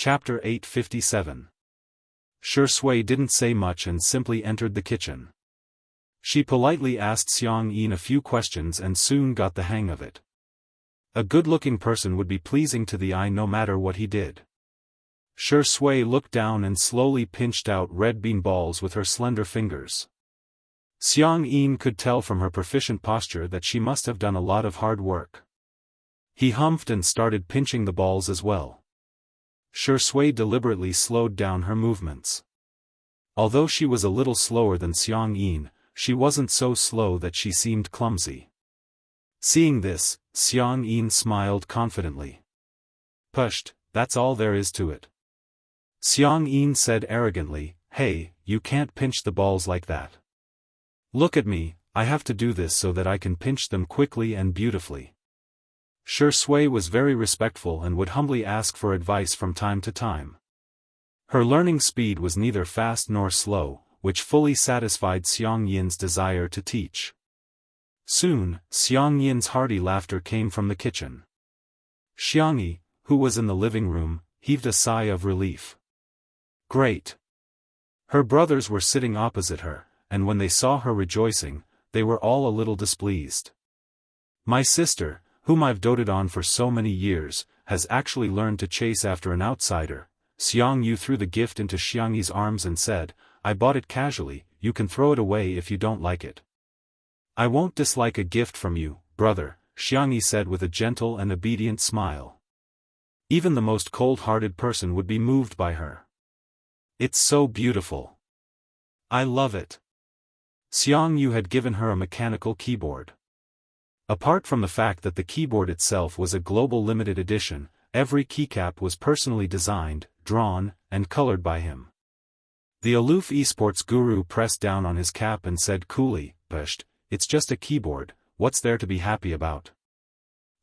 Chapter 857. Shui didn't say much and simply entered the kitchen. She politely asked Xiang Yin a few questions and soon got the hang of it. A good-looking person would be pleasing to the eye no matter what he did. Shui looked down and slowly pinched out red bean balls with her slender fingers. Xiang Yin could tell from her proficient posture that she must have done a lot of hard work. He humphed and started pinching the balls as well. Shui deliberately slowed down her movements. Although she was a little slower than Xiang Yin, she wasn't so slow that she seemed clumsy. Seeing this, Xiang Yin smiled confidently. "Pushed, that's all there is to it." Xiang Yin said arrogantly, "Hey, you can't pinch the balls like that. Look at me, I have to do this so that I can pinch them quickly and beautifully." Shui was very respectful and would humbly ask for advice from time to time. Her learning speed was neither fast nor slow, which fully satisfied Xiang Yin's desire to teach. Soon, Xiang Yin's hearty laughter came from the kitchen. Xiangyi, who was in the living room, heaved a sigh of relief. Great! Her brothers were sitting opposite her, and when they saw her rejoicing, they were all a little displeased. "My sister, whom I've doted on for so many years, has actually learned to chase after an outsider." Xiang Yu threw the gift into Xiangyi's arms and said, "I bought it casually, you can throw it away if you don't like it." "I won't dislike a gift from you, brother," Xiangyi said with a gentle and obedient smile. Even the most cold-hearted person would be moved by her. "It's so beautiful. I love it." Xiang Yu had given her a mechanical keyboard. Apart from the fact that the keyboard itself was a global limited edition, every keycap was personally designed, drawn, and colored by him. The aloof esports guru pressed down on his cap and said coolly, "Pushed, it's just a keyboard, what's there to be happy about?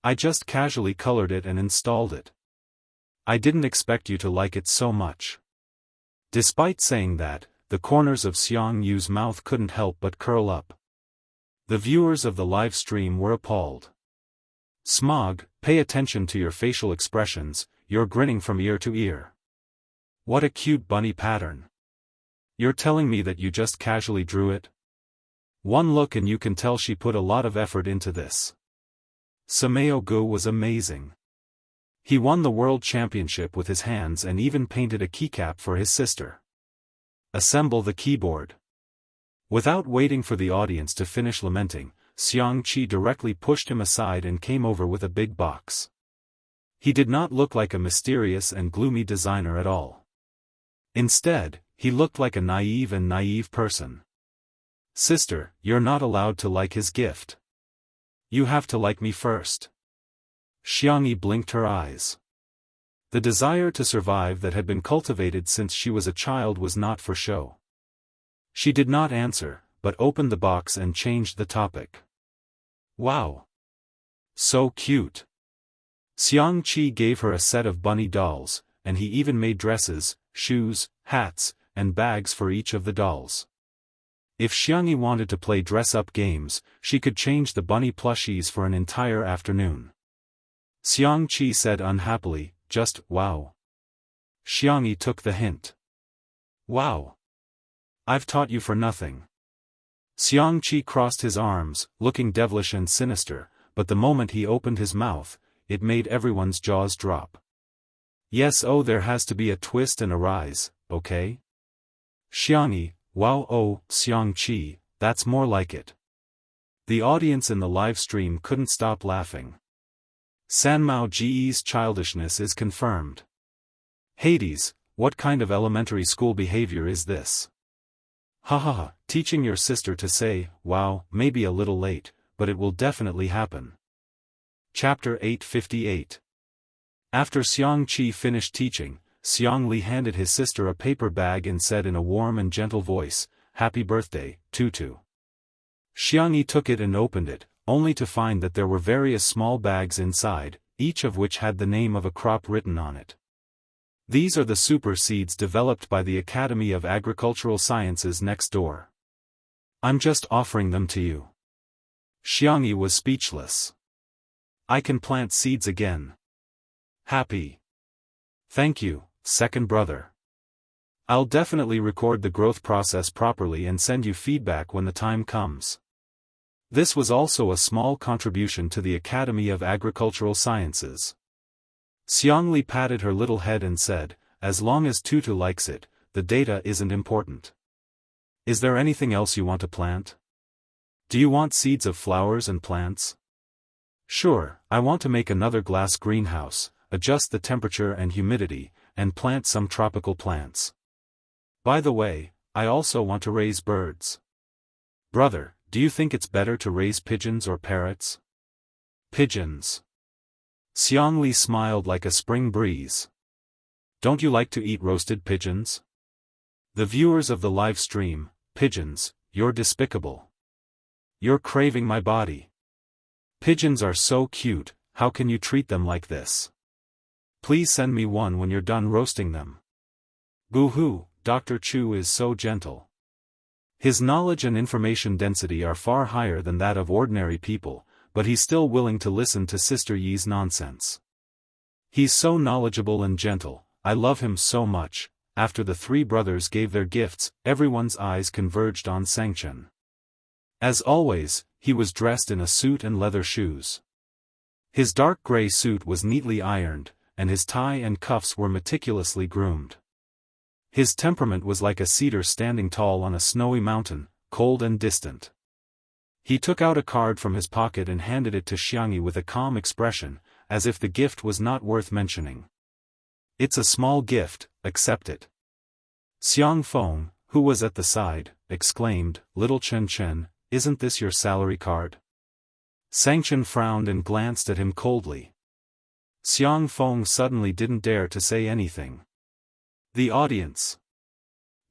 I just casually colored it and installed it. I didn't expect you to like it so much." Despite saying that, the corners of Xiang Yu's mouth couldn't help but curl up. The viewers of the live stream were appalled. "Smog, pay attention to your facial expressions, you're grinning from ear to ear. What a cute bunny pattern. You're telling me that you just casually drew it? One look and you can tell she put a lot of effort into this." Sameo Gu was amazing. He won the world championship with his hands and even painted a keycap for his sister. "Assemble the keyboard." Without waiting for the audience to finish lamenting, Xiang Qi directly pushed him aside and came over with a big box. He did not look like a mysterious and gloomy designer at all. Instead, he looked like a naive person. "Sister, you're not allowed to like his gift. You have to like me first." Xiangyi blinked her eyes. The desire to survive that had been cultivated since she was a child was not for show. She did not answer, but opened the box and changed the topic. "Wow! So cute." Xiang Qi gave her a set of bunny dolls, and he even made dresses, shoes, hats, and bags for each of the dolls. If Xiangyi wanted to play dress-up games, she could change the bunny plushies for an entire afternoon. Xiang Qi said unhappily, "Just, wow." Xiangyi took the hint. "Wow. I've taught you for nothing." Xiang Qi crossed his arms, looking devilish and sinister, but the moment he opened his mouth, it made everyone's jaws drop. "Yes, oh, there has to be a twist and a rise, okay? Xiangyi, wow, oh, Xiang Qi, that's more like it." The audience in the live stream couldn't stop laughing. Sanmao Ji's childishness is confirmed. Hades, what kind of elementary school behavior is this? Ha ha ha, teaching your sister to say, wow, may be a little late, but it will definitely happen. Chapter 858. After Xiang Qi finished teaching, Xiang Li handed his sister a paper bag and said in a warm and gentle voice, "Happy birthday, Tutu." Xiangyi took it and opened it, only to find that there were various small bags inside, each of which had the name of a crop written on it. These are the super seeds developed by the Academy of Agricultural Sciences next door. I'm just offering them to you. Xiangyi was speechless. I can plant seeds again. Happy. Thank you, second brother. I'll definitely record the growth process properly and send you feedback when the time comes. This was also a small contribution to the Academy of Agricultural Sciences. Xiangli patted her little head and said, as long as Tutu likes it, the data isn't important. Is there anything else you want to plant? Do you want seeds of flowers and plants? Sure, I want to make another glass greenhouse, adjust the temperature and humidity, and plant some tropical plants. By the way, I also want to raise birds. Brother, do you think it's better to raise pigeons or parrots? Pigeons. Xiangli smiled like a spring breeze. Don't you like to eat roasted pigeons? The viewers of the live stream, pigeons, you're despicable. You're craving my body. Pigeons are so cute, how can you treat them like this? Please send me one when you're done roasting them. Boo-hoo, Dr. Chu is so gentle. His knowledge and information density are far higher than that of ordinary people, but he's still willing to listen to Sister Yi's nonsense. He's so knowledgeable and gentle, I love him so much. After the three brothers gave their gifts, everyone's eyes converged on Xianxia. As always, he was dressed in a suit and leather shoes. His dark gray suit was neatly ironed, and his tie and cuffs were meticulously groomed. His temperament was like a cedar standing tall on a snowy mountain, cold and distant. He took out a card from his pocket and handed it to Xiangli with a calm expression, as if the gift was not worth mentioning. It's a small gift, accept it. Xiang Feng, who was at the side, exclaimed, Little Chen Chen, isn't this your salary card? Xianxia frowned and glanced at him coldly. Xiang Feng suddenly didn't dare to say anything. The audience.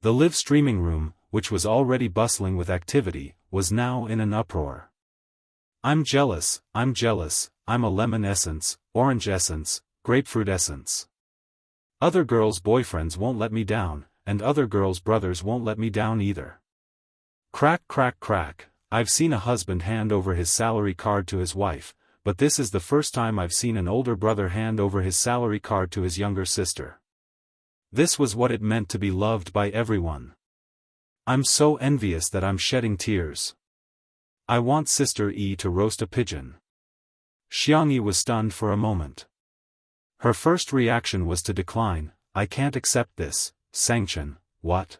The live streaming room, which was already bustling with activity, was now in an uproar. I'm jealous, I'm a lemon essence, orange essence, grapefruit essence. Other girls' boyfriends won't let me down, and other girls' brothers won't let me down either. Crack crack crack, I've seen a husband hand over his salary card to his wife, but this is the first time I've seen an older brother hand over his salary card to his younger sister. This was what it meant to be loved by everyone. I'm so envious that I'm shedding tears. I want Sister Yi to roast a pigeon. Xiangyi was stunned for a moment. Her first reaction was to decline. I can't accept this, Xianxia, what?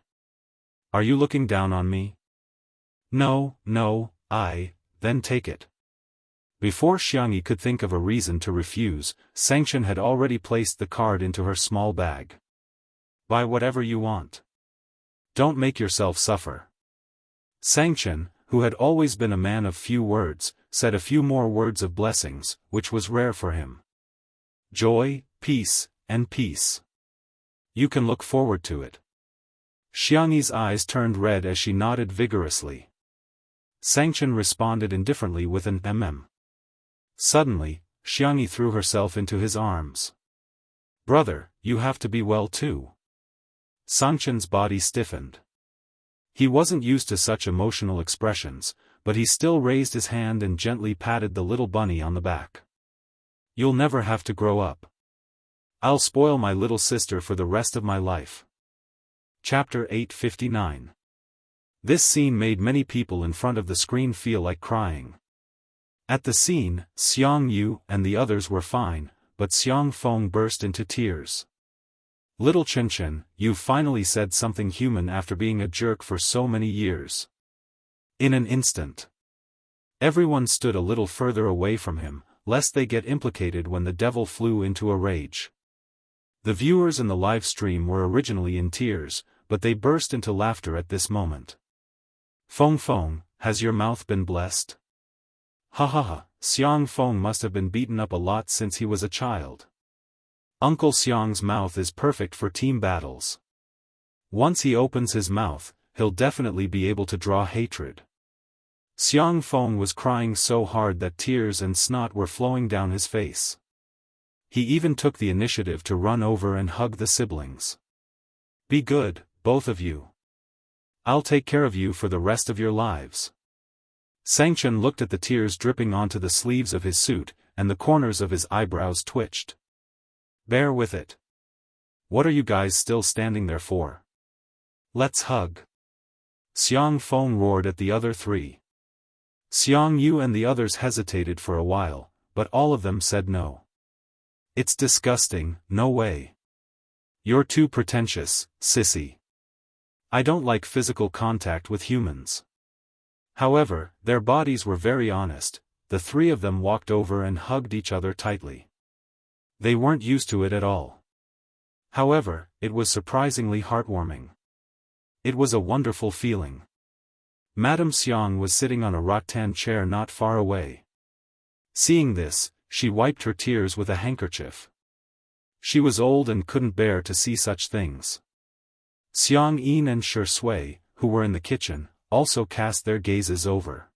Are you looking down on me? No, then take it. Before Xiangyi could think of a reason to refuse, Xianxia had already placed the card into her small bag. Buy whatever you want. Don't make yourself suffer. Xianxia, who had always been a man of few words, said a few more words of blessings, which was rare for him. Joy, peace, and peace. You can look forward to it. Xiangyi's eyes turned red as she nodded vigorously. Xianxia responded indifferently with an Suddenly, Xiangyi threw herself into his arms. Brother, you have to be well too. Xianxia's body stiffened. He wasn't used to such emotional expressions, but he still raised his hand and gently patted the little bunny on the back. You'll never have to grow up. I'll spoil my little sister for the rest of my life. Chapter 859. This scene made many people in front of the screen feel like crying. At the scene, Xiang Yu and the others were fine, but Xiang Feng burst into tears. Little Chen Chen, you finally said something human after being a jerk for so many years. In an instant. Everyone stood a little further away from him, lest they get implicated when the devil flew into a rage. The viewers in the live stream were originally in tears, but they burst into laughter at this moment. Feng, has your mouth been blessed? Ha ha ha, Xiang Feng must have been beaten up a lot since he was a child. Uncle Xiang's mouth is perfect for team battles. Once he opens his mouth, he'll definitely be able to draw hatred. Xiang Feng was crying so hard that tears and snot were flowing down his face. He even took the initiative to run over and hug the siblings. Be good, both of you. I'll take care of you for the rest of your lives. Xianxia looked at the tears dripping onto the sleeves of his suit, and the corners of his eyebrows twitched. Bear with it. What are you guys still standing there for? Let's hug. Xiang Feng roared at the other three. Xiang Yu and the others hesitated for a while, but all of them said no. It's disgusting, no way. You're too pretentious, sissy. I don't like physical contact with humans. However, their bodies were very honest. The three of them walked over and hugged each other tightly. They weren't used to it at all. However, it was surprisingly heartwarming. It was a wonderful feeling. Madame Xiang was sitting on a rattan chair not far away. Seeing this, she wiped her tears with a handkerchief. She was old and couldn't bear to see such things. Xiang Yin and Shi Sui, who were in the kitchen, also cast their gazes over.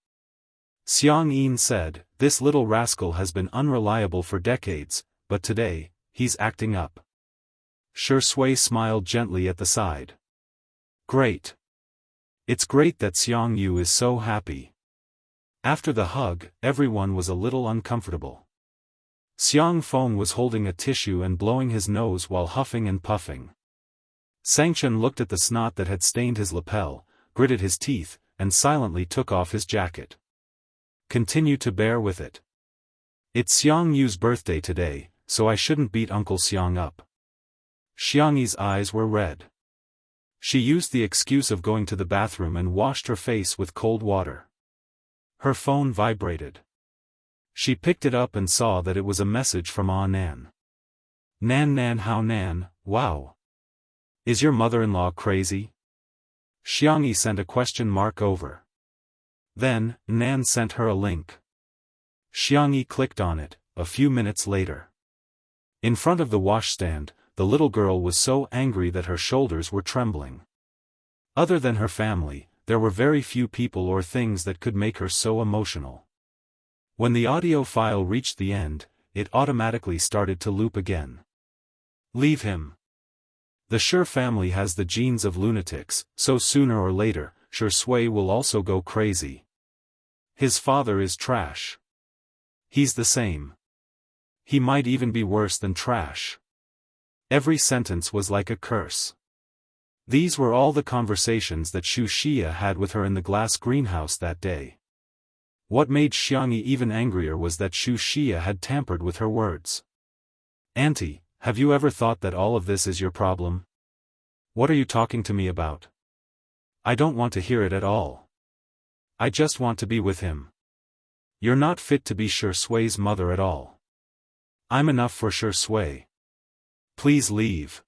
Xiang Yin said, "This little rascal has been unreliable for decades, but today, he's acting up." Shi Sui smiled gently at the side. Great. It's great that Xiang Yu is so happy. After the hug, everyone was a little uncomfortable. Xiang Feng was holding a tissue and blowing his nose while huffing and puffing. Sangchen looked at the snot that had stained his lapel, gritted his teeth, and silently took off his jacket. Continue to bear with it. It's Xiang Yu's birthday today, so I shouldn't beat Uncle Xiang up. Xiangyi's eyes were red. She used the excuse of going to the bathroom and washed her face with cold water. Her phone vibrated. She picked it up and saw that it was a message from Nan. Nan how Nan, wow. Is your mother-in-law crazy? Xiangyi sent a question mark over. Then, Nan sent her a link. Xiangyi clicked on it, a few minutes later. In front of the washstand, the little girl was so angry that her shoulders were trembling. Other than her family, there were very few people or things that could make her so emotional. When the audio file reached the end, it automatically started to loop again. Leave him. The Shi family has the genes of lunatics, so sooner or later, Shi Sui will also go crazy. His father is trash. He's the same. He might even be worse than trash. Every sentence was like a curse. These were all the conversations that Xu Xia had with her in the glass greenhouse that day. What made Xiangyi even angrier was that Xu Xia had tampered with her words. Auntie, have you ever thought that all of this is your problem? What are you talking to me about? I don't want to hear it at all. I just want to be with him. You're not fit to be Shi Sui's mother at all. I'm enough for Shi Sui. Please leave.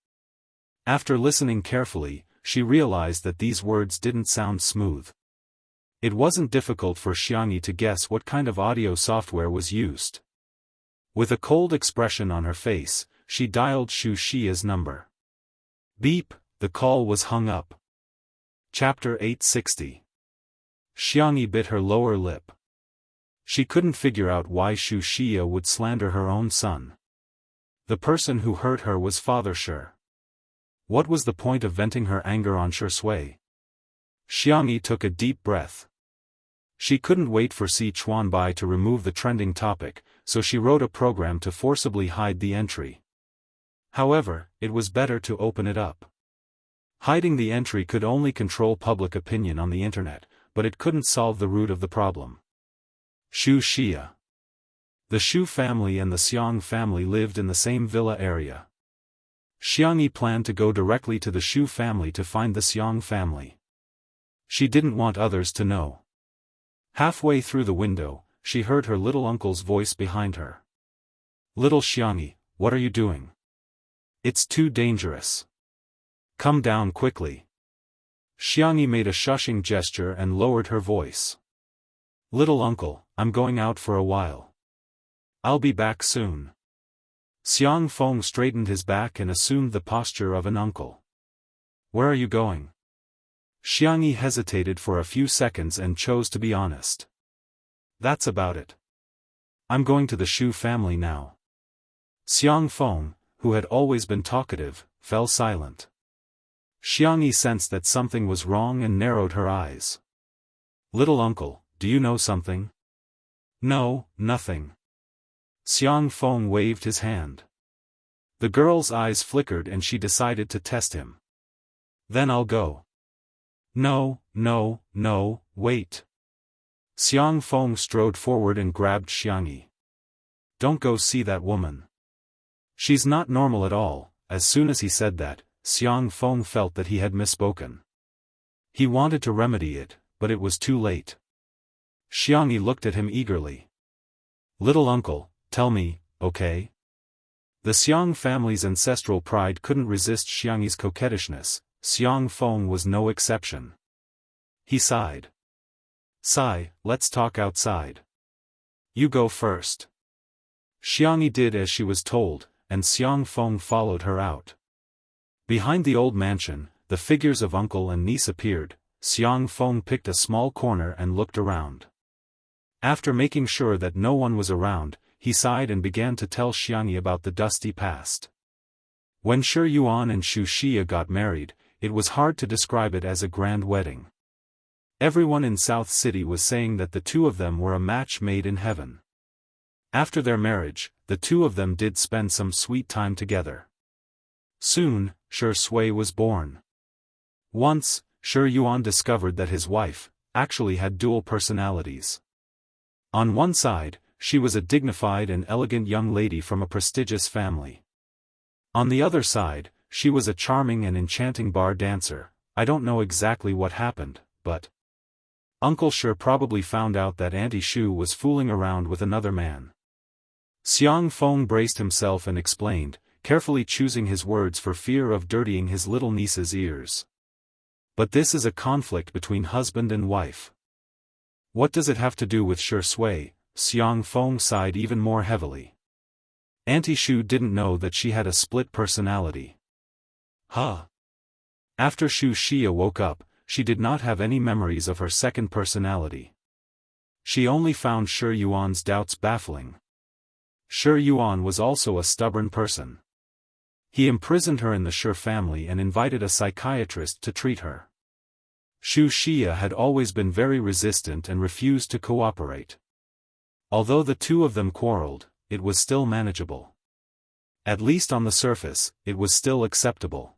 After listening carefully, she realized that these words didn't sound smooth. It wasn't difficult for Xiangyi to guess what kind of audio software was used. With a cold expression on her face, she dialed Xu Xia's number. Beep, the call was hung up. Chapter 860. Xiangyi bit her lower lip. She couldn't figure out why Xu Xia would slander her own son. The person who hurt her was Father Shi. What was the point of venting her anger on Shi Sui? Xiangyi took a deep breath. She couldn't wait for Si Chuanbai to remove the trending topic, so she wrote a program to forcibly hide the entry. However, it was better to open it up. Hiding the entry could only control public opinion on the internet, but it couldn't solve the root of the problem. Xu Xia. The Xu family and the Xiang family lived in the same villa area. Xiangyi planned to go directly to the Xu family to find the Xiang family. She didn't want others to know. Halfway through the window, she heard her little uncle's voice behind her. Little Xiangyi, what are you doing? It's too dangerous. Come down quickly. Xiangyi made a shushing gesture and lowered her voice. Little uncle, I'm going out for a while. I'll be back soon. Xiang Feng straightened his back and assumed the posture of an uncle. Where are you going? Xiangyi hesitated for a few seconds and chose to be honest. That's about it. I'm going to the Xu family now. Xiang Feng, who had always been talkative, fell silent. Xiangyi sensed that something was wrong and narrowed her eyes. Little uncle, do you know something? No, nothing. Xiang Feng waved his hand. The girl's eyes flickered and she decided to test him. Then I'll go. No, no, no, wait. Xiang Feng strode forward and grabbed Xiangyi. Don't go see that woman. She's not normal at all. As soon as he said that, Xiang Feng felt that he had misspoken. He wanted to remedy it, but it was too late. Xiangyi looked at him eagerly. Little uncle, tell me, okay? The Xiang family's ancestral pride couldn't resist Xiangyi's coquettishness. Xiang Feng was no exception. He sighed. Sigh, let's talk outside. You go first. Xiangyi did as she was told, and Xiang Feng followed her out. Behind the old mansion, the figures of uncle and niece appeared. Xiang Feng picked a small corner and looked around. After making sure that no one was around, he sighed and began to tell Xiangyi about the dusty past. When Shi Yuan and Xu Xia got married, it was hard to describe it as a grand wedding. Everyone in South City was saying that the two of them were a match made in heaven. After their marriage, the two of them did spend some sweet time together. Soon, Shi Sui was born. Once, Shi Yuan discovered that his wife actually had dual personalities. On one side, she was a dignified and elegant young lady from a prestigious family. On the other side, she was a charming and enchanting bar dancer. I don't know exactly what happened, but Uncle Shi probably found out that Auntie Shu was fooling around with another man. Xiang Feng braced himself and explained, carefully choosing his words for fear of dirtying his little niece's ears. But this is a conflict between husband and wife. What does it have to do with Shi Sui? Xiang Feng sighed even more heavily. Auntie Shu didn't know that she had a split personality. Huh? After Xu Xia woke up, she did not have any memories of her second personality. She only found Shi Yuan's doubts baffling. Shi Yuan was also a stubborn person. He imprisoned her in the Shi family and invited a psychiatrist to treat her. Xu Xia had always been very resistant and refused to cooperate. Although the two of them quarreled, it was still manageable. At least on the surface, it was still acceptable.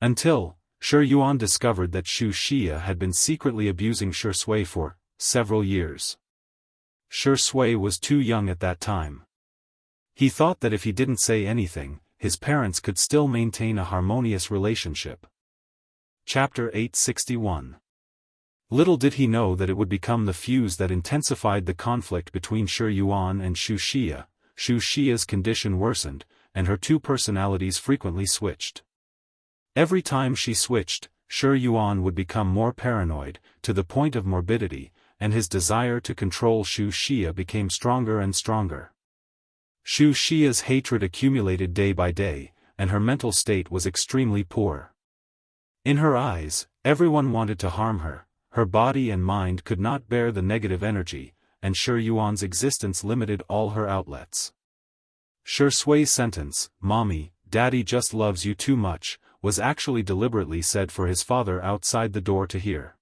Until Shi Yuan discovered that Xu Xia had been secretly abusing Shi Sui for several years. Shi Sui was too young at that time. He thought that if he didn't say anything, his parents could still maintain a harmonious relationship. Chapter 861. Little did he know that it would become the fuse that intensified the conflict between Shi Yuan and Xu Xia. Xu Xia's condition worsened, and her two personalities frequently switched. Every time she switched, Shi Yuan would become more paranoid, to the point of morbidity, and his desire to control Xu Xia became stronger and stronger. Xu Xia's hatred accumulated day by day, and her mental state was extremely poor. In her eyes, everyone wanted to harm her. Her body and mind could not bear the negative energy, and Shi Yuan's existence limited all her outlets. Shi Sui's sentence, "Mommy, Daddy just loves you too much," was actually deliberately said for his father outside the door to hear.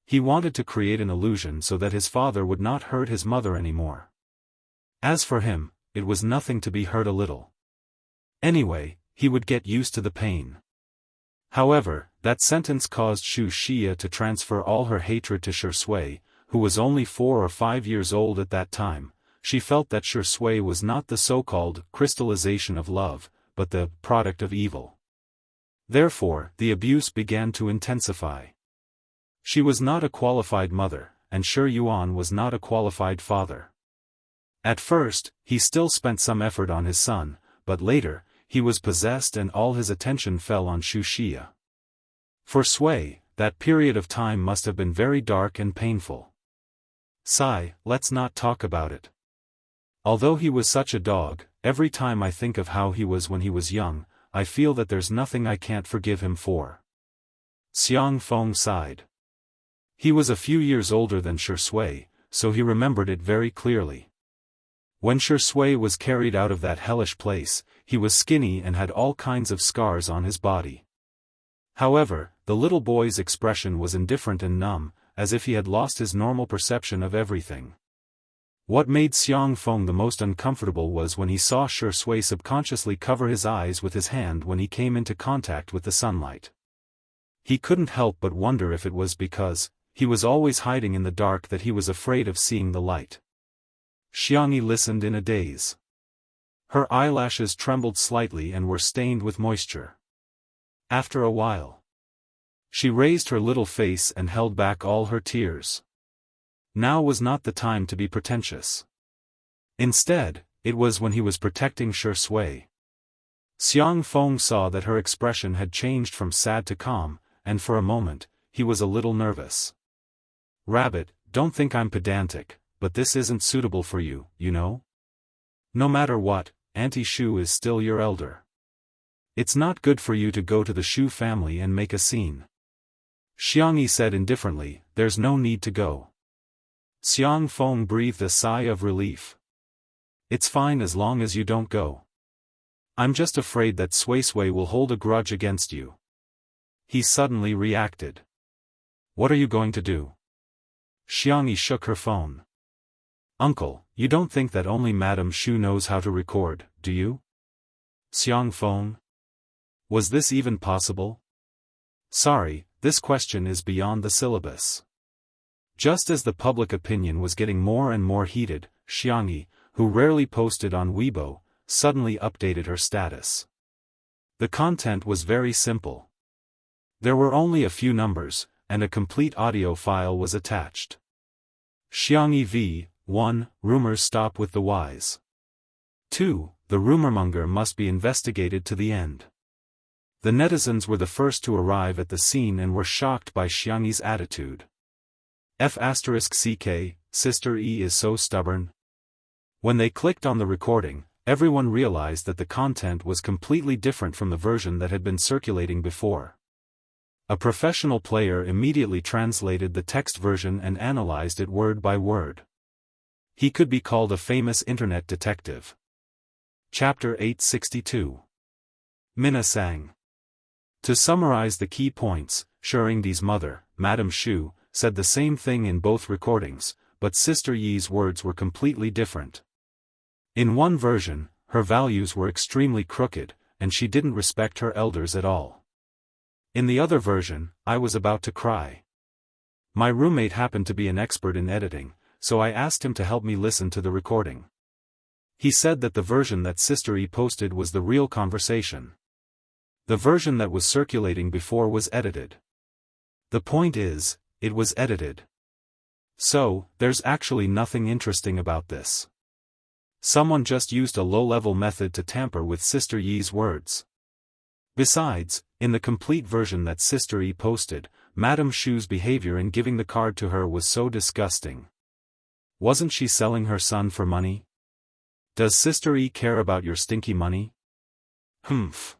He wanted to create an illusion so that his father would not hurt his mother anymore. As for him, it was nothing to be hurt a little. Anyway, he would get used to the pain. However, that sentence caused Xu Xia to transfer all her hatred to Shi Sui, who was only 4 or 5 years old at that time. She felt that Shi Sui was not the so-called crystallization of love, but the product of evil. Therefore, the abuse began to intensify. She was not a qualified mother, and Shi Yuan was not a qualified father. At first, he still spent some effort on his son, but later, he was possessed and all his attention fell on Xu Xia. For Sui, that period of time must have been very dark and painful. Sigh, let's not talk about it. Although he was such a dog, every time I think of how he was when he was young, I feel that there's nothing I can't forgive him for. Xiang Feng sighed. He was a few years older than Shi Sui, so he remembered it very clearly. When Shi Sui was carried out of that hellish place, he was skinny and had all kinds of scars on his body. However, the little boy's expression was indifferent and numb, as if he had lost his normal perception of everything. What made Xiang Feng the most uncomfortable was when he saw Shi Sui subconsciously cover his eyes with his hand when he came into contact with the sunlight. He couldn't help but wonder if it was because he was always hiding in the dark that he was afraid of seeing the light. Xiangyi listened in a daze. Her eyelashes trembled slightly and were stained with moisture. After a while, she raised her little face and held back all her tears. Now was not the time to be pretentious. Instead, it was when he was protecting Shi Sui. Xiang Feng saw that her expression had changed from sad to calm, and for a moment, he was a little nervous. "Rabbit, don't think I'm pedantic, but this isn't suitable for you, you know? No matter what, Auntie Shu is still your elder. It's not good for you to go to the Shu family and make a scene." Xiangyi said indifferently, "There's no need to go." Xiang Feng breathed a sigh of relief. "It's fine as long as you don't go. I'm just afraid that Sui Sui will hold a grudge against you." He suddenly reacted. "What are you going to do?" Xiangyi shook her phone. "Uncle, you don't think that only Madame Shu knows how to record, do you?" Xiang Feng. Was this even possible? "Sorry, this question is beyond the syllabus." Just as the public opinion was getting more and more heated, Xiangyi, who rarely posted on Weibo, suddenly updated her status. The content was very simple. There were only a few numbers, and a complete audio file was attached. Xiangyi v. 1. Rumors stop with the wise. 2. The rumormonger must be investigated to the end. The netizens were the first to arrive at the scene and were shocked by Xiangyi's attitude. F***ck, Sister E is so stubborn. When they clicked on the recording, everyone realized that the content was completely different from the version that had been circulating before. A professional player immediately translated the text version and analyzed it word by word. He could be called a famous internet detective. Chapter 862. Minasang. To summarize the key points, Shengdi's mother, Madame Shu, said the same thing in both recordings, but Sister Yi's words were completely different. In one version, her values were extremely crooked, and she didn't respect her elders at all. In the other version, I was about to cry. My roommate happened to be an expert in editing, so I asked him to help me listen to the recording. He said that the version that Sister E posted was the real conversation. The version that was circulating before was edited. The point is, it was edited. So, there's actually nothing interesting about this. Someone just used a low-level method to tamper with Sister Yi's words. Besides, in the complete version that Sister E posted, Madame Shu's behavior in giving the card to her was so disgusting. Wasn't she selling her son for money? Does Sister E care about your stinky money? Humph.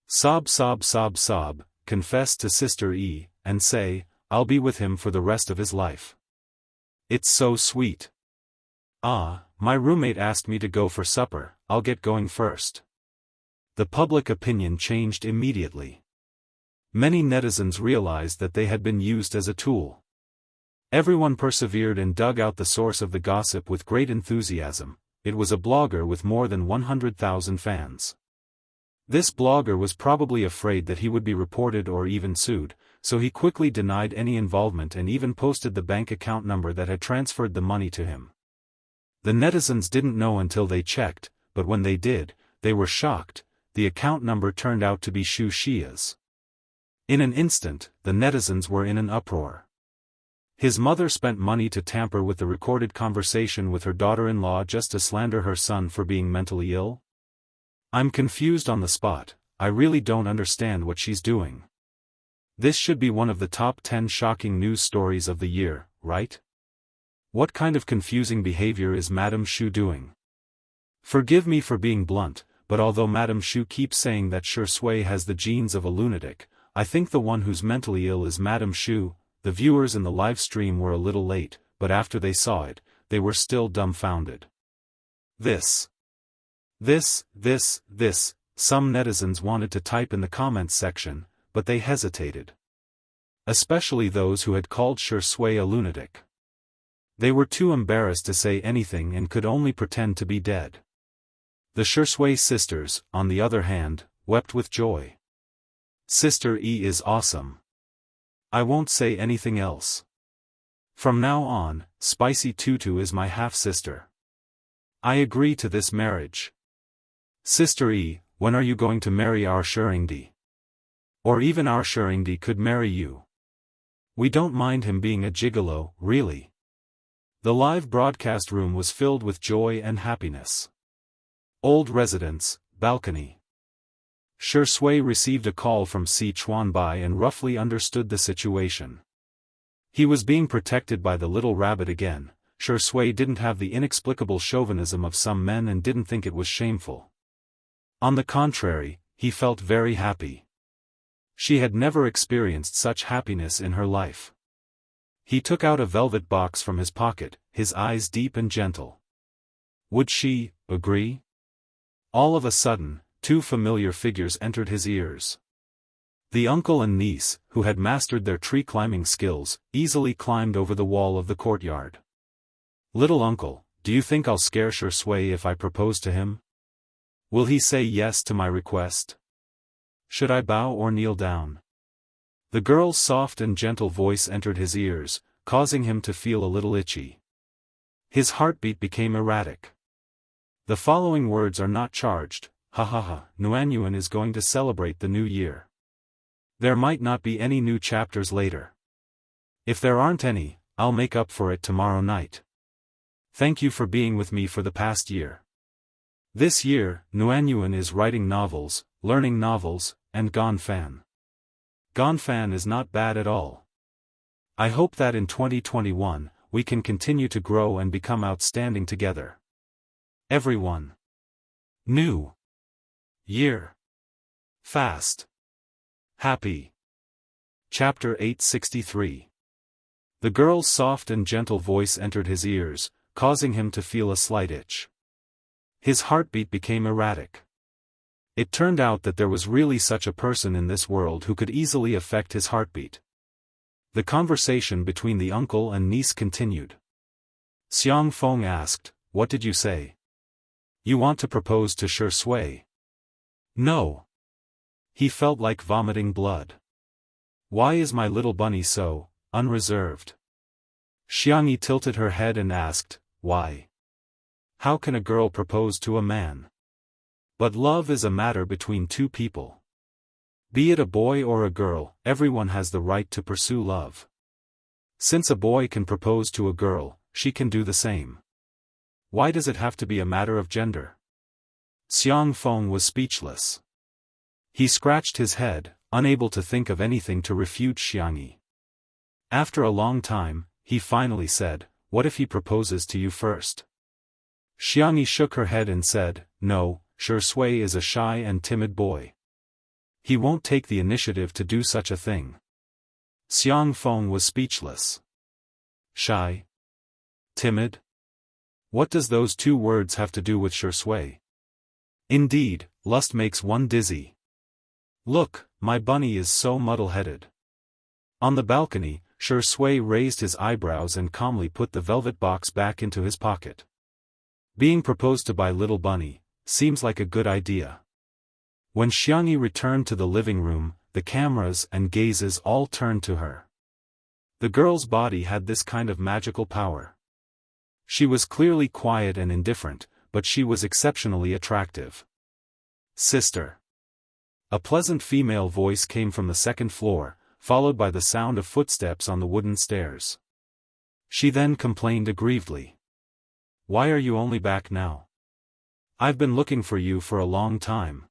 Sob, sob, sob, sob, confess to Sister E, and say, I'll be with him for the rest of his life. It's so sweet. Ah, my roommate asked me to go for supper, I'll get going first. The public opinion changed immediately. Many netizens realized that they had been used as a tool. Everyone persevered and dug out the source of the gossip with great enthusiasm. It was a blogger with more than 100,000 fans. This blogger was probably afraid that he would be reported or even sued, so he quickly denied any involvement and even posted the bank account number that had transferred the money to him. The netizens didn't know until they checked, but when they did, they were shocked. The account number turned out to be Shu Xia's. In an instant, the netizens were in an uproar. His mother spent money to tamper with the recorded conversation with her daughter-in-law just to slander her son for being mentally ill? I'm confused on the spot, I really don't understand what she's doing. This should be one of the top 10 shocking news stories of the year, right? What kind of confusing behavior is Madame Shu doing? Forgive me for being blunt, but although Madame Shu keeps saying that Shi Sui has the genes of a lunatic, I think the one who's mentally ill is Madame Shu. The viewers in the live stream were a little late, but after they saw it, they were still dumbfounded. This, some netizens wanted to type in the comments section, but they hesitated. Especially those who had called Shi Sui a lunatic. They were too embarrassed to say anything and could only pretend to be dead. The Shui sisters, on the other hand, wept with joy. Sister E is awesome. I won't say anything else. From now on, Spicy Tutu is my half-sister. I agree to this marriage. Sister E, when are you going to marry our Shuringdi? Or even our Shuringdi could marry you. We don't mind him being a gigolo, really. The live broadcast room was filled with joy and happiness. Old residence, balcony. Shui received a call from Si Chuanbai and roughly understood the situation. He was being protected by the little rabbit again. Shui didn't have the inexplicable chauvinism of some men and didn't think it was shameful. On the contrary, he felt very happy. She had never experienced such happiness in her life. He took out a velvet box from his pocket, his eyes deep and gentle. Would she agree? All of a sudden, two familiar figures entered his ears. The uncle and niece, who had mastered their tree-climbing skills, easily climbed over the wall of the courtyard. Little uncle, do you think I'll scare Shui if I propose to him? Will he say yes to my request? Should I bow or kneel down? The girl's soft and gentle voice entered his ears, causing him to feel a little itchy. His heartbeat became erratic. The following words are not charged. Ha ha ha, Nuanyuan is going to celebrate the new year. There might not be any new chapters later. If there aren't any, I'll make up for it tomorrow night. Thank you for being with me for the past year. This year, Nuanyuan is writing novels, learning novels, and Gonfan. Gonfan is not bad at all. I hope that in 2021, we can continue to grow and become outstanding together. Everyone. New Year. Fast. Happy. Chapter 863. The girl's soft and gentle voice entered his ears, causing him to feel a slight itch. His heartbeat became erratic. It turned out that there was really such a person in this world who could easily affect his heartbeat. The conversation between the uncle and niece continued. Xiang Feng asked, "What did you say? You want to propose to Shui?" "No." He felt like vomiting blood. "Why is my little bunny so unreserved?" Xiangyi tilted her head and asked, "Why? How can a girl propose to a man? But love is a matter between two people. Be it a boy or a girl, everyone has the right to pursue love. Since a boy can propose to a girl, she can do the same. Why does it have to be a matter of gender?" Xiang Feng was speechless. He scratched his head, unable to think of anything to refute Xiangyi. After a long time, he finally said, "What if he proposes to you first?" Xiangyi shook her head and said, "No, Shui is a shy and timid boy. He won't take the initiative to do such a thing." Xiang Feng was speechless. Shy? Timid? What does those two words have to do with Shui? Indeed, lust makes one dizzy. Look, my bunny is so muddle-headed. On the balcony, Shui raised his eyebrows and calmly put the velvet box back into his pocket. Being proposed to by little bunny seems like a good idea. When Xiangyi returned to the living room, the cameras and gazes all turned to her. The girl's body had this kind of magical power. She was clearly quiet and indifferent, but she was exceptionally attractive. "Sister." A pleasant female voice came from the second floor, followed by the sound of footsteps on the wooden stairs. She then complained aggrievedly. "Why are you only back now? I've been looking for you for a long time."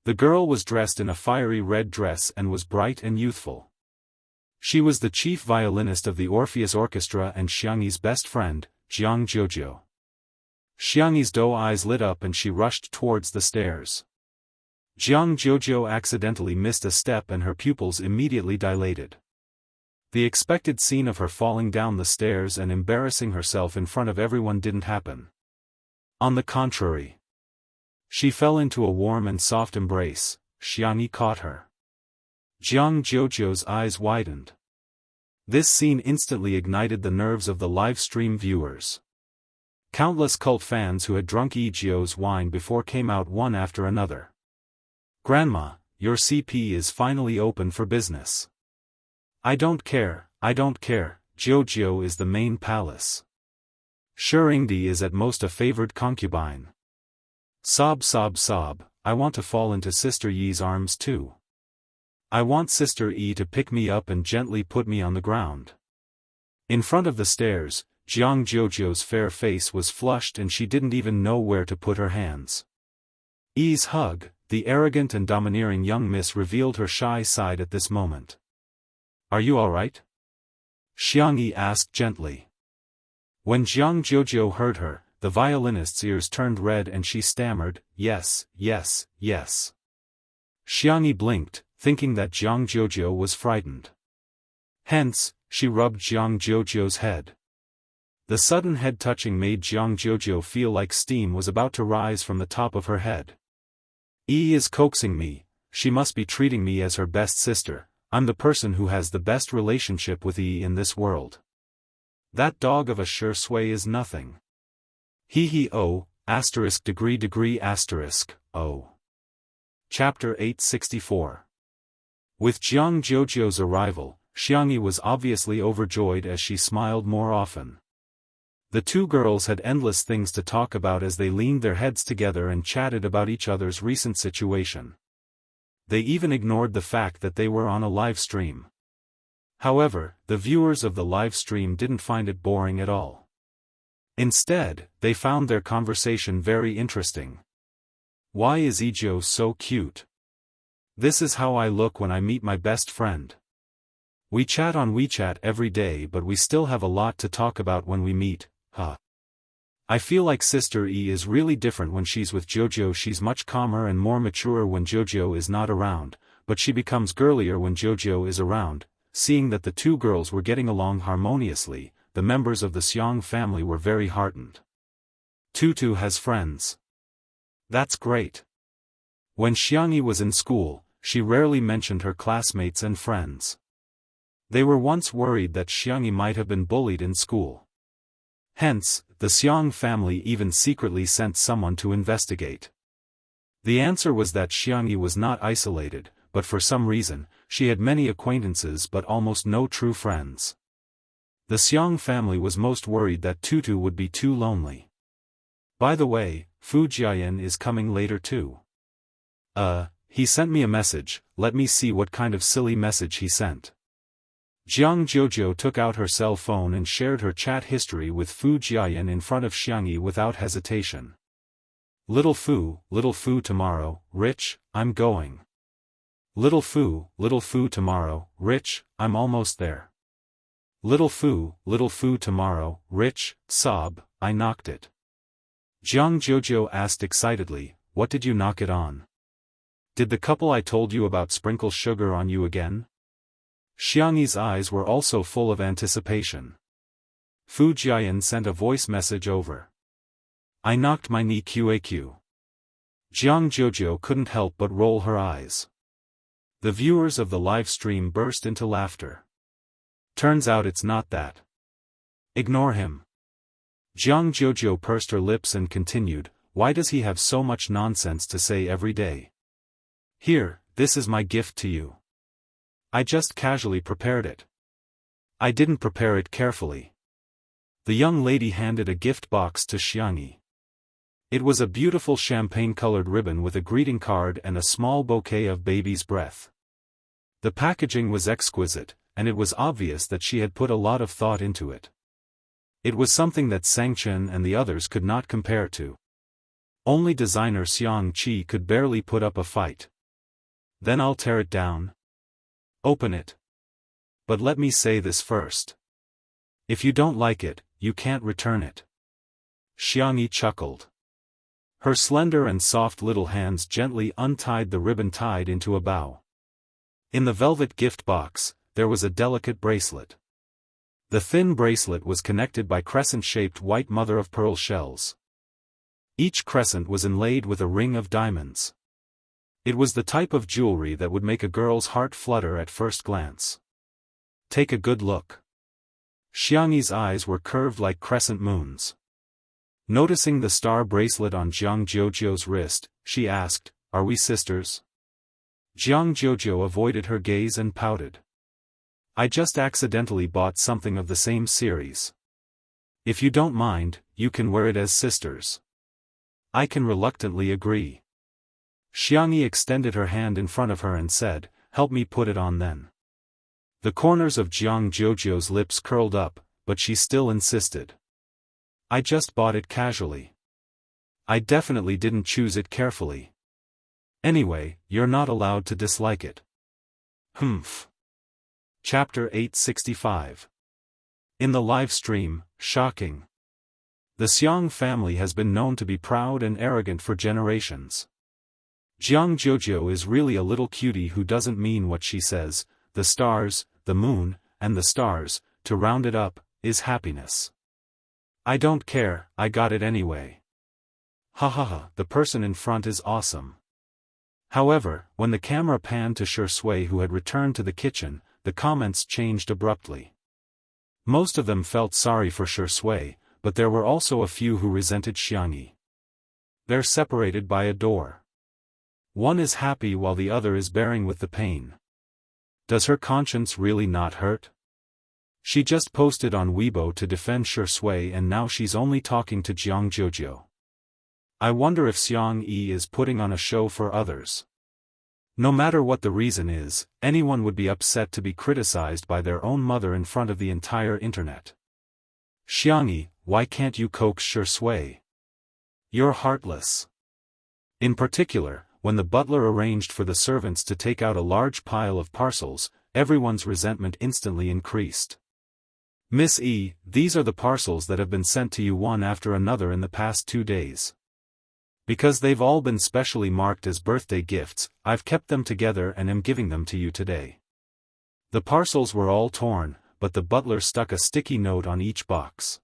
The girl was dressed in a fiery red dress and was bright and youthful. She was the chief violinist of the Orpheus Orchestra and Xiangyi's best friend, Jianghu. Xiangyi's doe eyes lit up and she rushed towards the stairs. Jianghu accidentally missed a step and her pupils immediately dilated. The expected scene of her falling down the stairs and embarrassing herself in front of everyone didn't happen. On the contrary. She fell into a warm and soft embrace. Xiangyi caught her. Jianghu's eyes widened. This scene instantly ignited the nerves of the live stream viewers. Countless cult fans who had drunk Egio's wine before came out one after another. "Grandma, your CP is finally open for business." I don't care, Jianghu is the main palace. Shuringdi is at most a favored concubine. Sob, I want to fall into Sister Yi's arms too. I want Sister Yi to pick me up and gently put me on the ground. In front of the stairs, Jianghu's fair face was flushed and she didn't even know where to put her hands. Yi's hug, the arrogant and domineering young miss revealed her shy side at this moment. "Are you alright?" Xiangyi asked gently. When Jianghu heard her, the violinist's ears turned red and she stammered, yes. Xiangyi blinked, thinking that Jianghu was frightened. Hence, she rubbed Jianghu's head. The sudden head touching made Jianghu feel like steam was about to rise from the top of her head. Yi is coaxing me, she must be treating me as her best sister. I'm the person who has the best relationship with Yi in this world. That dog of a shui is nothing. Oh, oh. Chapter 864. With Jianghu's arrival, Xiangyi was obviously overjoyed as she smiled more often. The two girls had endless things to talk about as they leaned their heads together and chatted about each other's recent situation. They even ignored the fact that they were on a live stream. However, the viewers of the live stream didn't find it boring at all. Instead, they found their conversation very interesting. "Why is Egio so cute? This is how I look when I meet my best friend. We chat on WeChat every day but we still have a lot to talk about when we meet, huh? I feel like Sister E is really different when she's with Jojo. She's much calmer and more mature when Jojo is not around, but she becomes girlier when Jojo is around." Seeing that the two girls were getting along harmoniously, the members of the Xiang family were very heartened. Tutu has friends. That's great. When Xiangyi was in school, she rarely mentioned her classmates and friends. They were once worried that Xiangyi might have been bullied in school. Hence, the Xiang family even secretly sent someone to investigate. The answer was that Xiangyi was not isolated, but for some reason, she had many acquaintances but almost no true friends. The Xiang family was most worried that Tutu would be too lonely. By the way, Fu Jiayan is coming later too. He sent me a message, let me see what kind of silly message he sent. Jianghu took out her cell phone and shared her chat history with Fu Jiayan in front of Xiangyi without hesitation. Little Fu, tomorrow, Rich, I'm going. Little Fu, tomorrow, Rich, I'm almost there. Little Fu, tomorrow, Rich, sob, I knocked it. Jianghu asked excitedly, what did you knock it on? Did the couple I told you about sprinkle sugar on you again? Xiangyi's eyes were also full of anticipation. Fu Jiayan sent a voice message over. I knocked my knee QAQ. Jianghu couldn't help but roll her eyes. The viewers of the live stream burst into laughter. Turns out it's not that. Ignore him. Jianghu pursed her lips and continued, why does he have so much nonsense to say every day? Here, this is my gift to you. I just casually prepared it. I didn't prepare it carefully. The young lady handed a gift box to Xiangyi. It was a beautiful champagne-colored ribbon with a greeting card and a small bouquet of baby's breath. The packaging was exquisite, and it was obvious that she had put a lot of thought into it. It was something that Sangchen and the others could not compare to. Only designer Xiang Qi could barely put up a fight. Then I'll tear it down. Open it. But let me say this first. If you don't like it, you can't return it. Xiangyi chuckled. Her slender and soft little hands gently untied the ribbon tied into a bow. In the velvet gift box, there was a delicate bracelet. The thin bracelet was connected by crescent-shaped white mother-of-pearl shells. Each crescent was inlaid with a ring of diamonds. It was the type of jewelry that would make a girl's heart flutter at first glance. Take a good look. Xiangyi's eyes were curved like crescent moons. Noticing the star bracelet on Jiang Jiujiu's wrist, she asked, "Are we sisters?" Jiang Jiujiu avoided her gaze and pouted. "I just accidentally bought something of the same series. If you don't mind, you can wear it as sisters." I can reluctantly agree. Xiangyi extended her hand in front of her and said, "Help me put it on then." The corners of Jiang Jiujiu's lips curled up, but she still insisted. "I just bought it casually. I definitely didn't choose it carefully. Anyway, you're not allowed to dislike it." Humph. Chapter 865. In the live stream, shocking. The Xiang family has been known to be proud and arrogant for generations. Jiang Jiujiu is really a little cutie who doesn't mean what she says. The stars, the moon, and the stars, to round it up, is happiness. "I don't care, I got it anyway. Ha ha ha, the person in front is awesome." However, when the camera panned to Shui, who had returned to the kitchen, the comments changed abruptly. Most of them felt sorry for Shui, but there were also a few who resented Xiangyi. They're separated by a door. One is happy while the other is bearing with the pain. Does her conscience really not hurt? She just posted on Weibo to defend Shui and now she's only talking to Jiang Jiujiu. I wonder if Xiangyi is putting on a show for others. No matter what the reason is, anyone would be upset to be criticized by their own mother in front of the entire internet. "Xiangyi, why can't you coax Shui? You're heartless." In particular, when the butler arranged for the servants to take out a large pile of parcels, everyone's resentment instantly increased. "Miss E, these are the parcels that have been sent to you one after another in the past 2 days. Because they've all been specially marked as birthday gifts, I've kept them together and am giving them to you today." The parcels were all torn, but the butler stuck a sticky note on each box.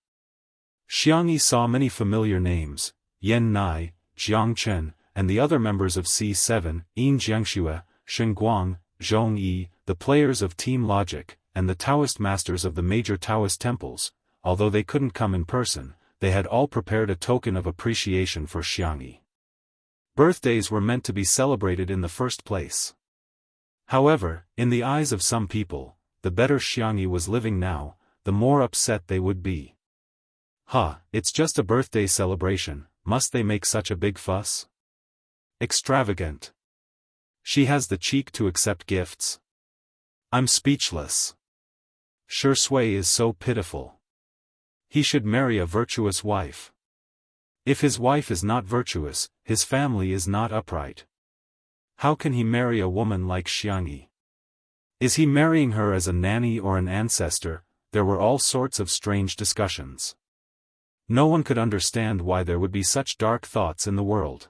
Xiangyi saw many familiar names: Yan Nai, Jiang Chen, and the other members of C7, Yin Jiangxue, Shen Guang, Zhong Yi, the players of Team Logic, and the Taoist masters of the major Taoist temples. Although they couldn't come in person, they had all prepared a token of appreciation for Xiangyi. Birthdays were meant to be celebrated in the first place. However, in the eyes of some people, the better Xiangyi was living now, the more upset they would be. It's just a birthday celebration, must they make such a big fuss? Extravagant. She has the cheek to accept gifts. I'm speechless. Shui is so pitiful. He should marry a virtuous wife. If his wife is not virtuous, his family is not upright. How can he marry a woman like Xiangyi? Is he marrying her as a nanny or an ancestor? There were all sorts of strange discussions. No one could understand why there would be such dark thoughts in the world.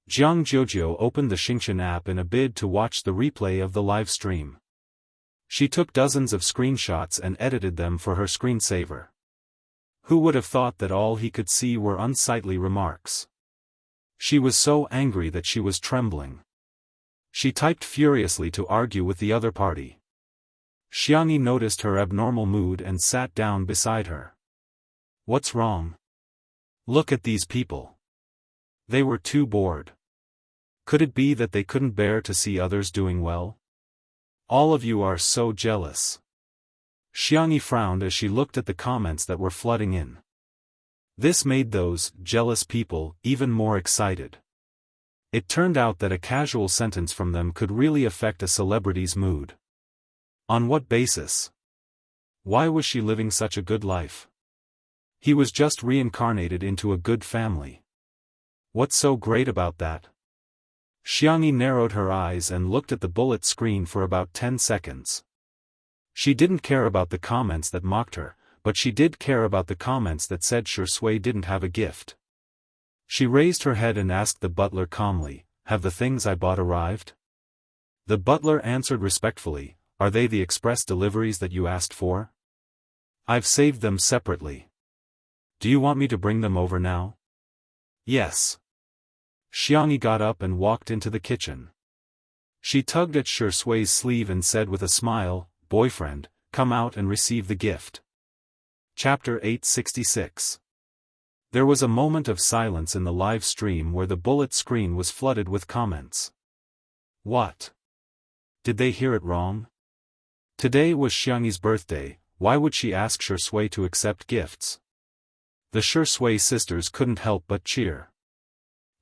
Jiang Jiujiu opened the Xingqian app in a bid to watch the replay of the live stream. She took dozens of screenshots and edited them for her screensaver. Who would have thought that all he could see were unsightly remarks? She was so angry that she was trembling. She typed furiously to argue with the other party. Xiangyi noticed her abnormal mood and sat down beside her. "What's wrong? Look at these people. They were too bored. Could it be that they couldn't bear to see others doing well? All of you are so jealous." Xiangyi frowned as she looked at the comments that were flooding in. This made those jealous people even more excited. It turned out that a casual sentence from them could really affect a celebrity's mood. On what basis? Why was she living such a good life? He was just reincarnated into a good family. What's so great about that? Xiangyi narrowed her eyes and looked at the bullet screen for about 10 seconds. She didn't care about the comments that mocked her, but she did care about the comments that said Shui didn't have a gift. She raised her head and asked the butler calmly, "Have the things I bought arrived?" The butler answered respectfully, "Are they the express deliveries that you asked for? I've saved them separately. Do you want me to bring them over now?" "Yes." Xiangyi got up and walked into the kitchen. She tugged at Shui's sleeve and said with a smile, "Boyfriend, come out and receive the gift." Chapter 866. There was a moment of silence in the live stream where the bullet screen was flooded with comments. What? Did they hear it wrong? Today was Xiangyi's birthday, why would she ask Shui to accept gifts? The Shui sisters couldn't help but cheer.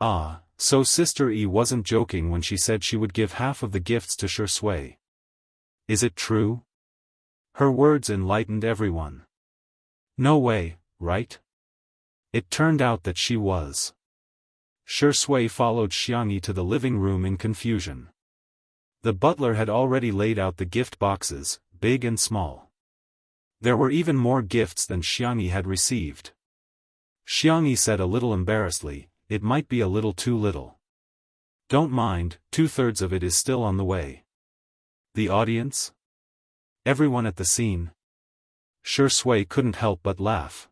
Ah, so Sister Yi wasn't joking when she said she would give half of the gifts to Shui. Is it true? Her words enlightened everyone. No way, right? It turned out that she was. Shui followed Xiangyi to the living room in confusion. The butler had already laid out the gift boxes, big and small. There were even more gifts than Xiangyi had received. Xiangyi said a little embarrassedly, "It might be a little too little." "Don't mind, 2/3 of it is still on the way." The audience? Everyone at the scene? Shui couldn't help but laugh.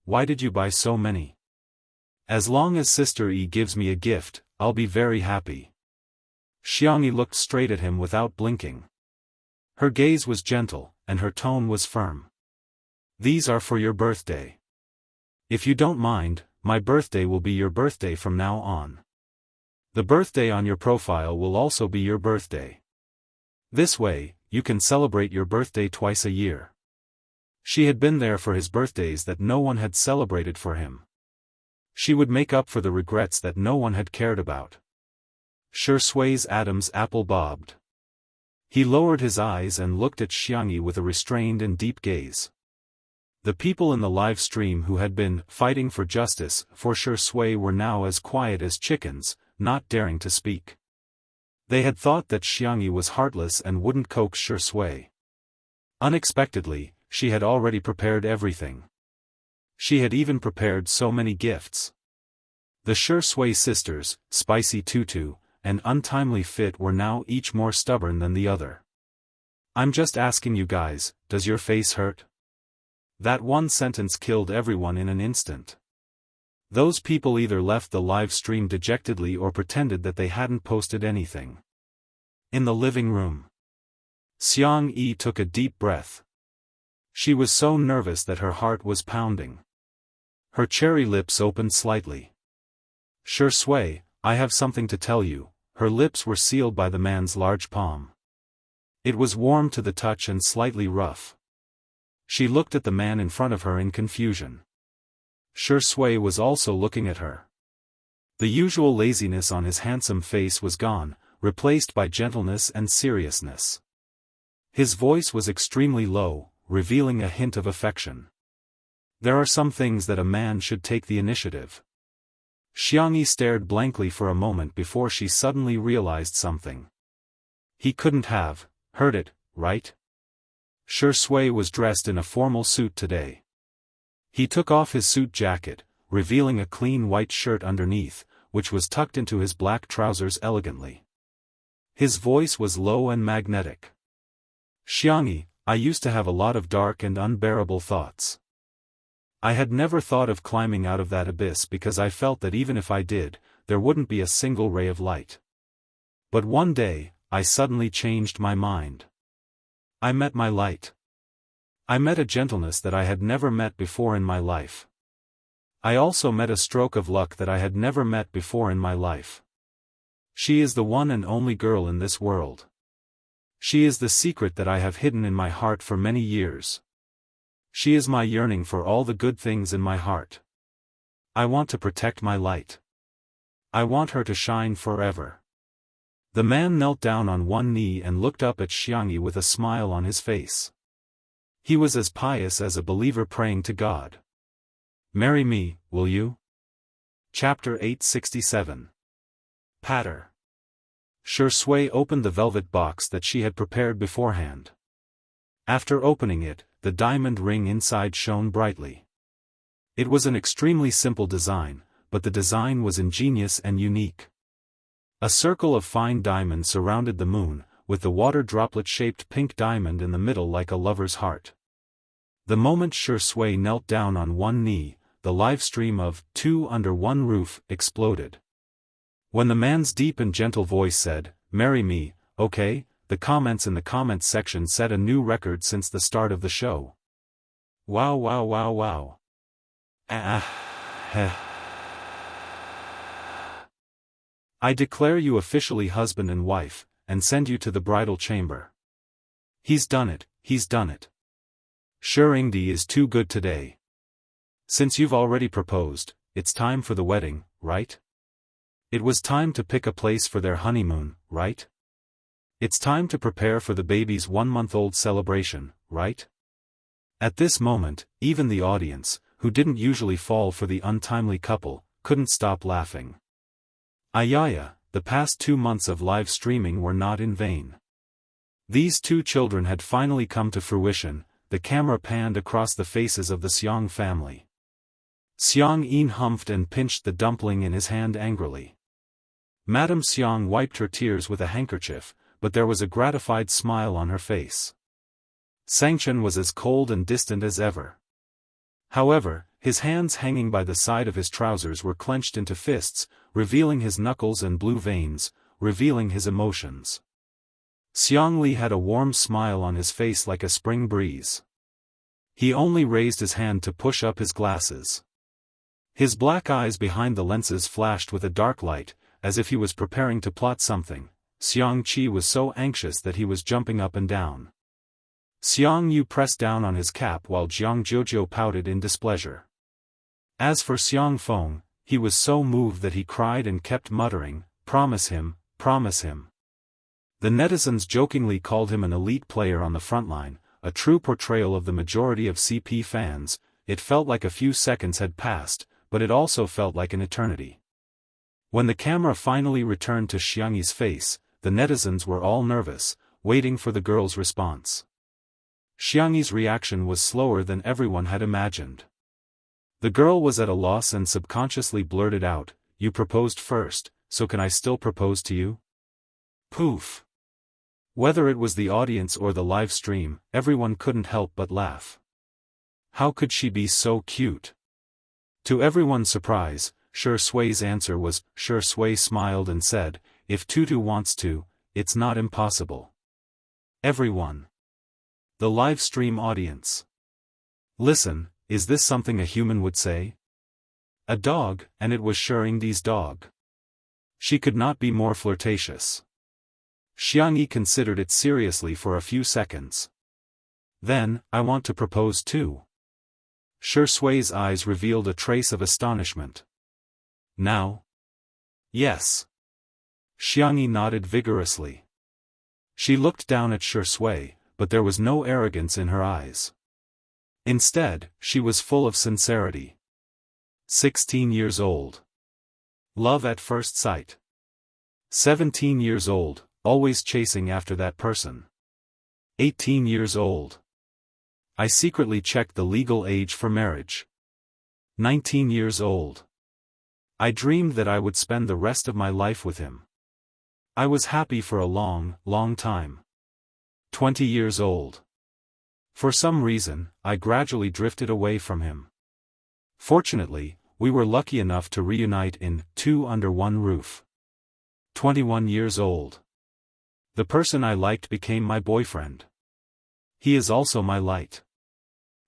Why did you buy so many? As long as Sister Yi gives me a gift, I'll be very happy. Xiangyi looked straight at him without blinking. Her gaze was gentle, and her tone was firm. These are for your birthday. If you don't mind, my birthday will be your birthday from now on. The birthday on your profile will also be your birthday. This way, you can celebrate your birthday twice a year. She had been there for his birthdays that no one had celebrated for him. She would make up for the regrets that no one had cared about. Shui's Adam's apple bobbed. He lowered his eyes and looked at Xiangyi with a restrained and deep gaze. The people in the live stream who had been fighting for justice for Shui were now as quiet as chickens, not daring to speak. They had thought that Xiangyi was heartless and wouldn't coax Shui. Unexpectedly, she had already prepared everything. She had even prepared so many gifts. The Shui sisters, Spicy Tutu, and Untimely Fit were now each more stubborn than the other. "I'm just asking you guys, does your face hurt?" That one sentence killed everyone in an instant. Those people either left the live stream dejectedly or pretended that they hadn't posted anything. In the living room, Xiangyi took a deep breath. She was so nervous that her heart was pounding. Her cherry lips opened slightly. "Shui, I have something to tell you." Her lips were sealed by the man's large palm. It was warm to the touch and slightly rough. She looked at the man in front of her in confusion. Shui was also looking at her. The usual laziness on his handsome face was gone, replaced by gentleness and seriousness. His voice was extremely low, revealing a hint of affection. There are some things that a man should take the initiative. Xiangyi stared blankly for a moment before she suddenly realized something. He couldn't have heard it, right? Shui was dressed in a formal suit today. He took off his suit jacket, revealing a clean white shirt underneath, which was tucked into his black trousers elegantly. His voice was low and magnetic. "Xiangyi, I used to have a lot of dark and unbearable thoughts. I had never thought of climbing out of that abyss because I felt that even if I did, there wouldn't be a single ray of light. But one day, I suddenly changed my mind. I met my light. I met a gentleness that I had never met before in my life. I also met a stroke of luck that I had never met before in my life. She is the one and only girl in this world. She is the secret that I have hidden in my heart for many years. She is my yearning for all the good things in my heart. I want to protect my light. I want her to shine forever." The man knelt down on one knee and looked up at Xiangyi with a smile on his face. He was as pious as a believer praying to God. "Marry me, will you?" Chapter 867. Patter. Shui opened the velvet box that she had prepared beforehand. After opening it, the diamond ring inside shone brightly. It was an extremely simple design, but the design was ingenious and unique. A circle of fine diamond surrounded the moon, with the water droplet-shaped pink diamond in the middle like a lover's heart. The moment Shui knelt down on one knee, the live stream of Two Under One Roof exploded. When the man's deep and gentle voice said, "Marry me, okay," the comments in the comments section set a new record since the start of the show. Wow wow wow wow. Ah. I declare you officially husband and wife, and send you to the bridal chamber. He's done it, he's done it. Shuringdi is too good today. Since you've already proposed, it's time for the wedding, right? It was time to pick a place for their honeymoon, right? It's time to prepare for the baby's 1-month-old celebration, right? At this moment, even the audience, who didn't usually fall for the untimely couple, couldn't stop laughing. Ayaya, the past 2 months of live streaming were not in vain. These 2 children had finally come to fruition. The camera panned across the faces of the Xiang family. Xiang Yin humphed and pinched the dumpling in his hand angrily. Madame Xiang wiped her tears with a handkerchief, but there was a gratified smile on her face. Xianxia was as cold and distant as ever. However, his hands hanging by the side of his trousers were clenched into fists, revealing his knuckles and blue veins, revealing his emotions. Xiangli had a warm smile on his face like a spring breeze. He only raised his hand to push up his glasses. His black eyes behind the lenses flashed with a dark light, as if he was preparing to plot something. Xiang Qi was so anxious that he was jumping up and down. Xiang Yu pressed down on his cap while Jiang Jojo pouted in displeasure. As for Xiang Feng, he was so moved that he cried and kept muttering, "Promise him, promise him." The netizens jokingly called him an elite player on the frontline, a true portrayal of the majority of CP fans. It felt like a few seconds had passed, but it also felt like an eternity. When the camera finally returned to Xiangyi's face, the netizens were all nervous, waiting for the girl's response. Xiangyi's reaction was slower than everyone had imagined. The girl was at a loss and subconsciously blurted out, "You proposed first, so can I still propose to you?" Poof! Whether it was the audience or the live stream, everyone couldn't help but laugh. How could she be so cute? To everyone's surprise, Shi Sui's answer was. Shi Sui smiled and said, "If Tutu wants to, it's not impossible." Everyone. The live stream audience. Listen, is this something a human would say? A dog, and it was Shuringdi's dog. She could not be more flirtatious. Xiangyi considered it seriously for a few seconds. Then, "I want to propose too." Shi Sui's eyes revealed a trace of astonishment. "Now?" "Yes." Xiangyi nodded vigorously. She looked down at Shi Sui, but there was no arrogance in her eyes. Instead, she was full of sincerity. 16 years old. Love at first sight. 17 years old, always chasing after that person. 18 years old. I secretly checked the legal age for marriage. 19 years old. I dreamed that I would spend the rest of my life with him. I was happy for a long, long time. 20 years old. For some reason, I gradually drifted away from him. Fortunately, we were lucky enough to reunite in Two Under One Roof. 21 years old. The person I liked became my boyfriend. He is also my light.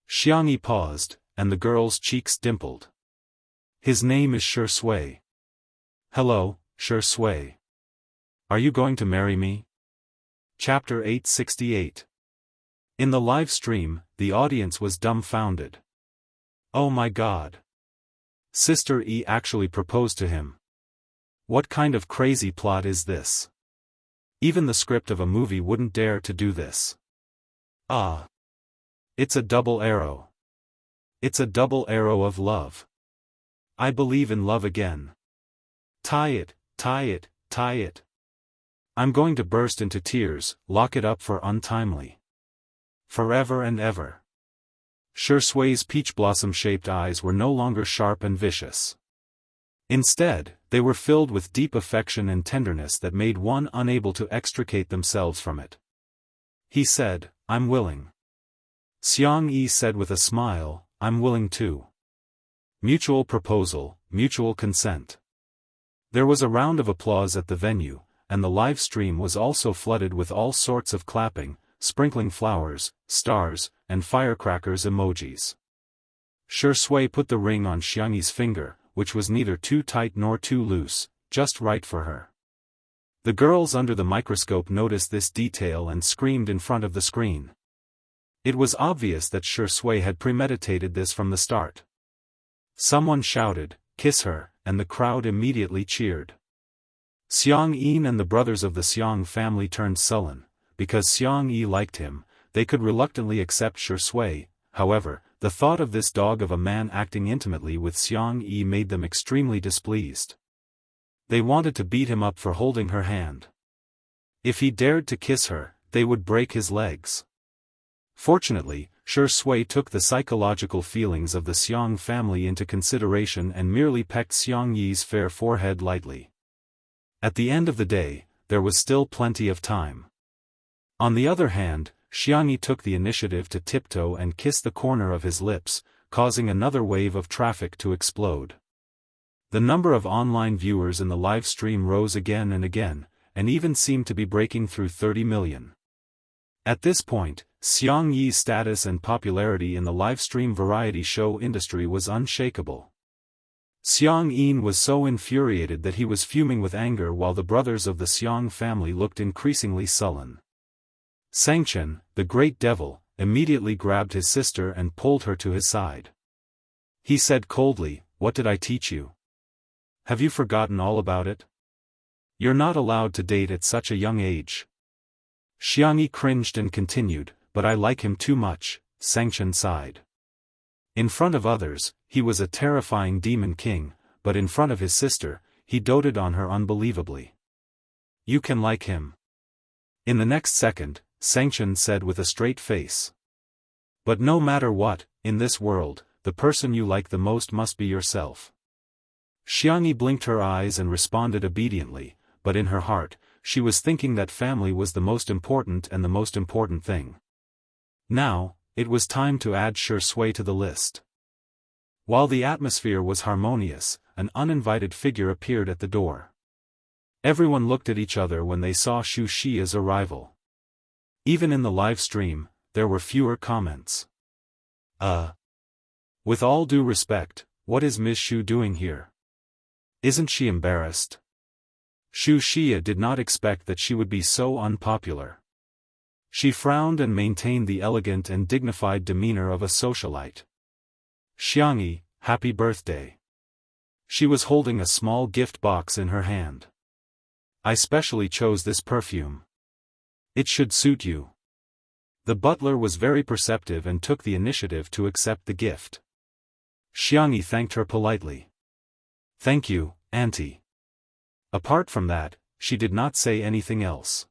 Xiangyi paused, and the girl's cheeks dimpled. His name is Shi Sui. Hello, Shi Sui. Are you going to marry me? Chapter 868. In the live stream, the audience was dumbfounded. Oh my god. Sister E actually proposed to him. What kind of crazy plot is this? Even the script of a movie wouldn't dare to do this. Ah. It's a double arrow. It's a double arrow of love. I believe in love again. Tie it, tie it, tie it. I'm going to burst into tears, lock it up for untimely. Forever and ever. Shi Sui's peach blossom-shaped eyes were no longer sharp and vicious. Instead, they were filled with deep affection and tenderness that made one unable to extricate themselves from it. He said, "I'm willing." Xiang Yi said with a smile, "I'm willing too." Mutual proposal, mutual consent. There was a round of applause at the venue, and the live stream was also flooded with all sorts of clapping, sprinkling flowers, stars, and firecrackers emojis. Shui put the ring on Xiangyi's finger, which was neither too tight nor too loose, just right for her. The girls under the microscope noticed this detail and screamed in front of the screen. It was obvious that Shui had premeditated this from the start. Someone shouted, "Kiss her," and the crowd immediately cheered. Xiang Yin and the brothers of the Xiang family turned sullen. Because Xiang Yi liked him, they could reluctantly accept Shui. However, the thought of this dog of a man acting intimately with Xiang Yi made them extremely displeased. They wanted to beat him up for holding her hand. If he dared to kiss her, they would break his legs. Fortunately, Shui took the psychological feelings of the Xiang family into consideration and merely pecked Xiang Yi's fair forehead lightly. At the end of the day, there was still plenty of time. On the other hand, Xiang Yi took the initiative to tiptoe and kiss the corner of his lips, causing another wave of traffic to explode. The number of online viewers in the live stream rose again and again, and even seemed to be breaking through 30 million. At this point, Xiang Yi's status and popularity in the livestream variety show industry was unshakable. Xiang Yin was so infuriated that he was fuming with anger while the brothers of the Xiang family looked increasingly sullen. Sangchen, the great devil, immediately grabbed his sister and pulled her to his side. He said coldly, "What did I teach you? Have you forgotten all about it? You're not allowed to date at such a young age." Xiangyi cringed and continued, "But I like him too much," Sangchen sighed. In front of others, he was a terrifying demon king, but in front of his sister, he doted on her unbelievably. "You can like him." In the next second, Sangchen said with a straight face. "But no matter what, in this world, the person you like the most must be yourself." Xiangyi blinked her eyes and responded obediently, but in her heart, she was thinking that family was the most important and the most important thing. Now, it was time to add Shui to the list. While the atmosphere was harmonious, an uninvited figure appeared at the door. Everyone looked at each other when they saw Xu Xia's arrival. Even in the live stream, there were fewer comments. With all due respect, what is Ms. Xu doing here? Isn't she embarrassed?" Xu Xia did not expect that she would be so unpopular. She frowned and maintained the elegant and dignified demeanor of a socialite. "Xiangyi, happy birthday." She was holding a small gift box in her hand. "I specially chose this perfume. It should suit you." The butler was very perceptive and took the initiative to accept the gift. Xiangyi thanked her politely. "Thank you, Auntie." Apart from that, she did not say anything else.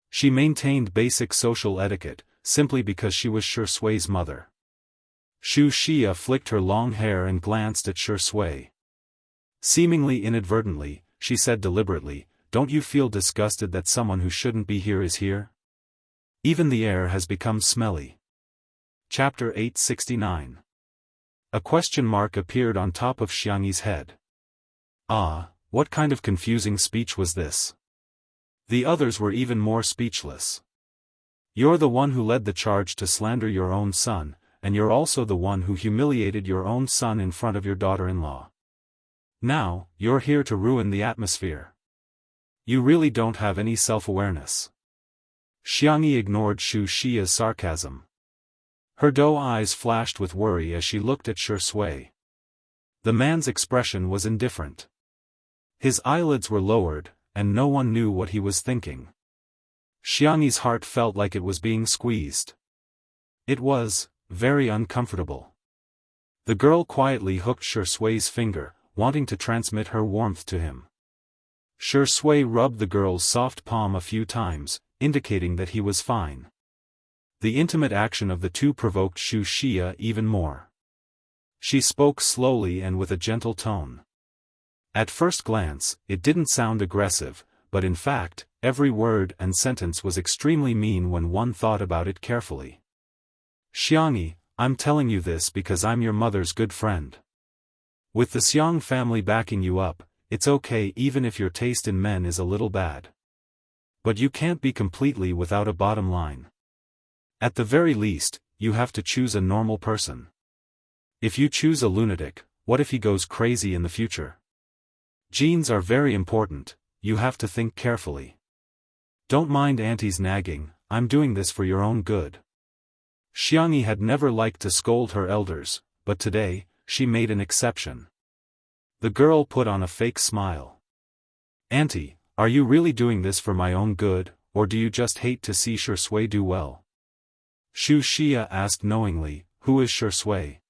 She maintained basic social etiquette, simply because she was Shui's mother. Xu Xia flicked her long hair and glanced at Shui. Seemingly inadvertently, she said deliberately, "Don't you feel disgusted that someone who shouldn't be here is here? Even the air has become smelly." Chapter 869. A question mark appeared on top of Xiangyi's head. Ah, what kind of confusing speech was this? The others were even more speechless. "You're the one who led the charge to slander your own son, and you're also the one who humiliated your own son in front of your daughter-in-law. Now, you're here to ruin the atmosphere. You really don't have any self-awareness." Xiangyi ignored Xu Xia's sarcasm. Her doe eyes flashed with worry as she looked at Shui. The man's expression was indifferent. His eyelids were lowered, and no one knew what he was thinking. Xiangyi's heart felt like it was being squeezed. It was very uncomfortable. The girl quietly hooked Shui's finger, wanting to transmit her warmth to him. Shui rubbed the girl's soft palm a few times, indicating that he was fine. The intimate action of the two provoked Xu Xia even more. She spoke slowly and with a gentle tone. At first glance, it didn't sound aggressive, but in fact, every word and sentence was extremely mean when one thought about it carefully. "Xiangyi, I'm telling you this because I'm your mother's good friend. With the Xiang family backing you up, it's okay even if your taste in men is a little bad. But you can't be completely without a bottom line. At the very least, you have to choose a normal person. If you choose a lunatic, what if he goes crazy in the future? Genes are very important, you have to think carefully. Don't mind Auntie's nagging, I'm doing this for your own good. Xiangyi had never liked to scold her elders, but today, she made an exception. The girl put on a fake smile. Auntie, are you really doing this for my own good, or do you just hate to see Shui do well? Xu Xia asked knowingly, who is Shui?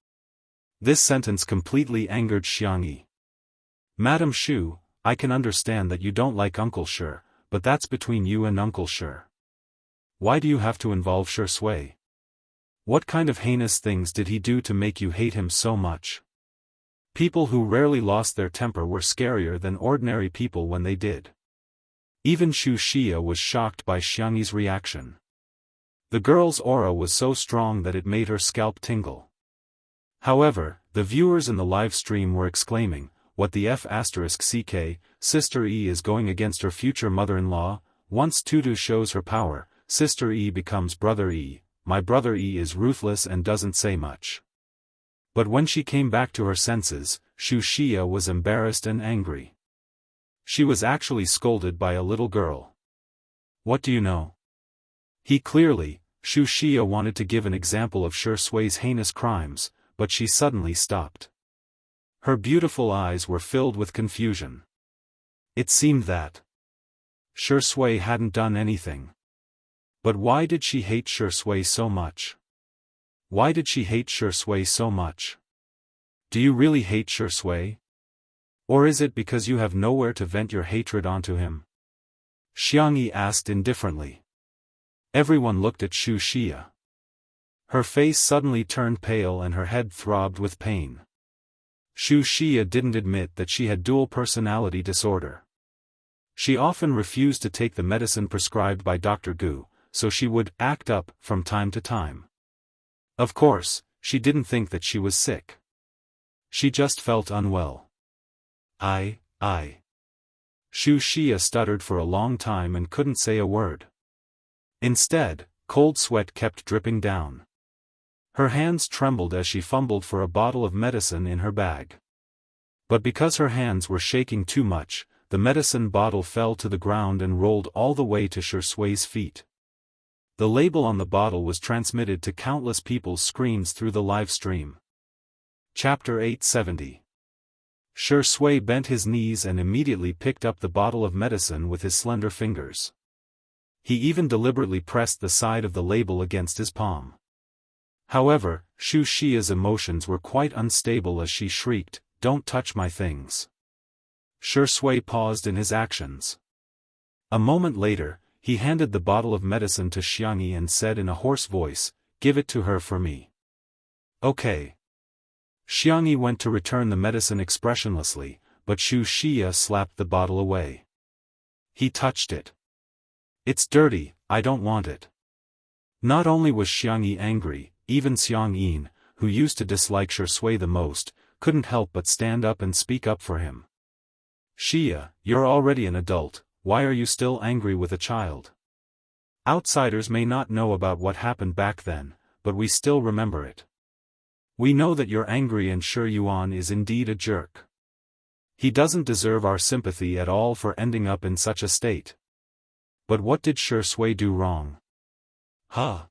This sentence completely angered Xiangyi. Madam Xu, I can understand that you don't like Uncle Shi, but that's between you and Uncle Shi. Why do you have to involve Shui? What kind of heinous things did he do to make you hate him so much? People who rarely lost their temper were scarier than ordinary people when they did. Even Xu Xia was shocked by Xiangyi's reaction. The girl's aura was so strong that it made her scalp tingle. However, the viewers in the live stream were exclaiming, what the F***ck, Sister E is going against her future mother-in-law. Once Tutu shows her power, Sister E becomes Brother E. My Brother E is ruthless and doesn't say much. But when she came back to her senses, Xu Xia was embarrassed and angry. She was actually scolded by a little girl. What do you know? Xu Xia wanted to give an example of Shui's heinous crimes, but she suddenly stopped. Her beautiful eyes were filled with confusion. It seemed that Shui hadn't done anything. But why did she hate Shui so much? Why did she hate Shui so much? Do you really hate Shui? Or is it because you have nowhere to vent your hatred onto him? Xiangyi asked indifferently. Everyone looked at Xu Xia. Her face suddenly turned pale and her head throbbed with pain. Xu Xia didn't admit that she had dual personality disorder. She often refused to take the medicine prescribed by Dr. Gu, so she would act up from time to time. Of course, she didn't think that she was sick. She just felt unwell. I. Xu Xia stuttered for a long time and couldn't say a word. Instead, cold sweat kept dripping down. Her hands trembled as she fumbled for a bottle of medicine in her bag. But because her hands were shaking too much, the medicine bottle fell to the ground and rolled all the way to Shui's feet. The label on the bottle was transmitted to countless people's screens through the live stream. Chapter 870. Shui bent his knees and immediately picked up the bottle of medicine with his slender fingers. He even deliberately pressed the side of the label against his palm. However, Xu Xia's emotions were quite unstable as she shrieked, "Don't touch my things." Shui paused in his actions. A moment later, he handed the bottle of medicine to Xiangyi and said in a hoarse voice, "Give it to her for me." Okay. Xiangyi went to return the medicine expressionlessly, but Xu Xia slapped the bottle away. He touched it. "It's dirty, I don't want it." Not only was Xiangyi angry, even Xiang Yin, who used to dislike Shui the most, couldn't help but stand up and speak up for him. "Xia, you're already an adult, why are you still angry with a child? Outsiders may not know about what happened back then, but we still remember it. We know that you're angry and Shi Yuan is indeed a jerk. He doesn't deserve our sympathy at all for ending up in such a state. But what did Shui do wrong? Huh?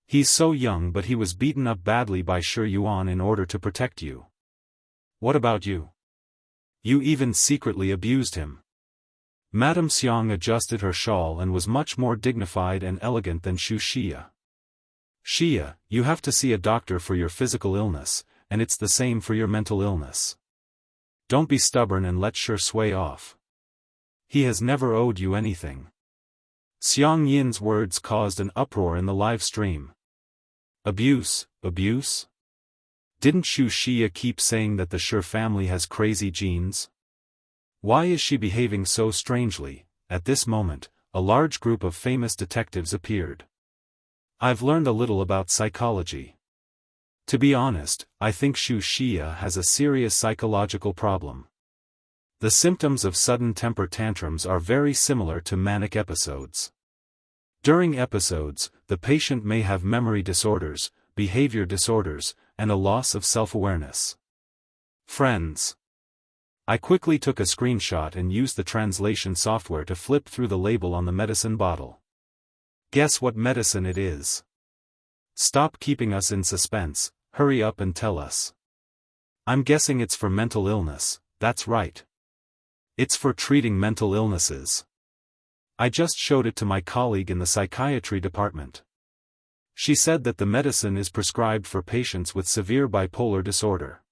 He's so young, but he was beaten up badly by Shi Yuan in order to protect you. What about you? You even secretly abused him." Madame Xiang adjusted her shawl and was much more dignified and elegant than Xu Xia. "Xia, you have to see a doctor for your physical illness, and it's the same for your mental illness. Don't be stubborn and let Shui off. He has never owed you anything." Xiang Yin's words caused an uproar in the live stream. Abuse? Didn't Xu Xia keep saying that the Shi family has crazy genes? Why is she behaving so strangely? At this moment, a large group of famous detectives appeared. I've learned a little about psychology. To be honest, I think Xu Xia has a serious psychological problem. The symptoms of sudden temper tantrums are very similar to manic episodes. During episodes, the patient may have memory disorders, behavior disorders, and a loss of self-awareness. Friends. I quickly took a screenshot and used the translation software to flip through the label on the medicine bottle. Guess what medicine it is? Stop keeping us in suspense, hurry up and tell us. I'm guessing it's for mental illness, that's right. It's for treating mental illnesses. I just showed it to my colleague in the psychiatry department. She said that the medicine is prescribed for patients with severe bipolar disorder.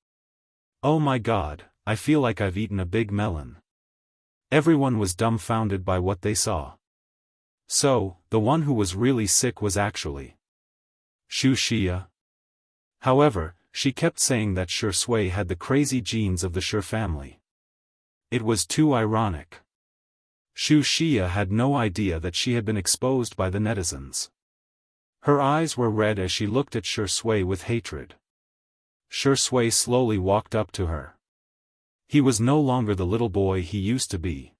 Oh my God, I feel like I've eaten a big melon. Everyone was dumbfounded by what they saw. So, the one who was really sick was actually Xianxia. However, she kept saying that Shui had the crazy genes of the Shi family. It was too ironic. Xianxia had no idea that she had been exposed by the netizens. Her eyes were red as she looked at Shui with hatred. Shui slowly walked up to her. He was no longer the little boy he used to be.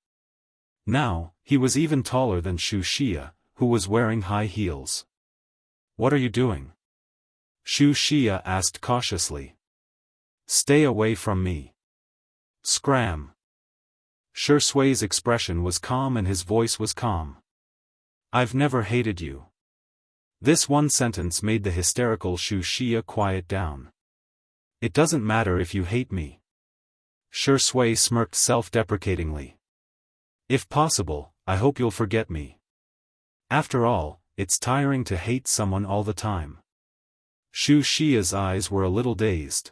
Now, he was even taller than Xianxia, who was wearing high heels. What are you doing? Xianxia asked cautiously. Stay away from me. Scram. Shui's expression was calm and his voice was calm. I've never hated you. This one sentence made the hysterical Xianxia quiet down. It doesn't matter if you hate me. Shui smirked self-deprecatingly. If possible, I hope you'll forget me. After all, it's tiring to hate someone all the time. Xia's eyes were a little dazed.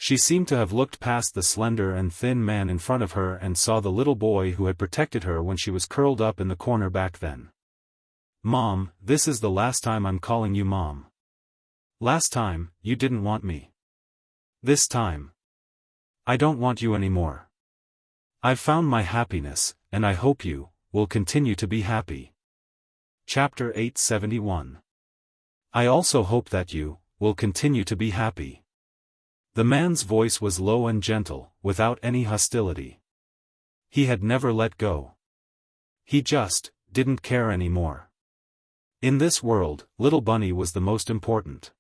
She seemed to have looked past the slender and thin man in front of her and saw the little boy who had protected her when she was curled up in the corner back then. Mom, this is the last time I'm calling you Mom. Last time, you didn't want me. This time, I don't want you anymore. I've found my happiness, and I hope you will continue to be happy. Chapter 871. I also hope that you will continue to be happy. The man's voice was low and gentle, without any hostility. He had never let go. He just didn't care anymore. In this world, little Bunny was the most important.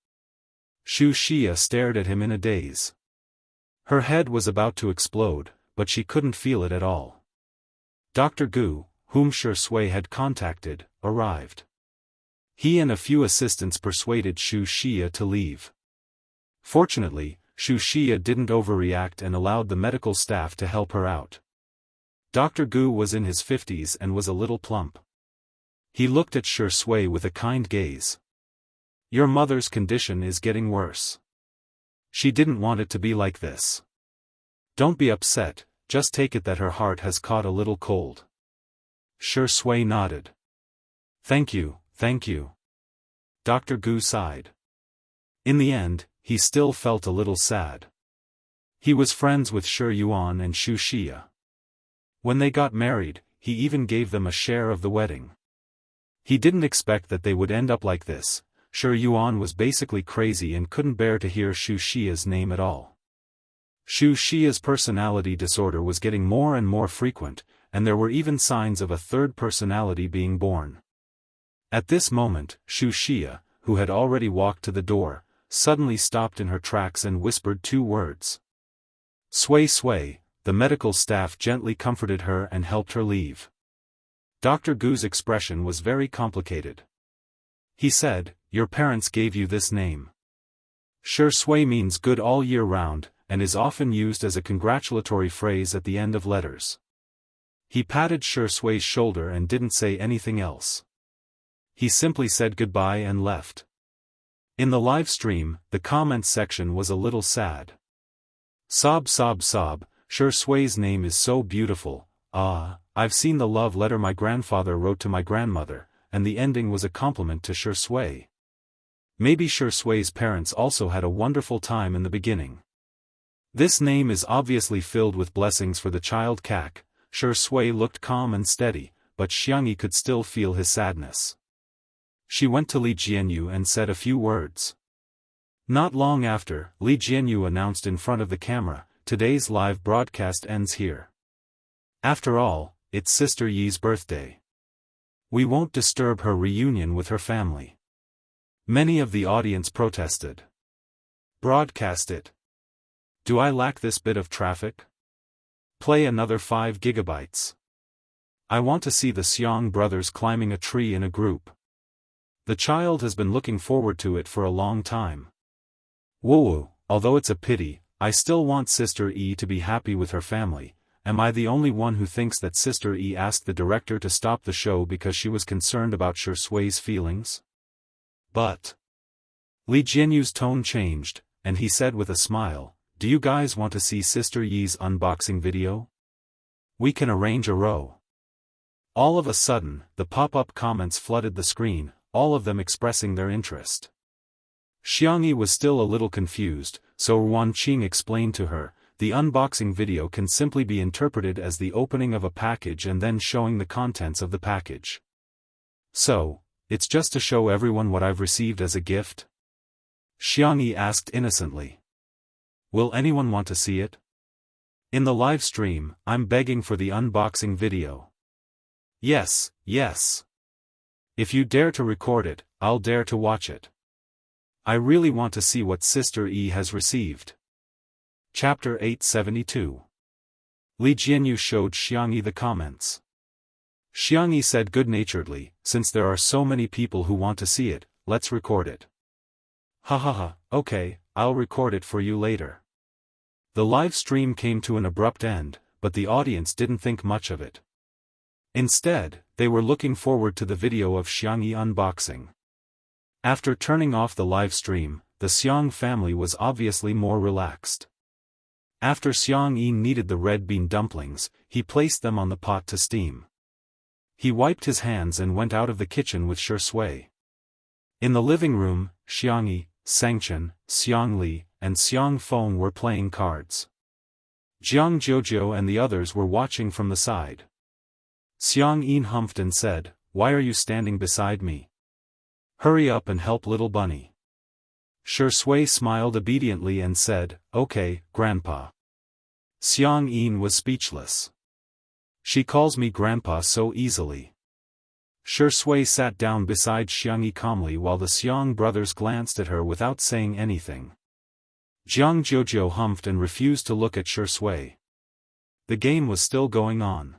Xianxia stared at him in a daze. Her head was about to explode, but she couldn't feel it at all. Dr. Gu, whom Shui had contacted, arrived. He and a few assistants persuaded Xianxia to leave. Fortunately, Xianxia didn't overreact and allowed the medical staff to help her out. Dr. Gu was in his 50s and was a little plump. He looked at Shui with a kind gaze. Your mother's condition is getting worse. She didn't want it to be like this. Don't be upset, just take it that her heart has caught a little cold. Shui nodded. Thank you, thank you. Dr. Gu sighed. In the end, he still felt a little sad. He was friends with Shi Yuan and Xianxia. When they got married, he even gave them a share of the wedding. He didn't expect that they would end up like this. Shi Yuan was basically crazy and couldn't bear to hear Xia's name at all. Xia's personality disorder was getting more and more frequent, and there were even signs of a third personality being born. At this moment, Xia, who had already walked to the door, suddenly stopped in her tracks and whispered two words. Sui. The medical staff gently comforted her and helped her leave. Dr. Gu's expression was very complicated. He said, your parents gave you this name. Shui means good all year round, and is often used as a congratulatory phrase at the end of letters. He patted Shui's shoulder and didn't say anything else. He simply said goodbye and left. In the live stream, the comments section was a little sad. Sob. Shui's name is so beautiful. I've seen the love letter my grandfather wrote to my grandmother, and the ending was a compliment to Shui. Maybe Shui's parents also had a wonderful time in the beginning. This name is obviously filled with blessings for the child Kak. Shui looked calm and steady, but Xiangyi could still feel his sadness. She went to Li Jianyu and said a few words. Not long after, Li Jianyu announced in front of the camera, today's live broadcast ends here. After all, it's Sister Yi's birthday. We won't disturb her reunion with her family. Many of the audience protested. Broadcast it. Do I lack this bit of traffic? Play another 5 gigabytes. I want to see the Xiang brothers climbing a tree in a group. The child has been looking forward to it for a long time. Woo, although it's a pity, I still want Sister E to be happy with her family. Am I the only one who thinks that Sister E asked the director to stop the show because she was concerned about Shi Sui's feelings? But Li Jianyu's tone changed, and he said with a smile, "Do you guys want to see Sister Yi's unboxing video? We can arrange a row." All of a sudden, the pop-up comments flooded the screen, all of them expressing their interest. Xiangyi was still a little confused, so Wan Qing explained to her, the unboxing video can simply be interpreted as the opening of a package and then showing the contents of the package. So, it's just to show everyone what I've received as a gift? Xiangyi asked innocently. Will anyone want to see it? In the live stream, I'm begging for the unboxing video. Yes, yes. If you dare to record it, I'll dare to watch it. I really want to see what Sister E has received. Chapter 872. Li Jianyu showed Xiangyi the comments. Xiangyi said good-naturedly, since there are so many people who want to see it, let's record it. Ha ha ha, okay, I'll record it for you later. The live stream came to an abrupt end, but the audience didn't think much of it. Instead, they were looking forward to the video of Xiangyi unboxing. After turning off the live stream, the Xiang family was obviously more relaxed. After Xiang Yi kneaded the red bean dumplings, he placed them on the pot to steam. He wiped his hands and went out of the kitchen with Shi Sui. In the living room, Xiang Yi, Sangchen, Xiang Li, and Xiang Feng were playing cards. Jiang Jojo and the others were watching from the side. Xiang Yin humphed and said, "Why are you standing beside me? Hurry up and help little bunny." Shi Sui smiled obediently and said, "Okay, Grandpa." Xiang Yin was speechless. She calls me Grandpa so easily. Shi Sui sat down beside Xiangyi calmly while the Xiang brothers glanced at her without saying anything. Jiang Jojo humphed and refused to look at Shi Sui. The game was still going on.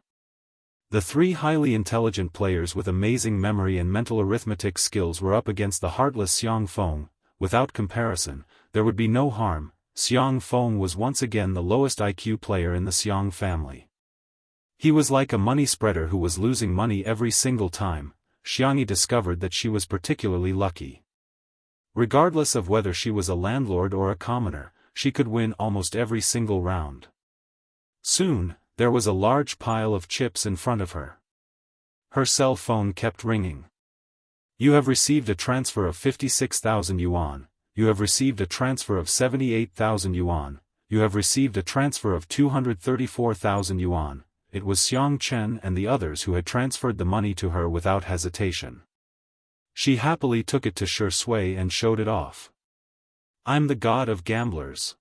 The 3 highly intelligent players with amazing memory and mental arithmetic skills were up against the heartless Xiang Feng. Without comparison, there would be no harm. Xiang Feng was once again the lowest IQ player in the Xiang family. He was like a money spreader who was losing money every single time. Xiangyi discovered that she was particularly lucky. Regardless of whether she was a landlord or a commoner, she could win almost every single round. Soon, there was a large pile of chips in front of her. Her cell phone kept ringing. "You have received a transfer of 56,000 yuan, you have received a transfer of 78,000 yuan, you have received a transfer of 234,000 yuan. It was Xiang Chen and the others who had transferred the money to her without hesitation. She happily took it to Shi Sui and showed it off. "I'm the god of gamblers."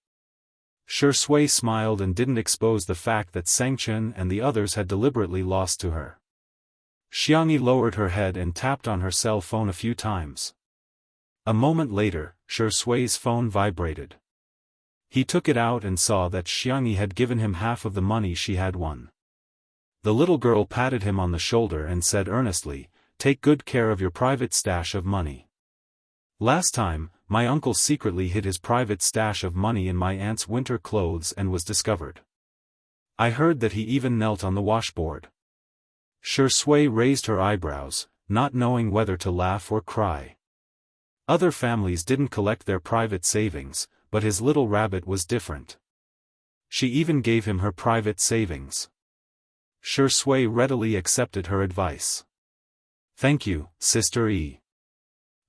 Shi Sui smiled and didn't expose the fact that Sangchen and the others had deliberately lost to her. Xiangyi lowered her head and tapped on her cell phone a few times. A moment later, Shi Sui's phone vibrated. He took it out and saw that Xiangyi had given him half of the money she had won. The little girl patted him on the shoulder and said earnestly, "Take good care of your private stash of money. Last time, my uncle secretly hid his private stash of money in my aunt's winter clothes and was discovered. I heard that he even knelt on the washboard." Shi Sui raised her eyebrows, not knowing whether to laugh or cry. Other families didn't collect their private savings, but his little rabbit was different. She even gave him her private savings. Shi Sui readily accepted her advice. "Thank you, Sister E.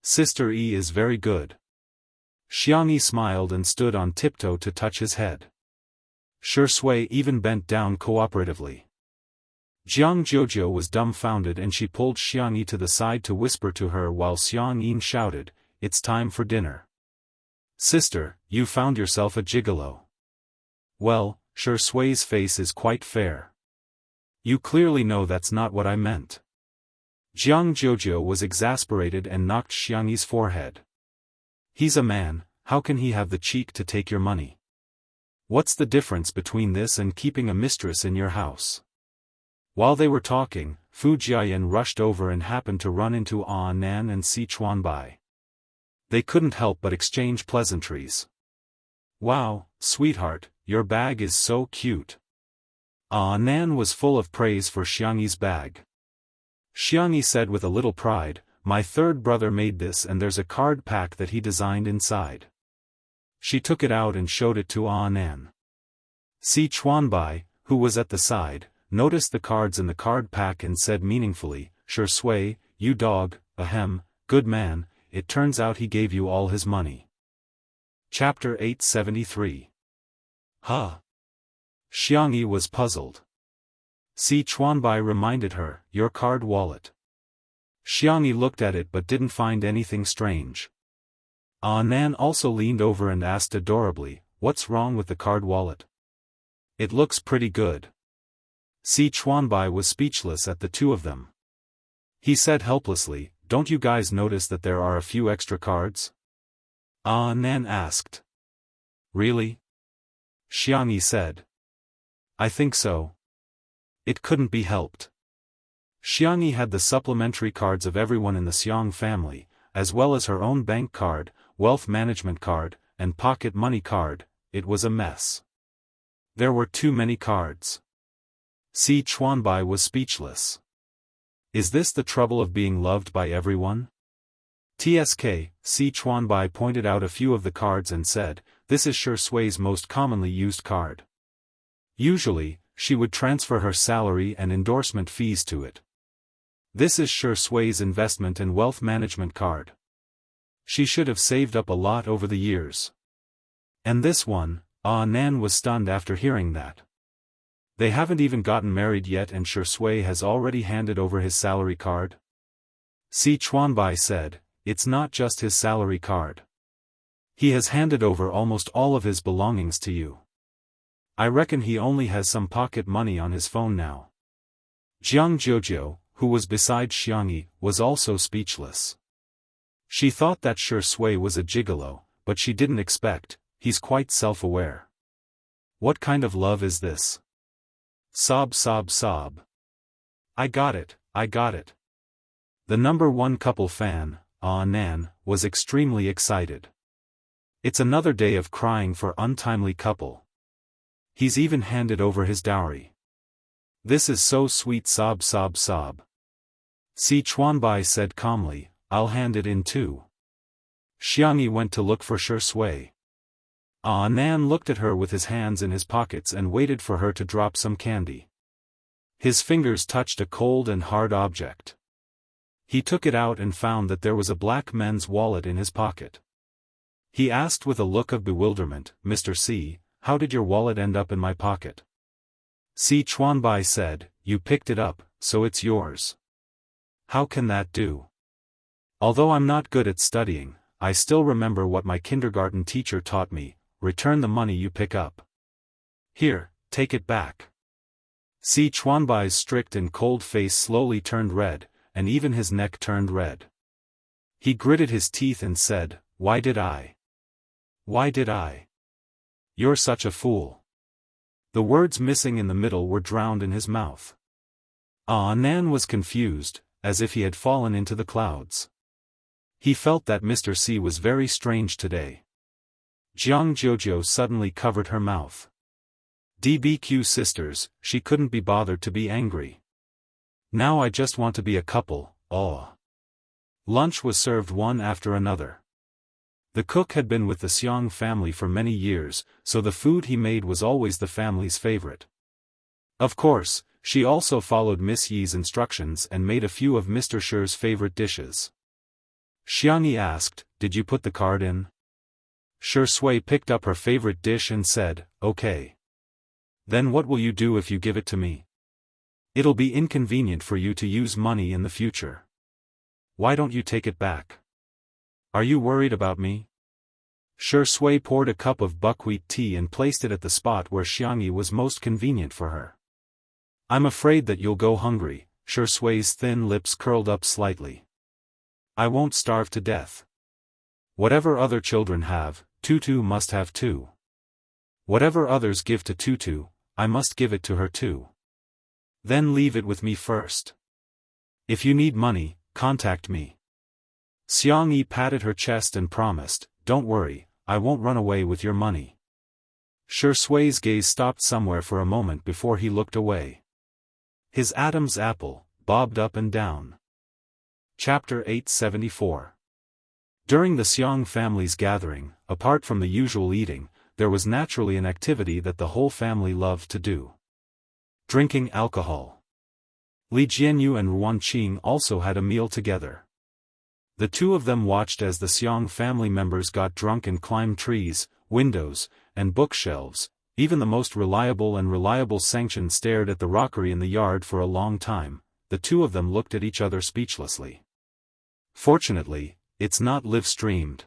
Sister E is very good." Xiangyi smiled and stood on tiptoe to touch his head. Shi Sui even bent down cooperatively. Jiang Jojo was dumbfounded and she pulled Xiangyi to the side to whisper to her while Xiang Yin shouted, "It's time for dinner. Sister, you found yourself a gigolo." "Well, Shi Sui's face is quite fair. You clearly know that's not what I meant." Jianghu was exasperated and knocked Xiangyi's forehead. He's a man, how can he have the cheek to take your money? What's the difference between this and keeping a mistress in your house? While they were talking, Fu Jiayan rushed over and happened to run into Nan and Si Chuanbai. They couldn't help but exchange pleasantries. Wow, sweetheart, your bag is so cute. Nan was full of praise for Xiangyi's bag. Xiangyi said with a little pride, my third brother made this and there's a card pack that he designed inside. She took it out and showed it to Nan. Si Chuanbai, who was at the side, noticed the cards in the card pack and said meaningfully, Sure Sui, you dog, ahem, good man, it turns out he gave you all his money. Chapter 873. Huh? Xiangyi was puzzled. Si Chuanbai reminded her, your card wallet. Xiangyi looked at it but didn't find anything strange. Nan also leaned over and asked adorably, what's wrong with the card wallet? It looks pretty good. Si Chuanbai was speechless at the two of them. He said helplessly, don't you guys notice that there are a few extra cards? Nan asked. Really? Xiangyi said. I think so. It couldn't be helped. Xiangyi had the supplementary cards of everyone in the Xiang family, as well as her own bank card, wealth management card, and pocket money card. It was a mess. There were too many cards. Si Chuanbai was speechless. Is this the trouble of being loved by everyone? TSK, Si Chuanbai pointed out a few of the cards and said, this is Sure Sui's most commonly used card. Usually, she would transfer her salary and endorsement fees to it. This is Sure Sui's investment and wealth management card. She should have saved up a lot over the years. And this one, Nan was stunned after hearing that. They haven't even gotten married yet and Sure Sui has already handed over his salary card? Si Chuanbai said, it's not just his salary card. He has handed over almost all of his belongings to you. I reckon he only has some pocket money on his phone now. Jianghu, who was beside Xiangyi, was also speechless. She thought that Sure Sui was a gigolo, but she didn't expect, he's quite self-aware. What kind of love is this? Sob sob sob. I got it, I got it. The #1 couple fan, Nan, was extremely excited. It's another day of crying for untimely couple. He's even handed over his dowry. This is so sweet sob sob sob. Si Chuanbai said calmly, I'll hand it in too. Xiangyi went to look for Sure Sui. Nan looked at her with his hands in his pockets and waited for her to drop some candy. His fingers touched a cold and hard object. He took it out and found that there was a black men's wallet in his pocket. He asked with a look of bewilderment, Mr. C, how did your wallet end up in my pocket? Si Chuanbai said, you picked it up, so it's yours. How can that do? Although I'm not good at studying, I still remember what my kindergarten teacher taught me, return the money you pick up. Here, take it back. Si Chuanbai's strict and cold face slowly turned red, and even his neck turned red. He gritted his teeth and said, why did I? Why did I? You're such a fool. The words missing in the middle were drowned in his mouth. Nan was confused, as if he had fallen into the clouds. He felt that Mr. C was very strange today. Jianghu suddenly covered her mouth. DBQ sisters, she couldn't be bothered to be angry. Now I just want to be a couple, Lunch was served one after another. The cook had been with the Xiang family for many years, so the food he made was always the family's favorite. Of course, she also followed Miss Yi's instructions and made a few of Mr. Shi's favorite dishes. Xiangyi asked, did you put the card in? Sure Sui picked up her favorite dish and said, okay. Then what will you do if you give it to me? It'll be inconvenient for you to use money in the future. Why don't you take it back? Are you worried about me? Sure Sui poured a cup of buckwheat tea and placed it at the spot where Xiangyi was most convenient for her. I'm afraid that you'll go hungry, Sui's thin lips curled up slightly. I won't starve to death. Whatever other children have, Tutu must have too. Whatever others give to Tutu, I must give it to her too. Then leave it with me first. If you need money, contact me. Xiangyi patted her chest and promised, don't worry, I won't run away with your money. Sui's gaze stopped somewhere for a moment before he looked away. His Adam's apple bobbed up and down. Chapter 874. During the Xiang family's gathering, apart from the usual eating, there was naturally an activity that the whole family loved to do. Drinking alcohol. Li Jianyu and Ruan Qing also had a meal together. The two of them watched as the Xiang family members got drunk and climbed trees, windows, and bookshelves. Even the most reliable Sanction stared at the rockery in the yard for a long time. The two of them looked at each other speechlessly. Fortunately, it's not live-streamed.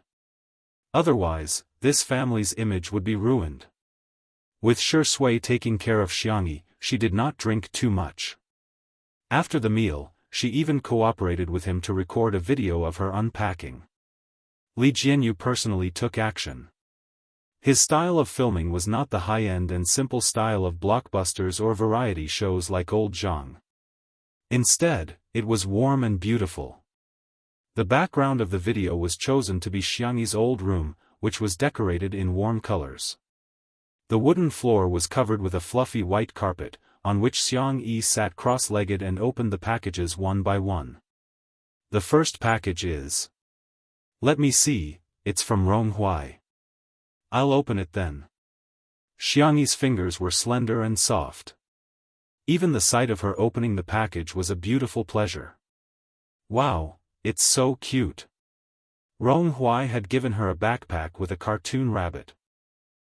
Otherwise, this family's image would be ruined. With Sui taking care of Xiangyi, she did not drink too much. After the meal, she even cooperated with him to record a video of her unpacking. Li Jianyu personally took action. His style of filming was not the high-end and simple style of blockbusters or variety shows like Old Zhang. Instead, it was warm and beautiful. The background of the video was chosen to be Xiangyi's old room, which was decorated in warm colors. The wooden floor was covered with a fluffy white carpet, on which Xiangyi sat cross-legged and opened the packages one by one. The first package is... Let me see, it's from Ronghuai. I'll open it then. Xiangyi's fingers were slender and soft. Even the sight of her opening the package was a beautiful pleasure. Wow, it's so cute. Ronghuai had given her a backpack with a cartoon rabbit.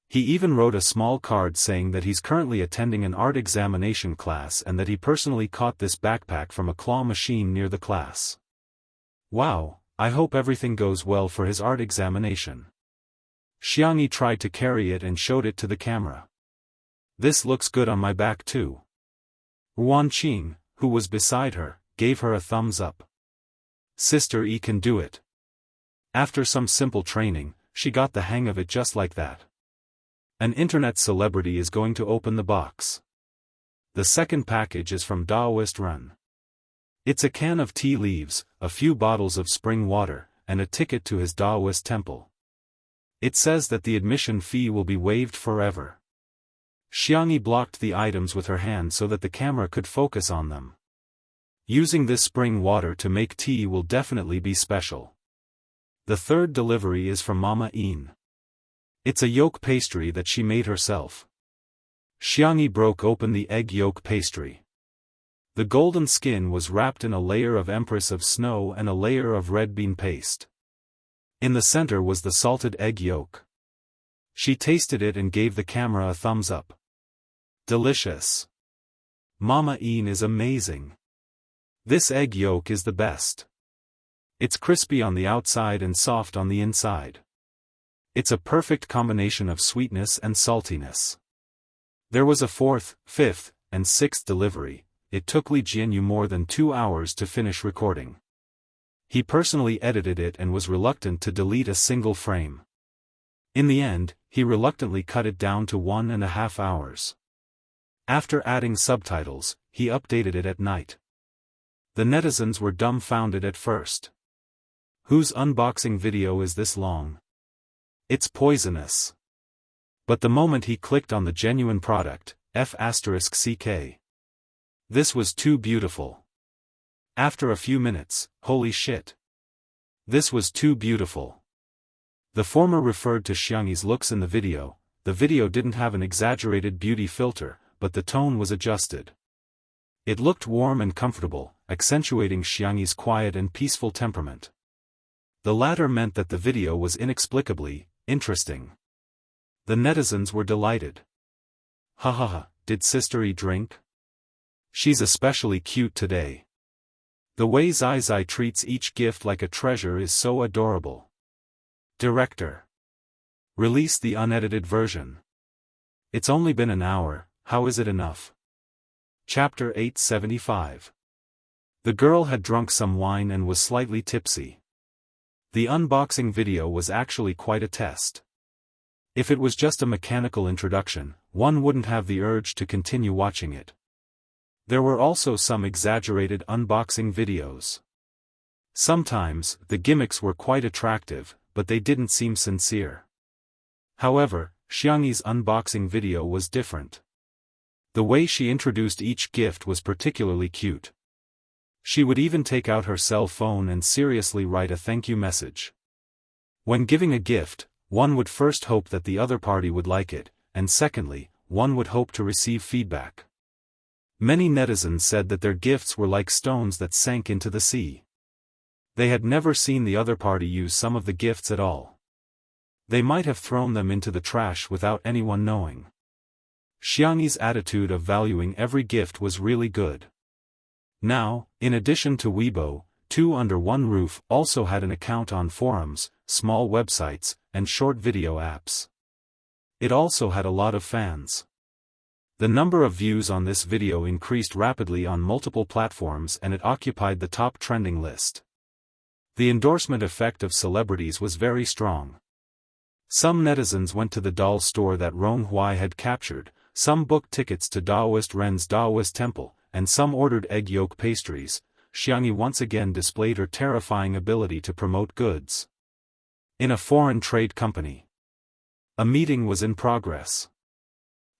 He even wrote a small card saying that he's currently attending an art examination class and that he personally caught this backpack from a claw machine near the class. Wow, I hope everything goes well for his art examination. Xiangyi tried to carry it and showed it to the camera. This looks good on my back too. Ruan Qing, who was beside her, gave her a thumbs up. Sister E can do it. After some simple training, she got the hang of it just like that. An internet celebrity is going to open the box. The second package is from Daoist Run. It's a can of tea leaves, a few bottles of spring water, and a ticket to his Daoist temple. It says that the admission fee will be waived forever. Xiangyi blocked the items with her hand so that the camera could focus on them. Using this spring water to make tea will definitely be special. The third delivery is from Mama Yin. It's a yolk pastry that she made herself. Xiangyi broke open the egg yolk pastry. The golden skin was wrapped in a layer of Empress of Snow and a layer of red bean paste. In the center was the salted egg yolk. She tasted it and gave the camera a thumbs up. Delicious. Mama Yin is amazing. This egg yolk is the best. It's crispy on the outside and soft on the inside. It's a perfect combination of sweetness and saltiness. There was a fourth, fifth, and sixth delivery. It took Li Jianyu more than 2 hours to finish recording. He personally edited it and was reluctant to delete a single frame. In the end, he reluctantly cut it down to 1.5 hours. After adding subtitles, he updated it at night. The netizens were dumbfounded at first. Whose unboxing video is this long? It's poisonous. But the moment he clicked on the genuine product, F***CK. This was too beautiful. After a few minutes, holy shit. This was too beautiful. The former referred to Xiangyi's looks in the video didn't have an exaggerated beauty filter, but the tone was adjusted. It looked warm and comfortable, accentuating Xiangyi's quiet and peaceful temperament. The latter meant that the video was inexplicably interesting. The netizens were delighted. Ha, did Sister E drink? She's especially cute today. The way Zai treats each gift like a treasure is so adorable. Director. Release the unedited version. It's only been an hour, how is it enough? Chapter 875. The girl had drunk some wine and was slightly tipsy. The unboxing video was actually quite a test. If it was just a mechanical introduction, one wouldn't have the urge to continue watching it. There were also some exaggerated unboxing videos. Sometimes, the gimmicks were quite attractive, but they didn't seem sincere. However, Xianxi's unboxing video was different. The way she introduced each gift was particularly cute. She would even take out her cell phone and seriously write a thank you message. When giving a gift, one would first hope that the other party would like it, and secondly, one would hope to receive feedback. Many netizens said that their gifts were like stones that sank into the sea. They had never seen the other party use some of the gifts at all. They might have thrown them into the trash without anyone knowing. Xianxi's attitude of valuing every gift was really good. Now, in addition to Weibo, Two Under One Roof also had an account on forums, small websites, and short video apps. It also had a lot of fans. The number of views on this video increased rapidly on multiple platforms and it occupied the top trending list. The endorsement effect of celebrities was very strong. Some netizens went to the doll store that Rong Hui had captured, some booked tickets to Daoist Ren's Daoist temple, and some ordered egg yolk pastries. Xianxi once again displayed her terrifying ability to promote goods. In a foreign trade company. A meeting was in progress.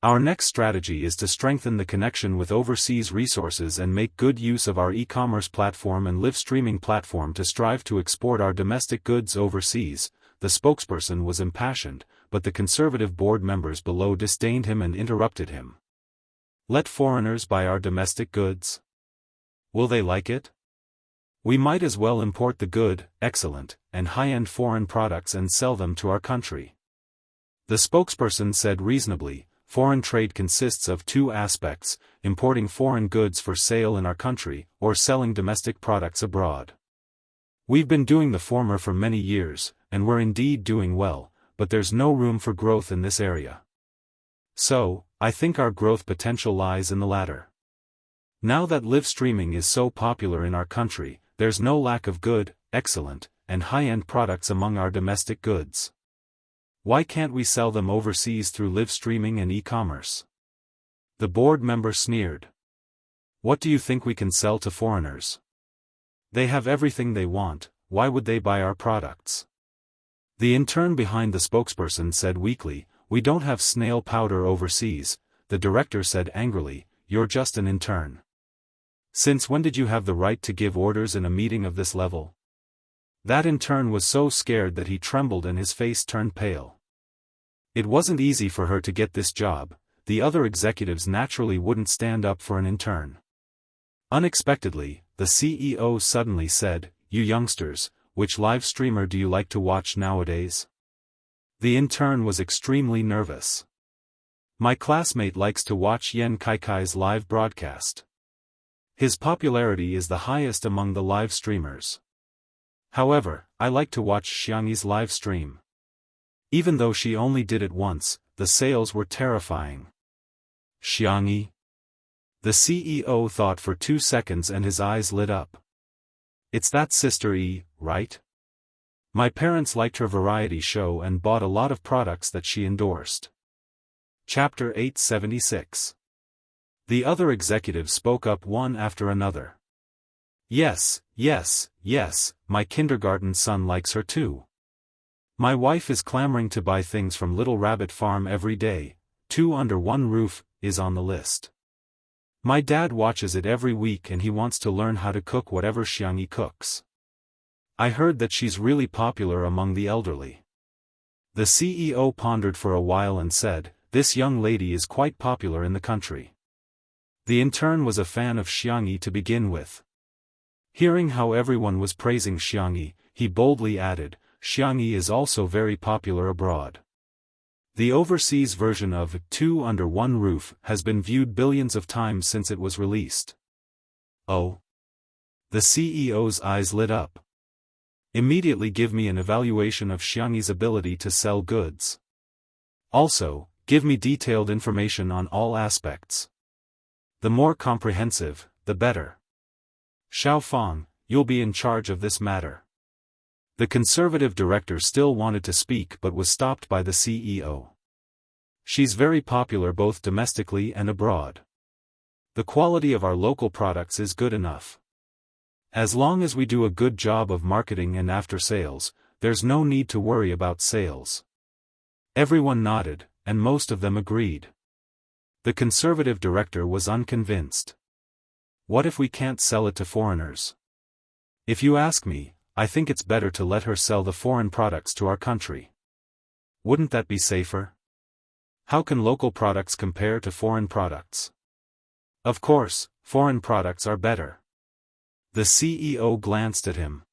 Our next strategy is to strengthen the connection with overseas resources and make good use of our e-commerce platform and live streaming platform to strive to export our domestic goods overseas. The spokesperson was impassioned, but the conservative board members below disdained him and interrupted him. Let foreigners buy our domestic goods. Will they like it? We might as well import the good, excellent, and high-end foreign products and sell them to our country. The spokesperson said reasonably, foreign trade consists of two aspects, importing foreign goods for sale in our country, or selling domestic products abroad. We've been doing the former for many years, and we're indeed doing well, but there's no room for growth in this area. So, I think our growth potential lies in the latter. Now that live streaming is so popular in our country, there's no lack of good, excellent, and high-end products among our domestic goods. Why can't we sell them overseas through live streaming and e-commerce? The board member sneered. What do you think we can sell to foreigners? They have everything they want, why would they buy our products? The intern behind the spokesperson said weakly, we don't have snail powder overseas. The director said angrily, you're just an intern. Since when did you have the right to give orders in a meeting of this level? That intern was so scared that he trembled and his face turned pale. It wasn't easy for her to get this job, the other executives naturally wouldn't stand up for an intern. Unexpectedly, the CEO suddenly said, you youngsters, which live streamer do you like to watch nowadays? The intern was extremely nervous. My classmate likes to watch Yan Kaikai's live broadcast. His popularity is the highest among the live streamers. However, I like to watch Xianxi's live stream. Even though she only did it once, the sales were terrifying. Xianxi? The CEO thought for 2 seconds and his eyes lit up. It's that Sister E, right? My parents liked her variety show and bought a lot of products that she endorsed. Chapter 876. The other executives spoke up one after another. Yes, yes, yes, my kindergarten son likes her too. My wife is clamoring to buy things from Little Rabbit Farm every day. Two Under One Roof is on the list. My dad watches it every week and he wants to learn how to cook whatever Xianxi cooks. I heard that she's really popular among the elderly. The CEO pondered for a while and said, this young lady is quite popular in the country. The intern was a fan of Xianxi to begin with. Hearing how everyone was praising Xianxi, he boldly added, Xianxi is also very popular abroad. The overseas version of Two Under One Roof has been viewed billions of times since it was released. Oh? The CEO's eyes lit up. Immediately give me an evaluation of Xianxi's ability to sell goods. Also, give me detailed information on all aspects. The more comprehensive, the better. Xiaofang, you'll be in charge of this matter. The conservative director still wanted to speak but was stopped by the CEO. She's very popular both domestically and abroad. The quality of our local products is good enough. As long as we do a good job of marketing and after sales, there's no need to worry about sales. Everyone nodded, and most of them agreed. The conservative director was unconvinced. What if we can't sell it to foreigners? If you ask me, I think it's better to let her sell the foreign products to our country. Wouldn't that be safer? How can local products compare to foreign products? Of course, foreign products are better. The CEO glanced at him.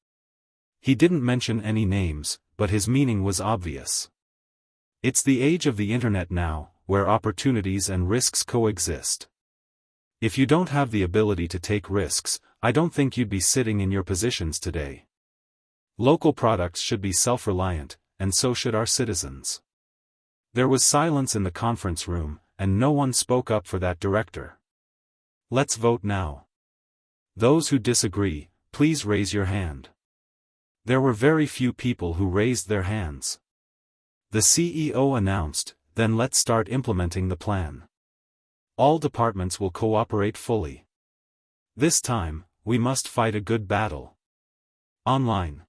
He didn't mention any names, but his meaning was obvious. It's the age of the internet now, where opportunities and risks coexist. If you don't have the ability to take risks, I don't think you'd be sitting in your positions today. Local products should be self-reliant, and so should our citizens. There was silence in the conference room, and no one spoke up for that director. Let's vote now. Those who disagree, please raise your hand. There were very few people who raised their hands. The CEO announced, then let's start implementing the plan. All departments will cooperate fully. This time, we must fight a good battle. Online.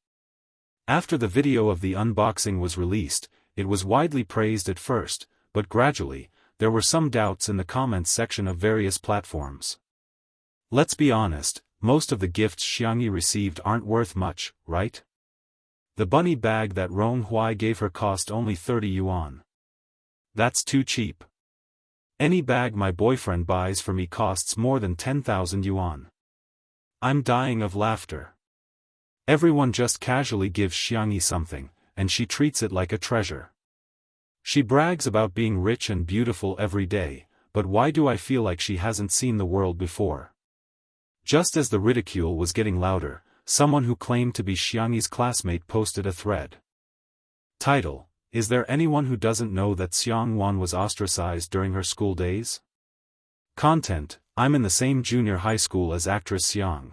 After the video of the unboxing was released, it was widely praised at first, but gradually, there were some doubts in the comments section of various platforms. Let's be honest, most of the gifts Xianxia received aren't worth much, right? The bunny bag that Rong Hui gave her cost only 30 yuan. That's too cheap. Any bag my boyfriend buys for me costs more than 10,000 yuan. I'm dying of laughter. Everyone just casually gives Xianxia something, and she treats it like a treasure. She brags about being rich and beautiful every day, but why do I feel like she hasn't seen the world before? Just as the ridicule was getting louder, someone who claimed to be Xianxia's classmate posted a thread. Title: Is there anyone who doesn't know that Xiang Wan was ostracized during her school days? Content: I'm in the same junior high school as actress Xiang.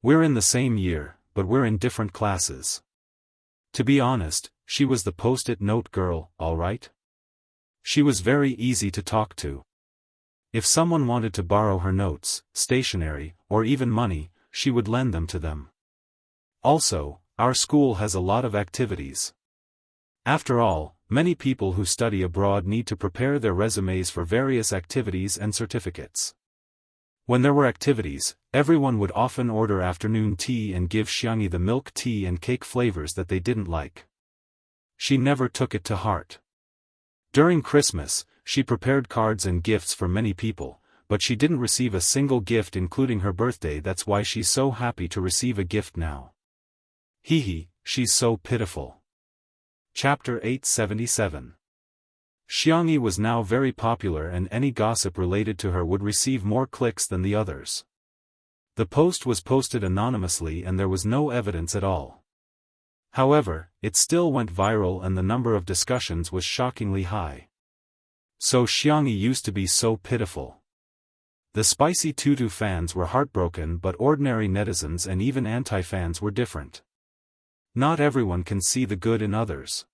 We're in the same year, but we're in different classes. To be honest, she was the post-it note girl, alright? She was very easy to talk to. If someone wanted to borrow her notes, stationery, or even money, she would lend them to them. Also, our school has a lot of activities. After all, many people who study abroad need to prepare their resumes for various activities and certificates. When there were activities, everyone would often order afternoon tea and give Xianxia the milk tea and cake flavors that they didn't like. She never took it to heart. During Christmas, she prepared cards and gifts for many people, but she didn't receive a single gift including her birthday. That's why she's so happy to receive a gift now. Hee, she's so pitiful. Chapter 877. Xianxia was now very popular and any gossip related to her would receive more clicks than the others. The post was posted anonymously and there was no evidence at all. However, it still went viral and the number of discussions was shockingly high. So Xianxia used to be so pitiful. The spicy tutu fans were heartbroken, but ordinary netizens and even anti-fans were different. Not everyone can see the good in others.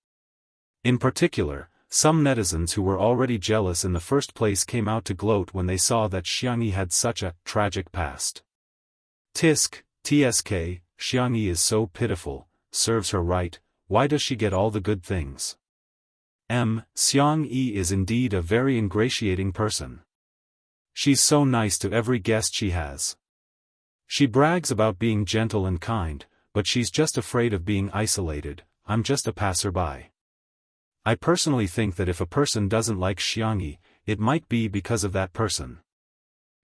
In particular, some netizens who were already jealous in the first place came out to gloat when they saw that Xianxia had such a tragic past. Tsk, Xianxia is so pitiful. Serves her right, why does she get all the good things? Xianxia is indeed a very ingratiating person. She's so nice to every guest she has. She brags about being gentle and kind, but she's just afraid of being isolated. I'm just a passerby. I personally think that if a person doesn't like Xianxia, it might be because of that person.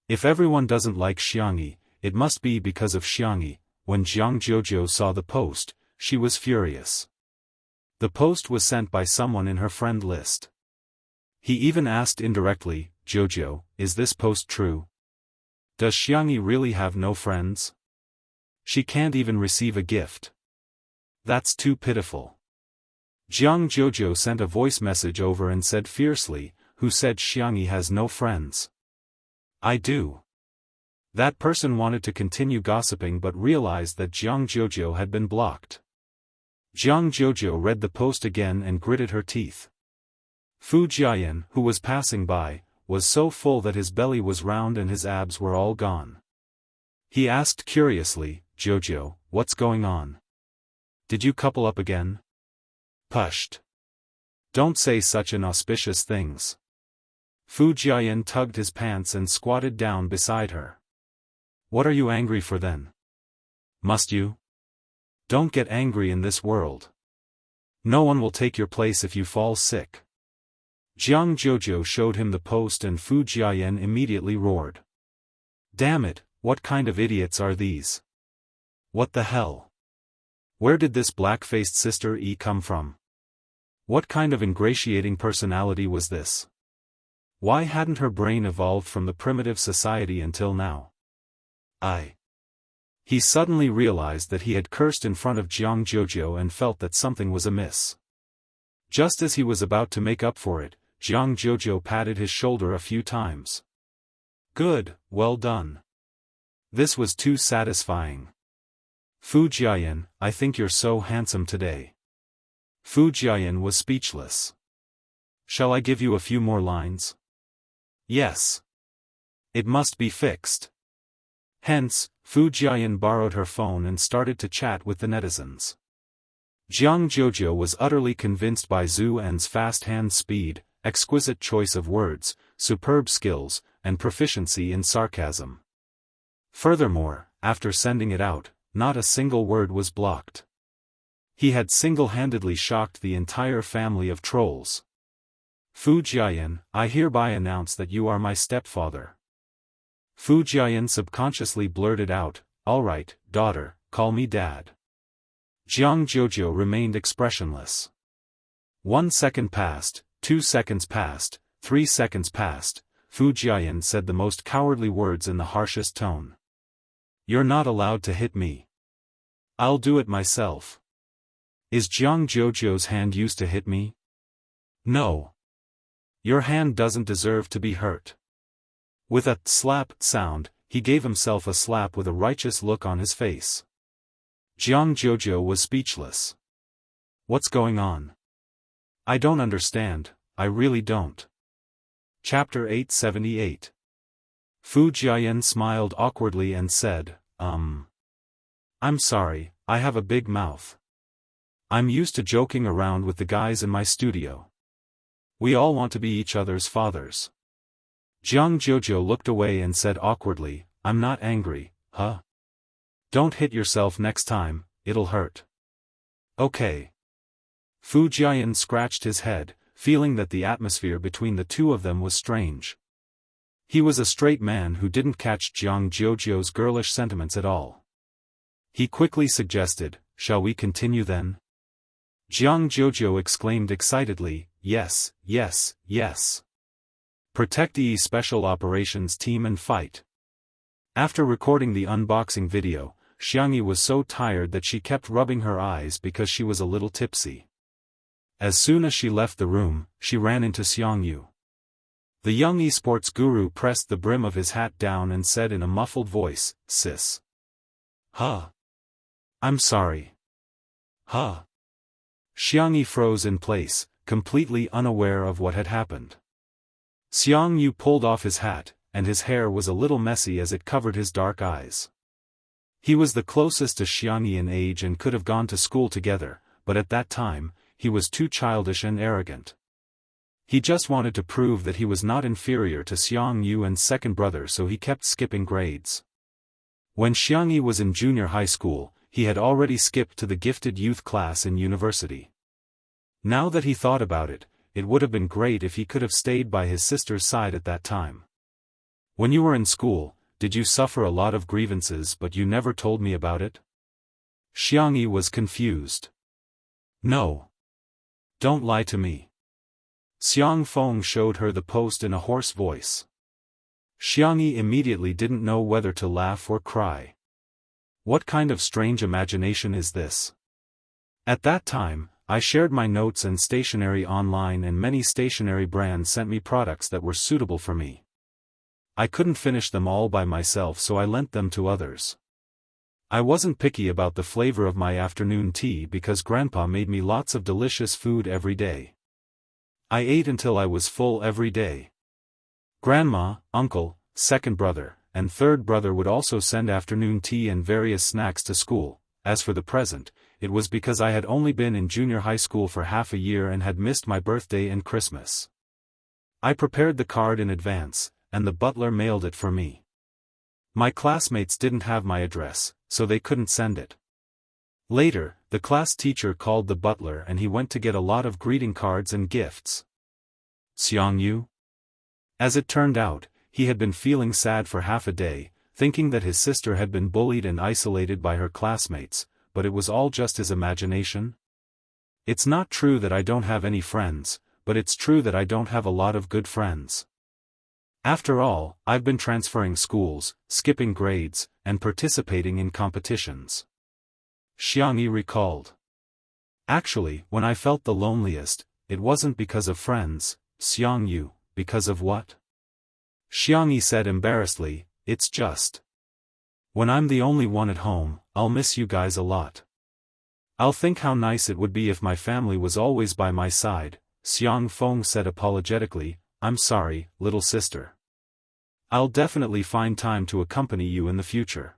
If everyone doesn't like Xianxia, it must be because of Xianxia. When Jianghu saw the post, she was furious. The post was sent by someone in her friend list. He even asked indirectly, Jojo, is this post true? Does Xianxia really have no friends? She can't even receive a gift. That's too pitiful. Jianghu sent a voice message over and said fiercely, who said Xianxia has no friends? I do. That person wanted to continue gossiping but realized that Jianghu had been blocked. Jianghu read the post again and gritted her teeth. Fu Jiayan, who was passing by, was so full that his belly was round and his abs were all gone. He asked curiously, Jojo, what's going on? Did you couple up again? Pushed. Don't say such inauspicious things. Fu Jiayan tugged his pants and squatted down beside her. What are you angry for then? Must you? Don't get angry in this world. No one will take your place if you fall sick. Jianghu showed him the post and Fu Jiayan immediately roared. Damn it, what kind of idiots are these? What the hell? Where did this black-faced sister E come from? What kind of ingratiating personality was this? Why hadn't her brain evolved from the primitive society until now? He suddenly realized that he had cursed in front of Jianghu and felt that something was amiss. Just as he was about to make up for it, Jianghu patted his shoulder a few times. Good, well done. This was too satisfying. Fu Jiayan, I think you're so handsome today. Fu Jiayan was speechless. Shall I give you a few more lines? Yes. It must be fixed. Hence, Fu Jiayan borrowed her phone and started to chat with the netizens. Jianghu was utterly convinced by Zhu En's fast hand speed, exquisite choice of words, superb skills, and proficiency in sarcasm. Furthermore, after sending it out, not a single word was blocked. He had single-handedly shocked the entire family of trolls. Fu Jiayan, I hereby announce that you are my stepfather. Fu Jiayan subconsciously blurted out, all right, daughter, call me dad. Jianghu remained expressionless. 1 second passed, 2 seconds passed, 3 seconds passed. Fu Jiayan said the most cowardly words in the harshest tone. You're not allowed to hit me. I'll do it myself. Is Jianghu's hand used to hit me? No. Your hand doesn't deserve to be hurt. With a slap sound, he gave himself a slap with a righteous look on his face. Jianghu was speechless. What's going on? I don't understand, I really don't. Chapter 878. Fu Jiayan smiled awkwardly and said, I'm sorry, I have a big mouth. I'm used to joking around with the guys in my studio. We all want to be each other's fathers. Jianghu looked away and said awkwardly, I'm not angry, huh? Don't hit yourself next time, it'll hurt. Okay. Fu Jiayan scratched his head, feeling that the atmosphere between the two of them was strange. He was a straight man who didn't catch Jianghu's girlish sentiments at all. He quickly suggested, shall we continue then? Jianghu exclaimed excitedly, yes, yes, yes. Protect the Special Operations Team and fight. After recording the unboxing video, Xianxia was so tired that she kept rubbing her eyes because she was a little tipsy. As soon as she left the room, she ran into Xiangxia. The young esports guru pressed the brim of his hat down and said in a muffled voice, sis. Huh? I'm sorry. Huh? Xiangxia froze in place, completely unaware of what had happened. Xiangxia pulled off his hat, and his hair was a little messy as it covered his dark eyes. He was the closest to Xiangxia in age and could have gone to school together, but at that time, he was too childish and arrogant. He just wanted to prove that he was not inferior to Xiangxia and second brother, so he kept skipping grades. When Xiangxia was in junior high school, he had already skipped to the gifted youth class in university. Now that he thought about it, it would have been great if he could have stayed by his sister's side at that time. When you were in school, did you suffer a lot of grievances but you never told me about it? Xiangxia was confused. No. Don't lie to me. Xiang Feng showed her the post in a hoarse voice. Xiangxia immediately didn't know whether to laugh or cry. What kind of strange imagination is this? At that time, I shared my notes and stationery online and many stationery brands sent me products that were suitable for me. I couldn't finish them all by myself, so I lent them to others. I wasn't picky about the flavor of my afternoon tea because Grandpa made me lots of delicious food every day. I ate until I was full every day. Grandma, uncle, second brother, and third brother would also send afternoon tea and various snacks to school. As for the present, it was because I had only been in junior high school for half a year and had missed my birthday and Christmas. I prepared the card in advance, and the butler mailed it for me. My classmates didn't have my address, so they couldn't send it. Later, the class teacher called the butler and he went to get a lot of greeting cards and gifts. Xiangyu? As it turned out, he had been feeling sad for half a day, thinking that his sister had been bullied and isolated by her classmates, but it was all just his imagination. It's not true that I don't have any friends, but it's true that I don't have a lot of good friends. After all, I've been transferring schools, skipping grades, and participating in competitions. Xiangyi recalled. Actually, when I felt the loneliest, it wasn't because of friends, Xiangyu, because of what? Xiangyi said embarrassedly, it's just. When I'm the only one at home, I'll miss you guys a lot. I'll think how nice it would be if my family was always by my side, Xiang Feng said apologetically. I'm sorry, little sister. I'll definitely find time to accompany you in the future.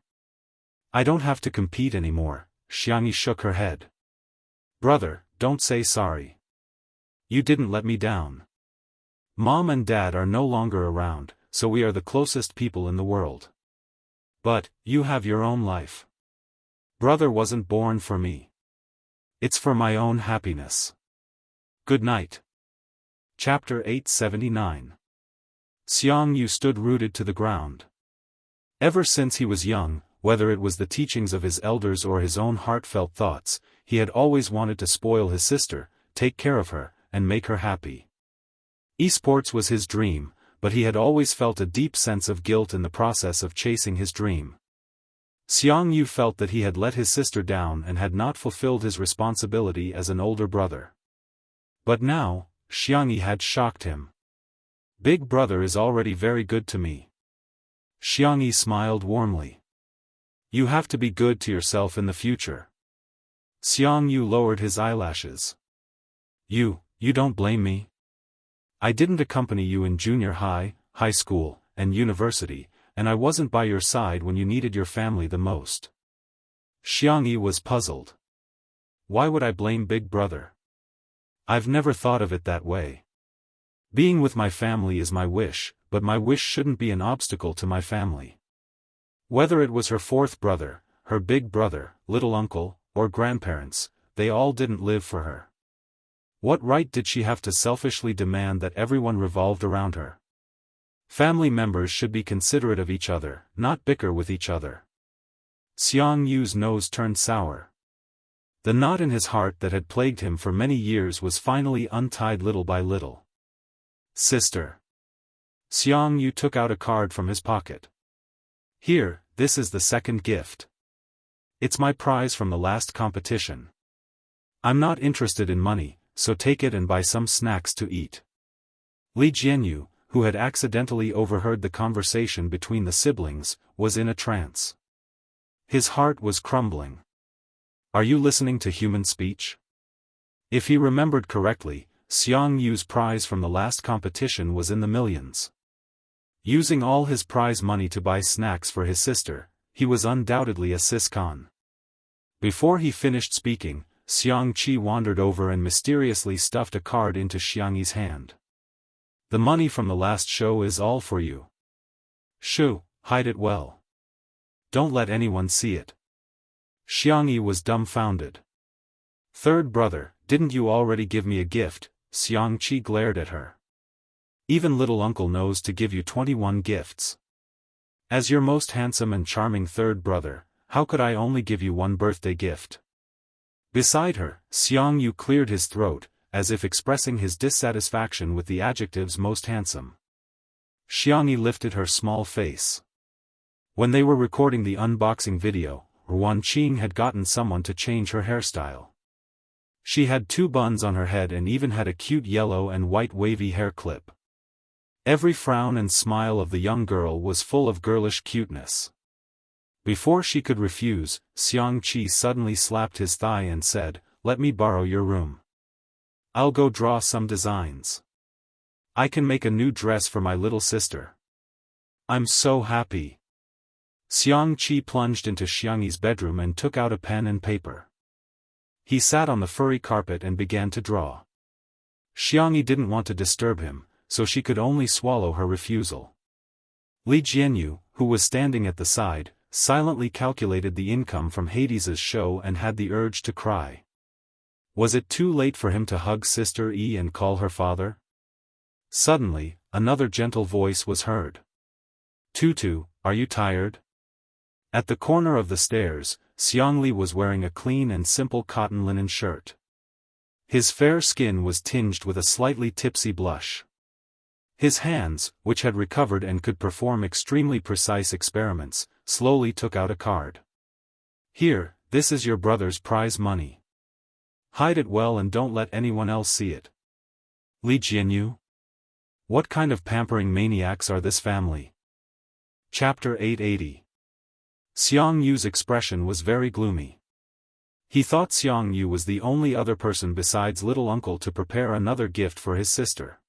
I don't have to compete anymore, Xiangyi shook her head. Brother, don't say sorry. You didn't let me down. Mom and Dad are no longer around, so we are the closest people in the world. But, you have your own life. Brother wasn't born for me. It's for my own happiness. Good night. Chapter 879. Xiangyu stood rooted to the ground. Ever since he was young, whether it was the teachings of his elders or his own heartfelt thoughts, he had always wanted to spoil his sister, take care of her, and make her happy. Esports was his dream, but he had always felt a deep sense of guilt in the process of chasing his dream. Xiangyu felt that he had let his sister down and had not fulfilled his responsibility as an older brother. But now, Xiangyi had shocked him. Big brother is already very good to me. Xiangyi smiled warmly. You have to be good to yourself in the future. Xiangyu lowered his eyelashes. You don't blame me? I didn't accompany you in junior high, high school, and university, and I wasn't by your side when you needed your family the most. Xiangyi was puzzled. Why would I blame Big Brother? I've never thought of it that way. Being with my family is my wish, but my wish shouldn't be an obstacle to my family. Whether it was her fourth brother, her big brother, little uncle, or grandparents, they all didn't live for her. What right did she have to selfishly demand that everyone revolved around her? Family members should be considerate of each other, not bicker with each other. Xiangyu's nose turned sour. The knot in his heart that had plagued him for many years was finally untied little by little. Sister. Xiangyu took out a card from his pocket. Here, this is the second gift. It's my prize from the last competition. I'm not interested in money, so take it and buy some snacks to eat. Li Jianyu, who had accidentally overheard the conversation between the siblings, was in a trance. His heart was crumbling. Are you listening to human speech? If he remembered correctly, Xiangyu's prize from the last competition was in the millions. Using all his prize money to buy snacks for his sister, he was undoubtedly a siscon. Before he finished speaking, Xiangqi wandered over and mysteriously stuffed a card into Xiangyi's hand. The money from the last show is all for you. Shoo, hide it well. Don't let anyone see it. Xiangyi was dumbfounded. Third brother, didn't you already give me a gift? Xiangqi glared at her. Even little uncle knows to give you 21 gifts. As your most handsome and charming third brother, how could I only give you one birthday gift? Beside her, Xiangyu cleared his throat, as if expressing his dissatisfaction with the adjectives most handsome. Xiangyi lifted her small face. When they were recording the unboxing video, Ruan Qing had gotten someone to change her hairstyle. She had 2 buns on her head and even had a cute yellow and white wavy hair clip. Every frown and smile of the young girl was full of girlish cuteness. Before she could refuse, Xianxia suddenly slapped his thigh and said, "Let me borrow your room. I'll go draw some designs. I can make a new dress for my little sister. I'm so happy." Xianxia plunged into Xiangyi's bedroom and took out a pen and paper. He sat on the furry carpet and began to draw. Xiangyi didn't want to disturb him, so she could only swallow her refusal. Li Jianyu, who was standing at the side, silently calculated the income from Hades's show and had the urge to cry. Was it too late for him to hug Sister E and call her father? Suddenly, another gentle voice was heard. "Tutu, are you tired?" At the corner of the stairs, Xiangli was wearing a clean and simple cotton linen shirt. His fair skin was tinged with a slightly tipsy blush. His hands, which had recovered and could perform extremely precise experiments, slowly took out a card. "Here, this is your brother's prize money. Hide it well and don't let anyone else see it." Li Jianyu? What kind of pampering maniacs are this family? Chapter 880. Xiangyu's expression was very gloomy. He thought Xiangyu was the only other person besides little uncle to prepare another gift for his sister.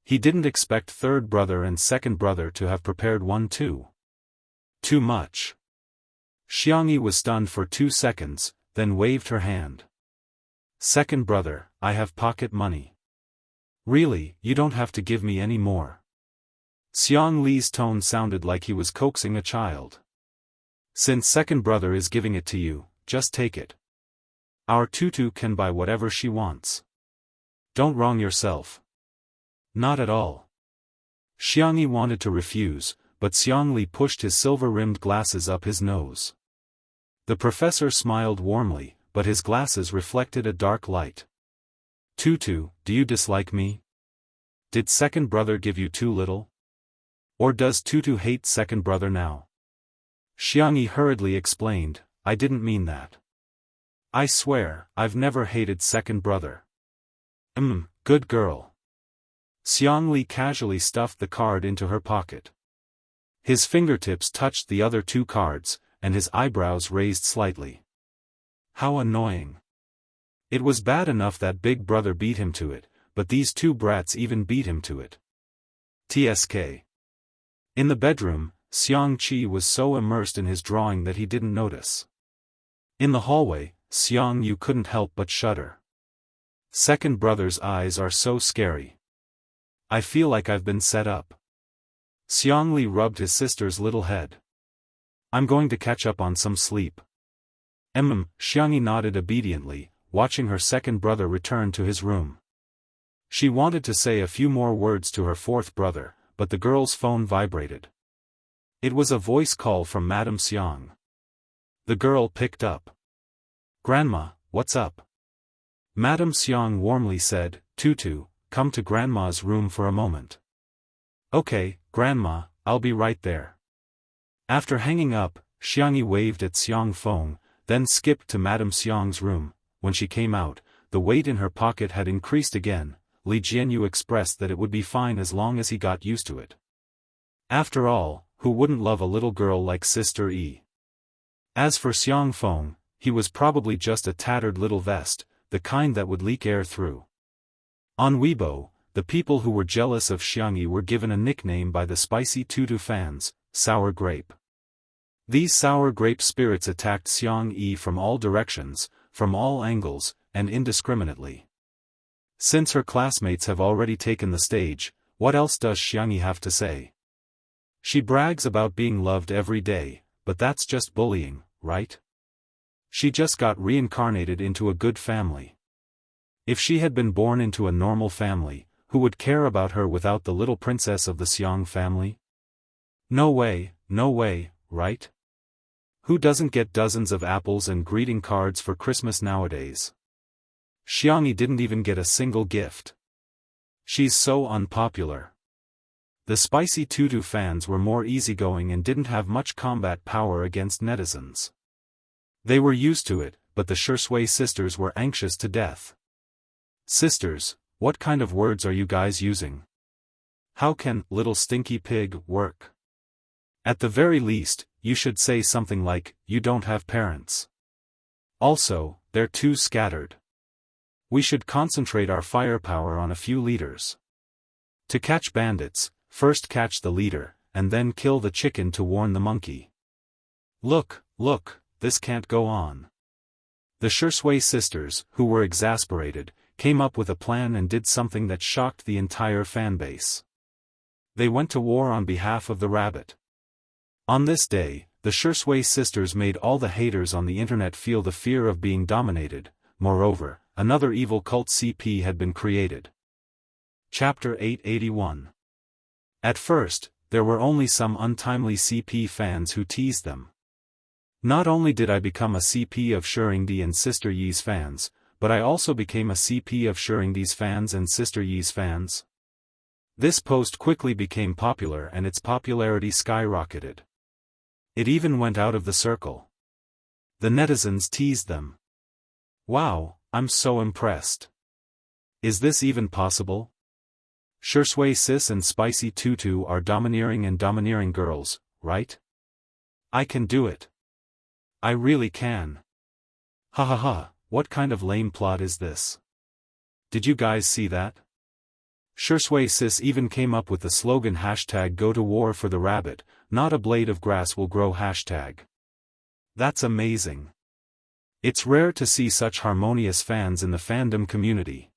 He didn't expect third brother and second brother to have prepared one too. Too much. Xiangyi was stunned for 2 seconds, then waved her hand. "Second brother, I have pocket money. Really, you don't have to give me any more." Xiang Li's tone sounded like he was coaxing a child. "Since second brother is giving it to you, just take it. Our Tutu can buy whatever she wants. Don't wrong yourself." "Not at all." Xiangyi wanted to refuse, but Xiangli pushed his silver-rimmed glasses up his nose. The professor smiled warmly, but his glasses reflected a dark light. "Tutu, do you dislike me? Did second brother give you too little? Or does Tutu hate second brother now?" Xiangyi hurriedly explained, "I didn't mean that. I swear, I've never hated second brother." Good girl." Xiangli casually stuffed the card into her pocket. His fingertips touched the other 2 cards, and his eyebrows raised slightly. How annoying. It was bad enough that big brother beat him to it, but these 2 brats even beat him to it. TSK. In the bedroom, Xiangqi was so immersed in his drawing that he didn't notice. In the hallway, Xiangyu couldn't help but shudder. Second brother's eyes are so scary. I feel like I've been set up. Xiangli rubbed his sister's little head. "I'm going to catch up on some sleep." Xiangyi nodded obediently, watching her second brother return to his room. She wanted to say a few more words to her fourth brother, but the girl's phone vibrated. It was a voice call from Madame Xiang. The girl picked up. "Grandma, what's up?" Madame Xiang warmly said, "Tutu, come to Grandma's room for a moment." "Okay, Grandma, I'll be right there." After hanging up, Xiangyi waved at Xiang Feng, then skipped to Madame Xiang's room. When she came out, the weight in her pocket had increased again. Li Jianyu expressed that it would be fine as long as he got used to it. After all, who wouldn't love a little girl like Sister E? As for Xiang Feng, he was probably just a tattered little vest, the kind that would leak air through. On Weibo, the people who were jealous of Xiangyi were given a nickname by the spicy Tutu fans, Sour Grape. These sour grape spirits attacked Xiangyi from all directions, from all angles, and indiscriminately. Since her classmates have already taken the stage, what else does Xiangyi have to say? She brags about being loved every day, but that's just bullying, right? She just got reincarnated into a good family. If she had been born into a normal family, who would care about her without the little princess of the Xiang family? No way, right? Who doesn't get dozens of apples and greeting cards for Christmas nowadays? Xiangyi didn't even get a single gift. She's so unpopular. The spicy Tutu fans were more easygoing and didn't have much combat power against netizens. They were used to it, but the Shui sisters were anxious to death. "Sisters, what kind of words are you guys using? How can little stinky pig work? At the very least, you should say something like, you don't have parents. Also, they're too scattered. We should concentrate our firepower on a few leaders. To catch bandits, first catch the leader, and then kill the chicken to warn the monkey. Look, this can't go on. The Shui sisters, who were exasperated, came up with a plan and did something that shocked the entire fanbase. They went to war on behalf of the rabbit. On this day, the Shui sisters made all the haters on the internet feel the fear of being dominated. Moreover, another evil cult CP had been created. Chapter 881. At first, there were only some untimely CP fans who teased them. Not only did I become a CP of Shuringdi and Sister Yi's fans, but I also became a CP of Shuringdi's fans and Sister Yi's fans. This post quickly became popular and its popularity skyrocketed. It even went out of the circle. The netizens teased them. Wow, I'm so impressed. Is this even possible? Shui sis and Spicy Tutu are domineering girls, right? I can do it. I really can. Ha ha ha, what kind of lame plot is this? Did you guys see that? Shui sis even came up with the slogan #Go to war for the rabbit, not a blade of grass will grow #. That's amazing. It's rare to see such harmonious fans in the fandom community.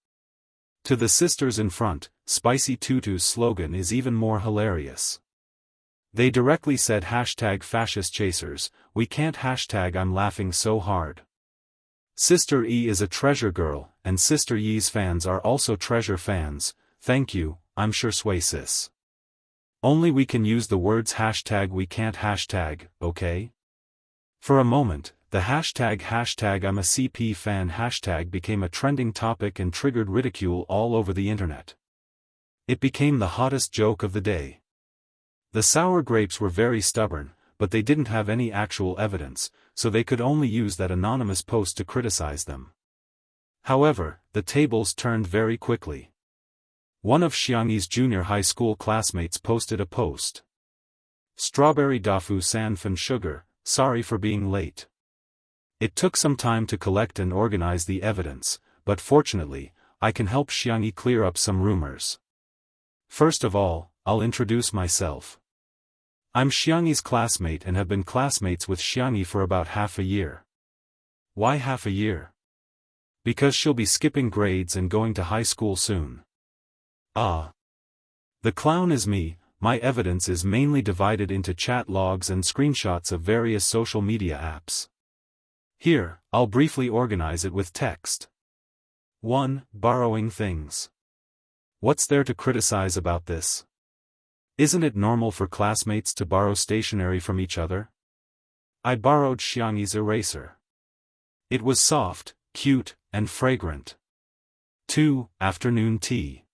To the sisters in front, Spicy Tutu's slogan is even more hilarious. They directly said #Fascist Chasers, we can't #I'm laughing so hard. Sister E is a treasure girl, and Sister Yi's fans are also treasure fans. Thank you, I'm Shui sis. Only we can use the words #we can't okay? For a moment, the #I'm a CP fan became a trending topic and triggered ridicule all over the internet. It became the hottest joke of the day. The sour grapes were very stubborn, but they didn't have any actual evidence, so they could only use that anonymous post to criticize them. However, the tables turned very quickly. One of Xiangyi's junior high school classmates posted a post. Strawberry Dafu Sanfan Sugar, sorry for being late. It took some time to collect and organize the evidence, but fortunately, I can help Xiangyi clear up some rumors. First of all, I'll introduce myself. I'm Xiangyi's classmate and have been classmates with Xiangyi for about half a year. Why half a year? Because she'll be skipping grades and going to high school soon. Ah. The clown is me. My evidence is mainly divided into chat logs and screenshots of various social media apps. Here, I'll briefly organize it with text. 1. Borrowing things. What's there to criticize about this? Isn't it normal for classmates to borrow stationery from each other? I borrowed Xiangyi's eraser. It was soft, cute, and fragrant. 2. Afternoon tea.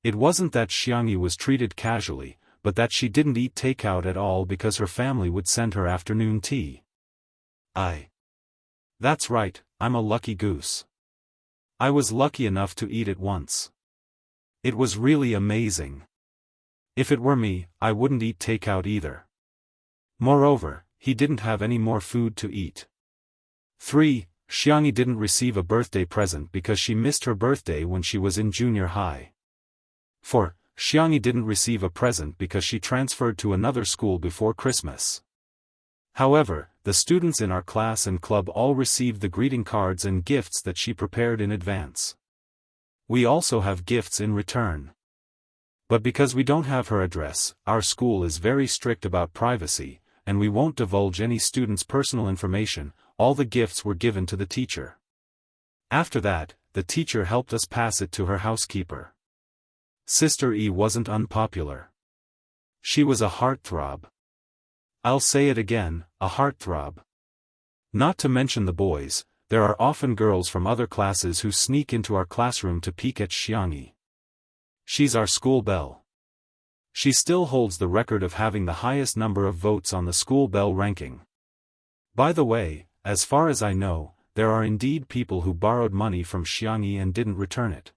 It wasn't that Xiangyi was treated casually, but that she didn't eat takeout at all because her family would send her afternoon tea. That's right, I'm a lucky goose. I was lucky enough to eat it once. It was really amazing. If it were me, I wouldn't eat takeout either. Moreover, he didn't have any more food to eat. 3. Xiangyi didn't receive a birthday present because she missed her birthday when she was in junior high. 4. Xiangyi didn't receive a present because she transferred to another school before Christmas. However, the students in our class and club all received the greeting cards and gifts that she prepared in advance. We also have gifts in return. But because we don't have her address, our school is very strict about privacy, and we won't divulge any student's personal information. All the gifts were given to the teacher. After that, the teacher helped us pass it to her housekeeper. Sister E wasn't unpopular. She was a heartthrob. I'll say it again, a heartthrob. Not to mention the boys, there are often girls from other classes who sneak into our classroom to peek at Xiangyi. She's our school belle. She still holds the record of having the highest number of votes on the school belle ranking. By the way, as far as I know, there are indeed people who borrowed money from Xiangyi and didn't return it.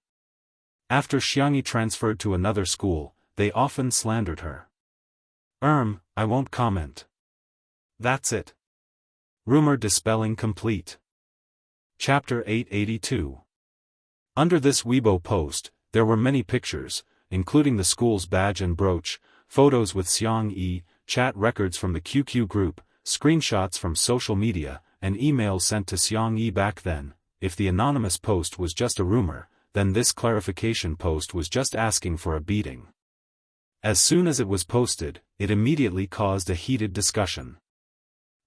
After Xiangyi transferred to another school, they often slandered her. I won't comment. That's it. Rumor dispelling complete. Chapter 882. Under this Weibo post, there were many pictures, including the school's badge and brooch, photos with Xiang Yi, chat records from the QQ group, screenshots from social media, and emails sent to Xiang Yi back then. If the anonymous post was just a rumor, then this clarification post was just asking for a beating. As soon as it was posted, it immediately caused a heated discussion.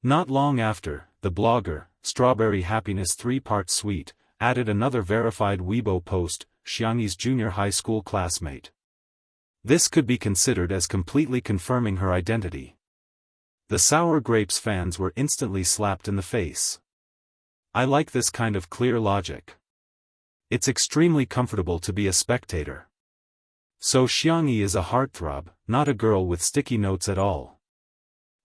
Not long after, the blogger, Strawberry Happiness 3-part Suite, added another verified Weibo post, Xiangyi's junior high school classmate. This could be considered as completely confirming her identity. The Sour Grapes fans were instantly slapped in the face. I like this kind of clear logic. It's extremely comfortable to be a spectator. So Xiangyi is a heartthrob, not a girl with sticky notes at all.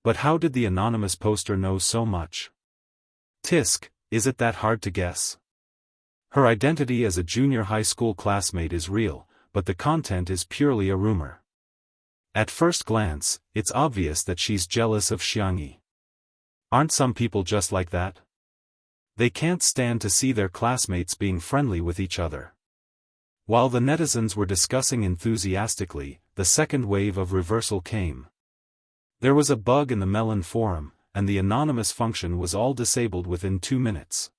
But how did the anonymous poster know so much? Tisk, is it that hard to guess? Her identity as a junior high school classmate is real, but the content is purely a rumor. At first glance, it's obvious that she's jealous of Xiangyi. Aren't some people just like that? They can't stand to see their classmates being friendly with each other. While the netizens were discussing enthusiastically, the second wave of reversal came. There was a bug in the Melon forum, and the anonymous function was all disabled within 2 minutes.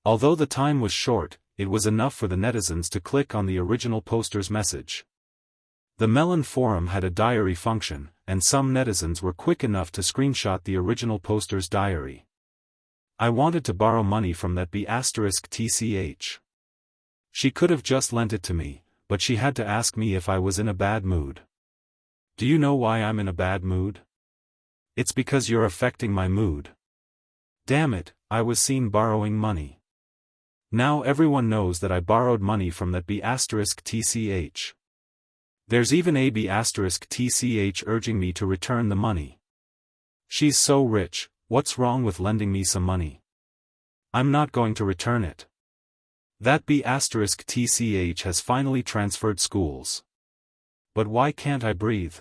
Although the time was short, it was enough for the netizens to click on the original poster's message. The Melon forum had a diary function, and some netizens were quick enough to screenshot the original poster's diary. I wanted to borrow money from that B*TCH. She could have just lent it to me, but she had to ask me if I was in a bad mood. Do you know why I'm in a bad mood? It's because you're affecting my mood. Damn it, I was seen borrowing money. Now everyone knows that I borrowed money from that B*TCH. There's even a B*TCH urging me to return the money. She's so rich, what's wrong with lending me some money? I'm not going to return it. That B*TCH has finally transferred schools. But why can't I breathe?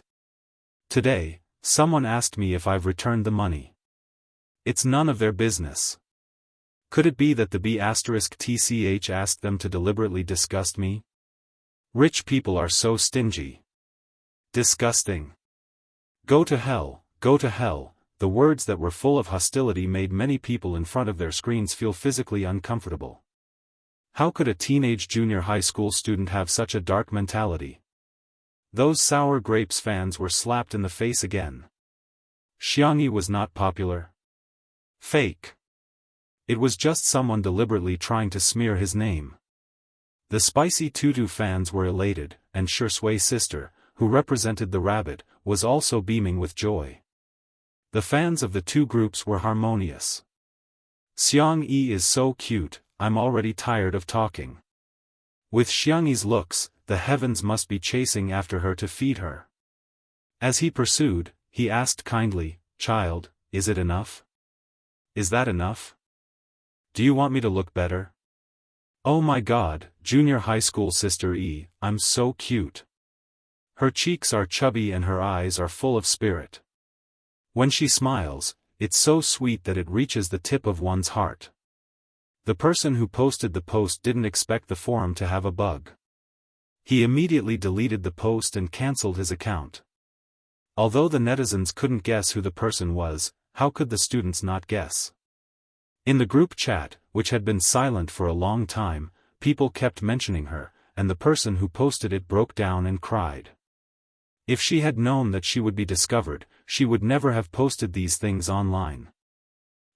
Today, someone asked me if I've returned the money. It's none of their business. Could it be that the B*TCH asked them to deliberately disgust me? Rich people are so stingy. Disgusting. Go to hell, go to hell. The words that were full of hostility made many people in front of their screens feel physically uncomfortable. How could a teenage junior high school student have such a dark mentality? Those Sour Grapes fans were slapped in the face again. Xiangyi was not popular. Fake. It was just someone deliberately trying to smear his name. The Spicy Tutu fans were elated, and Shursui sister, who represented the rabbit, was also beaming with joy. The fans of the two groups were harmonious. Xiangyi is so cute, I'm already tired of talking. With Xiangyi's looks, the heavens must be chasing after her to feed her. As he pursued, he asked kindly, "Child, is it enough? Is that enough? Do you want me to look better? Oh my god, junior high school sister E, I'm so cute. Her cheeks are chubby and her eyes are full of spirit. When she smiles, it's so sweet that it reaches the tip of one's heart." The person who posted the post didn't expect the forum to have a bug. He immediately deleted the post and cancelled his account. Although the netizens couldn't guess who the person was, how could the students not guess? In the group chat, which had been silent for a long time, people kept mentioning her, and the person who posted it broke down and cried. If she had known that she would be discovered, she would never have posted these things online.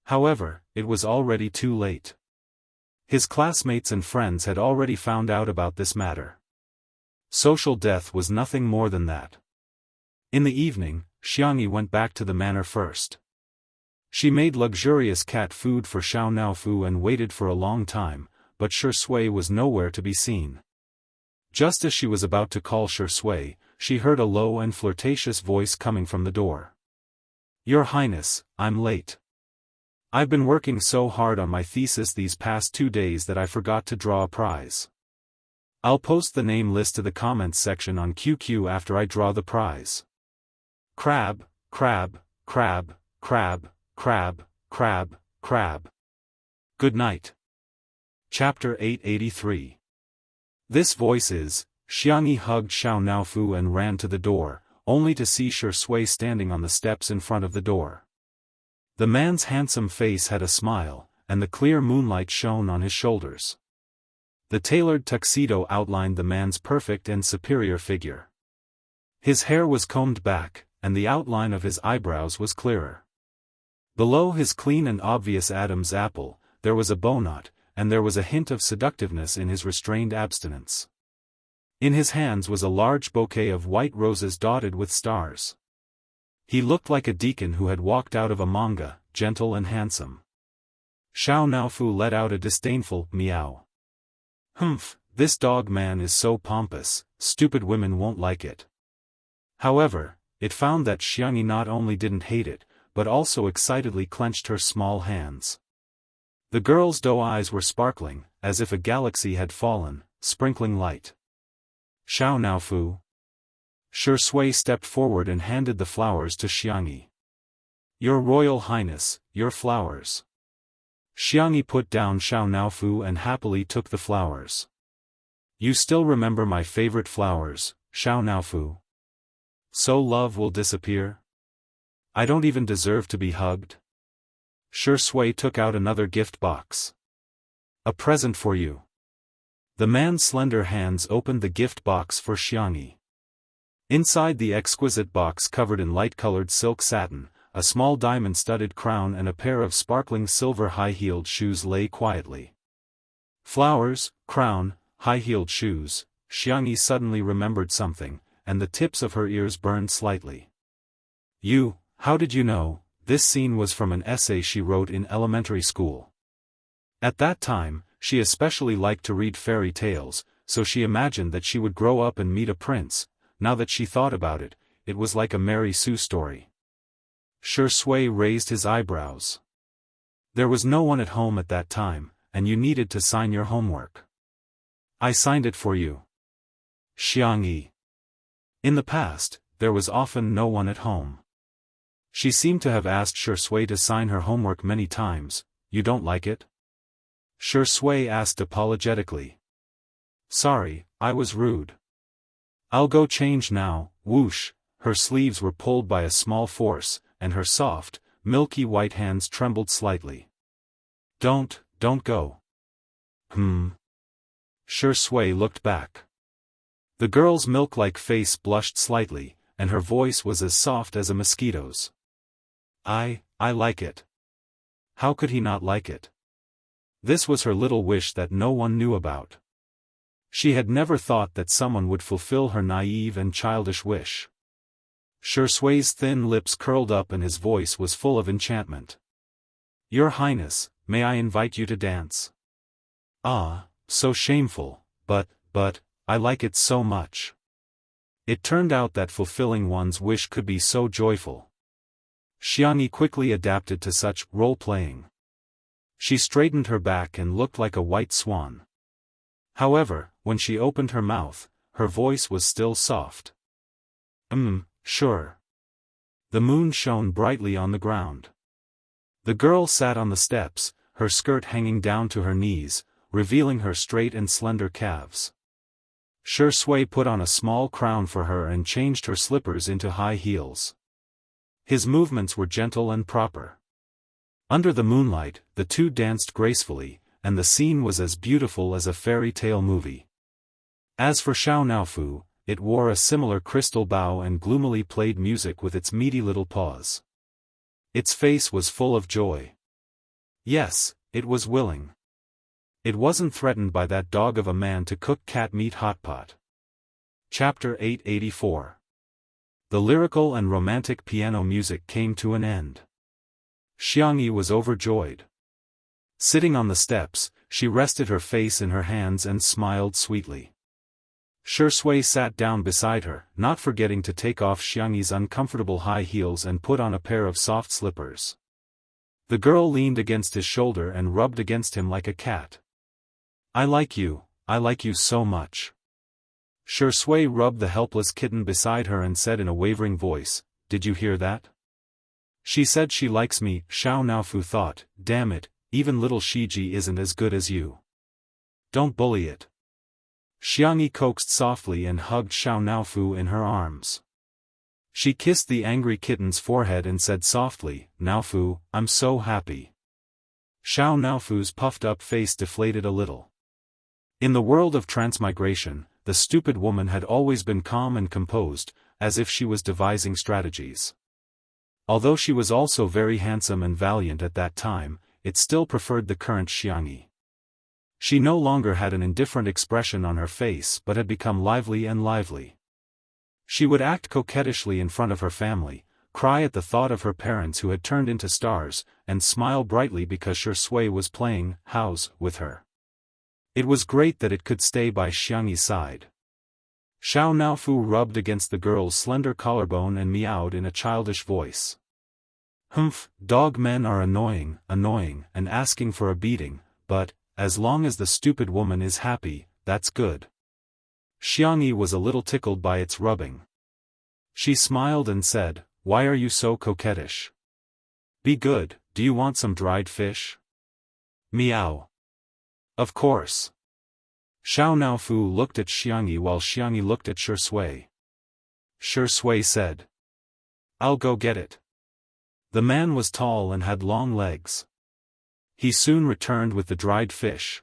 However, it was already too late. His classmates and friends had already found out about this matter. Social death was nothing more than that. In the evening, Xiangyi went back to the manor first. She made luxurious cat food for Xiao Naofu and waited for a long time, but Shursui was nowhere to be seen. Just as she was about to call Shursui, she heard a low and flirtatious voice coming from the door. "Your Highness, I'm late. I've been working so hard on my thesis these past 2 days that I forgot to draw a prize. I'll post the name list to the comments section on QQ after I draw the prize. Crab, crab, crab, crab, crab, crab, crab. Good night. Chapter 883. This voice is. Xiangyi hugged Xiao Naofu and ran to the door, only to see Shi Sui standing on the steps in front of the door. The man's handsome face had a smile, and the clear moonlight shone on his shoulders. The tailored tuxedo outlined the man's perfect and superior figure. His hair was combed back, and the outline of his eyebrows was clearer. Below his clean and obvious Adam's apple, there was a bowknot, and there was a hint of seductiveness in his restrained abstinence. In his hands was a large bouquet of white roses dotted with stars. He looked like a deacon who had walked out of a manga, gentle and handsome. Xiao Naofu let out a disdainful meow. Humph, this dog man is so pompous, stupid women won't like it. However, it found that Xiangyi not only didn't hate it, but also excitedly clenched her small hands. The girl's doe eyes were sparkling, as if a galaxy had fallen, sprinkling light. Xiao Naofu. Shi Sui stepped forward and handed the flowers to Xiangyi. Your Royal Highness, your flowers. Xiangyi put down Xiao Naofu and happily took the flowers. You still remember my favorite flowers, Xiao Naofu? So love will disappear? I don't even deserve to be hugged? Shi Sui took out another gift box. A present for you. The man's slender hands opened the gift box for Xiangyi. Inside the exquisite box covered in light-colored silk satin, a small diamond-studded crown and a pair of sparkling silver high-heeled shoes lay quietly. Flowers, crown, high-heeled shoes. Xiangyi suddenly remembered something, and the tips of her ears burned slightly. How did you know? This scene was from an essay she wrote in elementary school. At that time, she especially liked to read fairy tales, so she imagined that she would grow up and meet a prince. Now that she thought about it, it was like a Mary Sue story. Shi Sui raised his eyebrows. There was no one at home at that time, and you needed to sign your homework. I signed it for you. Xiangyi. In the past, there was often no one at home. She seemed to have asked Shi Sui to sign her homework many times. You don't like it? Shi Sui asked apologetically. Sorry, I was rude. I'll go change now. Whoosh, her sleeves were pulled by a small force, and her soft, milky white hands trembled slightly. Don't go. Shi Sui looked back. The girl's milk-like face blushed slightly, and her voice was as soft as a mosquito's. I like it. How could he not like it? This was her little wish that no one knew about. She had never thought that someone would fulfill her naive and childish wish. Shi Sui's thin lips curled up and his voice was full of enchantment. Your Highness, may I invite you to dance? Ah, so shameful, but, I like it so much. It turned out that fulfilling one's wish could be so joyful. Xiangyi quickly adapted to such role-playing. She straightened her back and looked like a white swan. However, when she opened her mouth, her voice was still soft. Sure. The moon shone brightly on the ground. The girl sat on the steps, her skirt hanging down to her knees, revealing her straight and slender calves. Shi Sui put on a small crown for her and changed her slippers into high heels. His movements were gentle and proper. Under the moonlight, the two danced gracefully, and the scene was as beautiful as a fairy tale movie. As for Xiao Naofu, it wore a similar crystal bow and gloomily played music with its meaty little paws. Its face was full of joy. Yes, it was willing. It wasn't threatened by that dog of a man to cook cat meat hot pot. Chapter 884. The lyrical and romantic piano music came to an end. Xiangyi was overjoyed. Sitting on the steps, she rested her face in her hands and smiled sweetly. Shi Sui sat down beside her, not forgetting to take off Xiangyi's uncomfortable high heels and put on a pair of soft slippers. The girl leaned against his shoulder and rubbed against him like a cat. I like you so much. Shui rubbed the helpless kitten beside her and said in a wavering voice, "Did you hear that? She said she likes me." Xiao Naofu thought, "Damn it, even little Shiji isn't as good as you. Don't bully it." Xiangyi coaxed softly and hugged Xiao Naofu in her arms. She kissed the angry kitten's forehead and said softly, "Naofu, I'm so happy." Xiao Naofu's puffed-up face deflated a little. In the world of transmigration, the stupid woman had always been calm and composed, as if she was devising strategies. Although she was also very handsome and valiant at that time, it still preferred the current Xiangyi. She no longer had an indifferent expression on her face but had become lively and lively. She would act coquettishly in front of her family, cry at the thought of her parents who had turned into stars, and smile brightly because Shui was playing house with her. It was great that it could stay by Xiangyi's side. Xiao Naofu rubbed against the girl's slender collarbone and meowed in a childish voice. "Humph, dog men are annoying, and asking for a beating, but, as long as the stupid woman is happy, that's good." Xiangyi was a little tickled by its rubbing. She smiled and said, "Why are you so coquettish? Be good, do you want some dried fish?" Meow. "Of course." Xiao Naofu looked at Xiangyi while Xiangyi looked at Shui. Shui said, "I'll go get it." The man was tall and had long legs. He soon returned with the dried fish.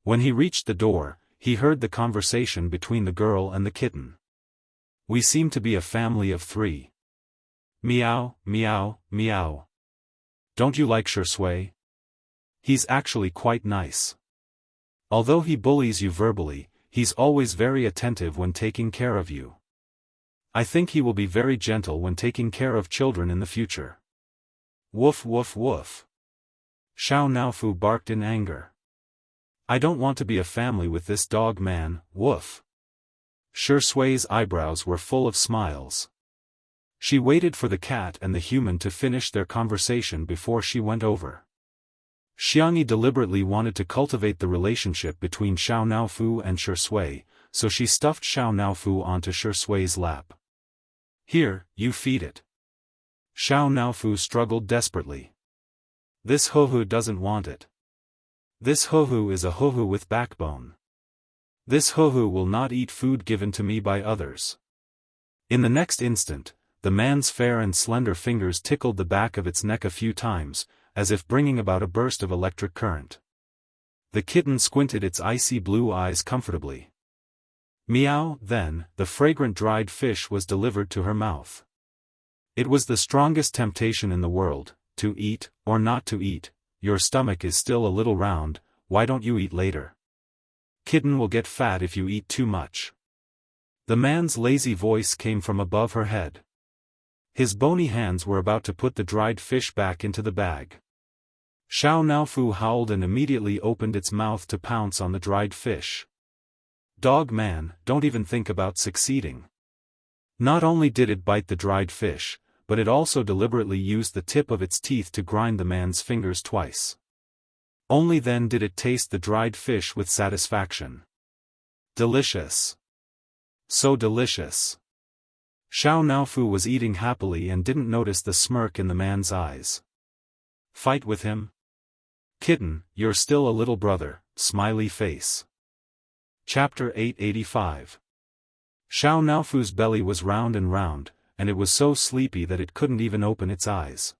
When he reached the door, he heard the conversation between the girl and the kitten. "We seem to be a family of 3. Meow, meow, meow. Don't you like Shui? He's actually quite nice. Although he bullies you verbally, he's always very attentive when taking care of you. I think he will be very gentle when taking care of children in the future." Woof woof woof. Xiao Naofu barked in anger. "I don't want to be a family with this dog man, woof." Shui's eyebrows were full of smiles. She waited for the cat and the human to finish their conversation before she went over. Xiangyi deliberately wanted to cultivate the relationship between Xiao Naofu and Shui, so she stuffed Xiao Naofu onto Shui's lap. "Here, you feed it." Xiao Naofu struggled desperately. "This hohu doesn't want it. This hohu is a hohu with backbone. This hohu will not eat food given to me by others." In the next instant, the man's fair and slender fingers tickled the back of its neck a few times, as if bringing about a burst of electric current. The kitten squinted its icy blue eyes comfortably. Meow. Then, the fragrant dried fish was delivered to her mouth. It was the strongest temptation in the world, to eat, or not to eat. Your stomach is still a little round, why don't you eat later? Kitten will get fat if you eat too much. The man's lazy voice came from above her head. His bony hands were about to put the dried fish back into the bag. Xiao Naofu howled and immediately opened its mouth to pounce on the dried fish. "Dog man, don't even think about succeeding." Not only did it bite the dried fish, but it also deliberately used the tip of its teeth to grind the man's fingers twice. Only then did it taste the dried fish with satisfaction. Delicious. So delicious. Xiao Naofu was eating happily and didn't notice the smirk in the man's eyes. "Fight with him? Kitten, you're still a little brother," smiley face. Chapter 885. Xiao Naofu's belly was round and round, and it was so sleepy that it couldn't even open its eyes.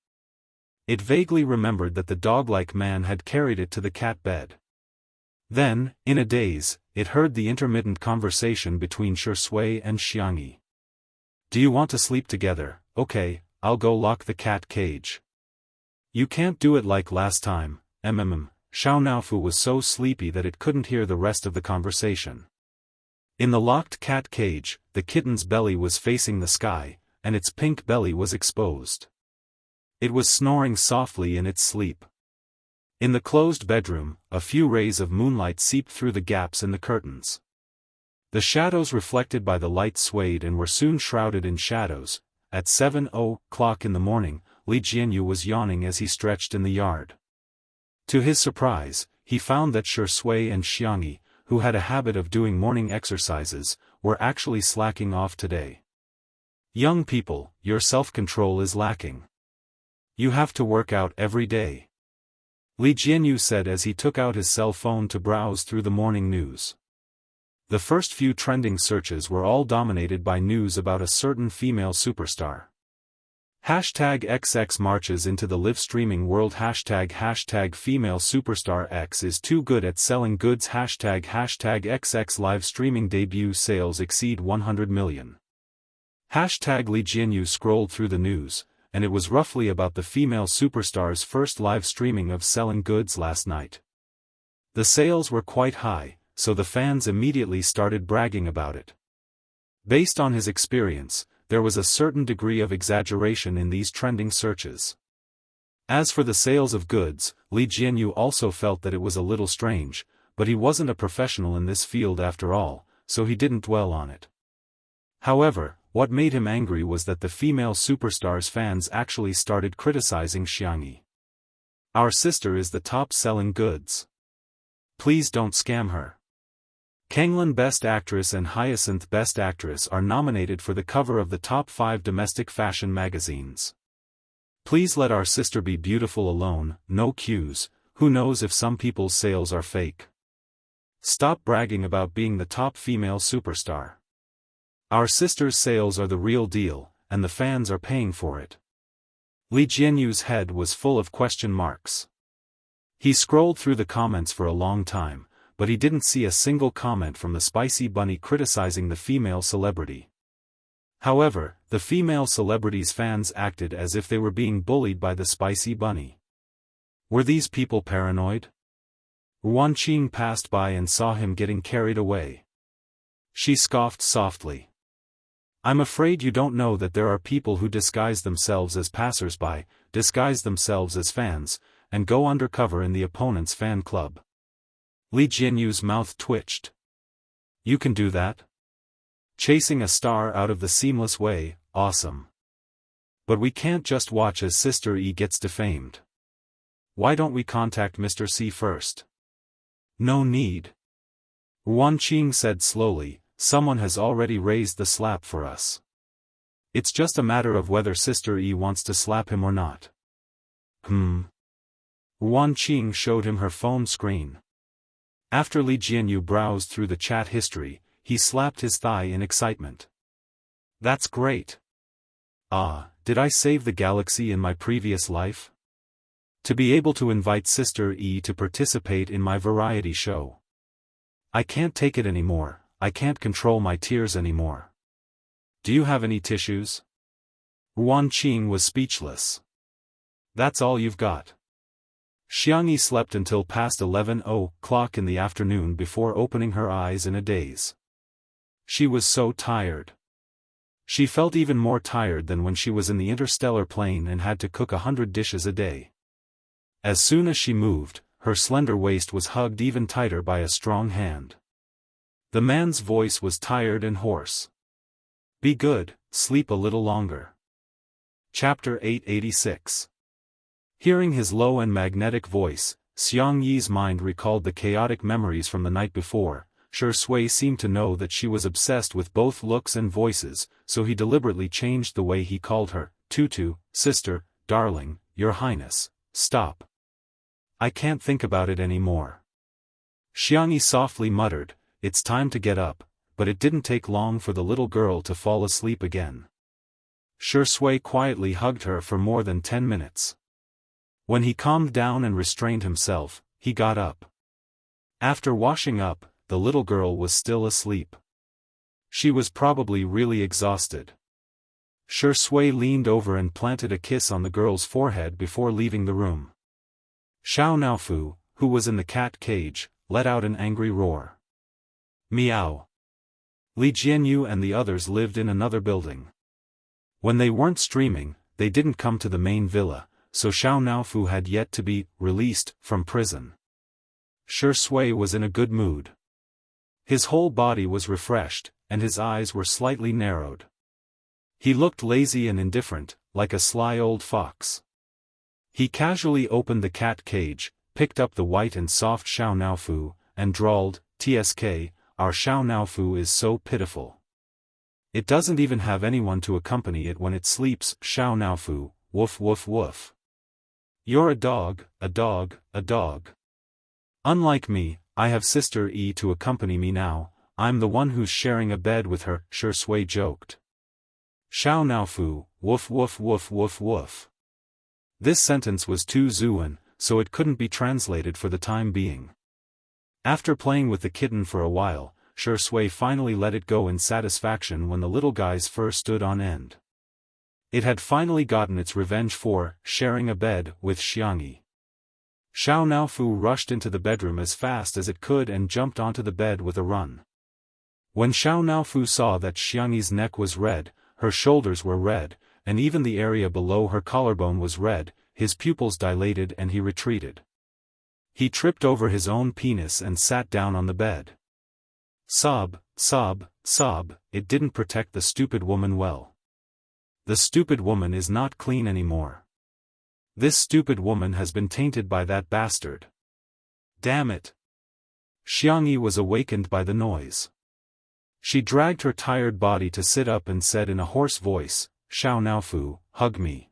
It vaguely remembered that the dog-like man had carried it to the cat bed. Then, in a daze, it heard the intermittent conversation between Shui and Xiangyi. "Do you want to sleep together? Okay, I'll go lock the cat cage." "You can't do it like last time, Xiao Naofu was so sleepy that it couldn't hear the rest of the conversation. In the locked cat cage, the kitten's belly was facing the sky, and its pink belly was exposed. It was snoring softly in its sleep. In the closed bedroom, a few rays of moonlight seeped through the gaps in the curtains. The shadows reflected by the light swayed and were soon shrouded in shadows. At 7:00 in the morning, Li Jianyu was yawning as he stretched in the yard. To his surprise, he found that Shui and Xiangyi, who had a habit of doing morning exercises, were actually slacking off today. Young people, your self-control is lacking. You have to work out every day. Li Jianyu said as he took out his cell phone to browse through the morning news. The first few trending searches were all dominated by news about a certain female superstar. #XX marches into the live streaming world. ## female superstar X is too good at selling goods. #XX live streaming debut sales exceed 100 million. Li Jianyu scrolled through the news, and it was roughly about the female superstar's first live streaming of selling goods last night. The sales were quite high, so the fans immediately started bragging about it. Based on his experience, there was a certain degree of exaggeration in these trending searches. As for the sales of goods, Li Jianyu also felt that it was a little strange, but he wasn't a professional in this field after all, so he didn't dwell on it. However, what made him angry was that the female superstar's fans actually started criticizing Xianxia. Our sister is the top-selling goods. Please don't scam her. Kanglin Best Actress and Hyacinth Best Actress are nominated for the cover of the top 5 domestic fashion magazines. Please let our sister be beautiful alone, no cues. Who knows if some people's sales are fake. Stop bragging about being the top female superstar. Our sister's sales are the real deal, and the fans are paying for it. Li Jianyu's head was full of question marks. He scrolled through the comments for a long time, but he didn't see a single comment from the spicy bunny criticizing the female celebrity. However, the female celebrity's fans acted as if they were being bullied by the spicy bunny. Were these people paranoid? Ruan Qing passed by and saw him getting carried away. She scoffed softly. I'm afraid you don't know that there are people who disguise themselves as passers-by, disguise themselves as fans, and go undercover in the opponent's fan club. Li Jianyu's mouth twitched. You can do that? Chasing a star out of the seamless way, awesome. But we can't just watch as Sister E gets defamed. Why don't we contact Mr. C first? No need. Ruan Qing said slowly, someone has already raised the slap for us. It's just a matter of whether Sister E wants to slap him or not. Ruan Qing showed him her phone screen. After Li Jianyu browsed through the chat history, he slapped his thigh in excitement. That's great. Ah, did I save the galaxy in my previous life? To be able to invite Sister E to participate in my variety show. I can't take it anymore, I can't control my tears anymore. Do you have any tissues? Ruan Qing was speechless. That's all you've got. Xianxia slept until past 11:00 in the afternoon before opening her eyes in a daze. She was so tired. She felt even more tired than when she was in the interstellar plane and had to cook 100 dishes a day. As soon as she moved, her slender waist was hugged even tighter by a strong hand. The man's voice was tired and hoarse. Be good, sleep a little longer. Chapter 886. Hearing his low and magnetic voice, Xiangyi's mind recalled the chaotic memories from the night before. Shui seemed to know that she was obsessed with both looks and voices, so he deliberately changed the way he called her. Tutu, sister, darling, your highness, stop. I can't think about it anymore. Xiangyi softly muttered, it's time to get up, but it didn't take long for the little girl to fall asleep again. Shui quietly hugged her for more than 10 minutes. When he calmed down and restrained himself, he got up. After washing up, the little girl was still asleep. She was probably really exhausted. Shui leaned over and planted a kiss on the girl's forehead before leaving the room. Xiao Naofu, who was in the cat cage, let out an angry roar. Meow. Li Jianyu and the others lived in another building. When they weren't streaming, they didn't come to the main villa, so Xiao Naofu had yet to be released from prison. Shui was in a good mood. His whole body was refreshed, and his eyes were slightly narrowed. He looked lazy and indifferent, like a sly old fox. He casually opened the cat cage, picked up the white and soft Xiao Naofu, and drawled, tsk, our Xiao Naofu is so pitiful. It doesn't even have anyone to accompany it when it sleeps, Xiao Naofu, woof woof woof. You're a dog, a dog, a dog. Unlike me, I have Sister E to accompany me now, I'm the one who's sharing a bed with her, Shui joked. Xiao Naofu, woof woof woof woof woof. This sentence was too Zhuan, so it couldn't be translated for the time being. After playing with the kitten for a while, Shui finally let it go in satisfaction when the little guy's fur stood on end. It had finally gotten its revenge for sharing a bed with Xiangyi. Xiao Naofu rushed into the bedroom as fast as it could and jumped onto the bed with a run. When Xiao Naofu saw that Xiangyi's neck was red, her shoulders were red, and even the area below her collarbone was red, his pupils dilated and he retreated. He tripped over his own penis and sat down on the bed. Sob, sob, sob, it didn't protect the stupid woman well. The stupid woman is not clean anymore. This stupid woman has been tainted by that bastard. Damn it. Xiangyi was awakened by the noise. She dragged her tired body to sit up and said in a hoarse voice, Xiao Naofu, hug me.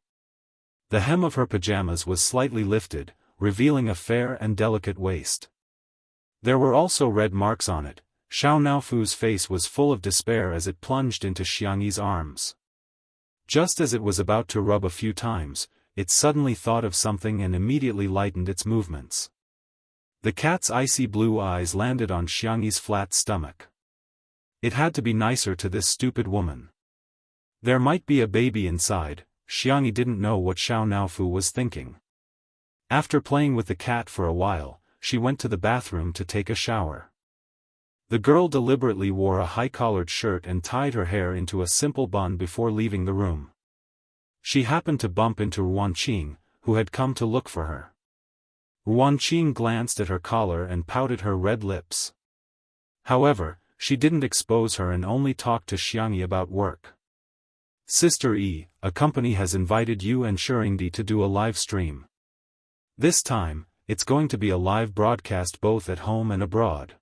The hem of her pajamas was slightly lifted, revealing a fair and delicate waist. There were also red marks on it. Xiao Naofu's face was full of despair as it plunged into Xiangyi's arms. Just as it was about to rub a few times, it suddenly thought of something and immediately lightened its movements. The cat's icy blue eyes landed on Xiangyi's flat stomach. It had to be nicer to this stupid woman. There might be a baby inside. Xiangyi didn't know what Xiao Naofu was thinking. After playing with the cat for a while, she went to the bathroom to take a shower. The girl deliberately wore a high-collared shirt and tied her hair into a simple bun before leaving the room. She happened to bump into Ruanqing, who had come to look for her. Ruanqing glanced at her collar and pouted her red lips. However, she didn't expose her and only talked to Xiangyi about work. Sister E, a company has invited you and Shuringdi to do a live stream. This time, it's going to be a live broadcast both at home and abroad.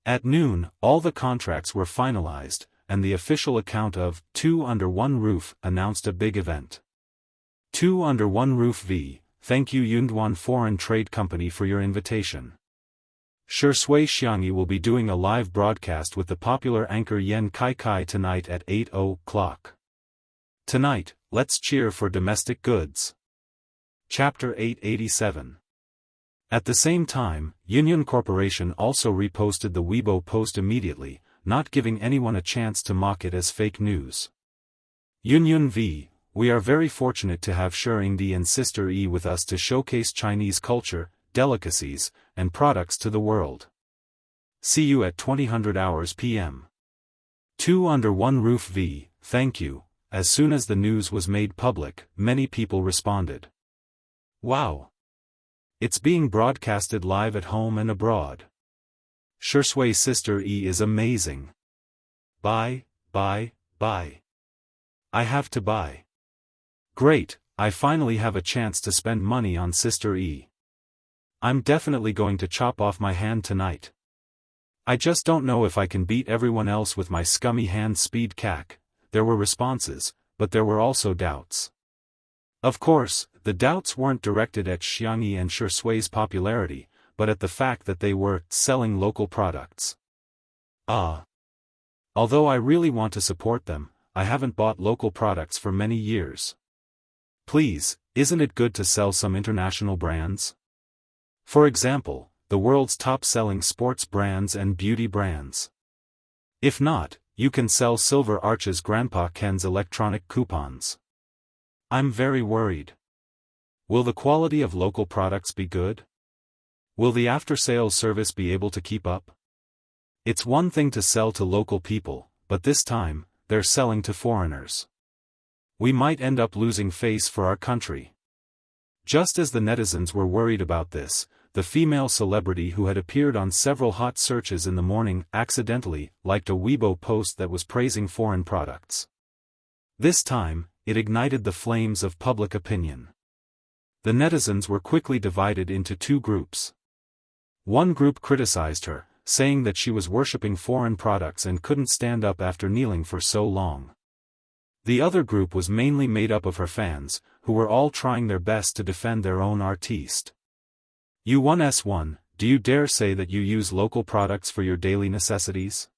At noon, all the contracts were finalized, and the official account of Two Under One Roof announced a big event. Two Under One Roof V, thank you Yunduan Foreign Trade Company for your invitation. Shui Xiangyi will be doing a live broadcast with the popular anchor Yan Kai tonight at 8:00. Tonight, let's cheer for domestic goods. Chapter 887. At the same time, Union Corporation also reposted the Weibo post immediately, not giving anyone a chance to mock it as fake news. Union V, we are very fortunate to have Shuringdi and Sister E with us to showcase Chinese culture, delicacies, and products to the world. See you at 2000 hours p.m. Two Under One Roof V, thank you. As soon as the news was made public, many people responded. Wow! It's being broadcasted live at home and abroad. Shui Sister E is amazing. Buy. I have to buy. Great, I finally have a chance to spend money on Sister E. I'm definitely going to chop off my hand tonight. I just don't know if I can beat everyone else with my scummy hand speed cack. There were responses, but there were also doubts. Of course, the doubts weren't directed at Xiangyi and Shui's popularity, but at the fact that they were selling local products. Although I really want to support them, I haven't bought local products for many years. Please, isn't it good to sell some international brands? For example, the world's top-selling sports brands and beauty brands. If not, you can sell Silver Arch's Grandpa Ken's electronic coupons. I'm very worried. Will the quality of local products be good? Will the after-sales service be able to keep up? It's one thing to sell to local people, but this time, they're selling to foreigners. We might end up losing face for our country. Just as the netizens were worried about this, the female celebrity who had appeared on several hot searches in the morning accidentally liked a Weibo post that was praising foreign products. This time, it ignited the flames of public opinion. The netizens were quickly divided into two groups. One group criticized her, saying that she was worshipping foreign products and couldn't stand up after kneeling for so long. The other group was mainly made up of her fans, who were all trying their best to defend their own artiste. You 1s1, do you dare say that you use local products for your daily necessities?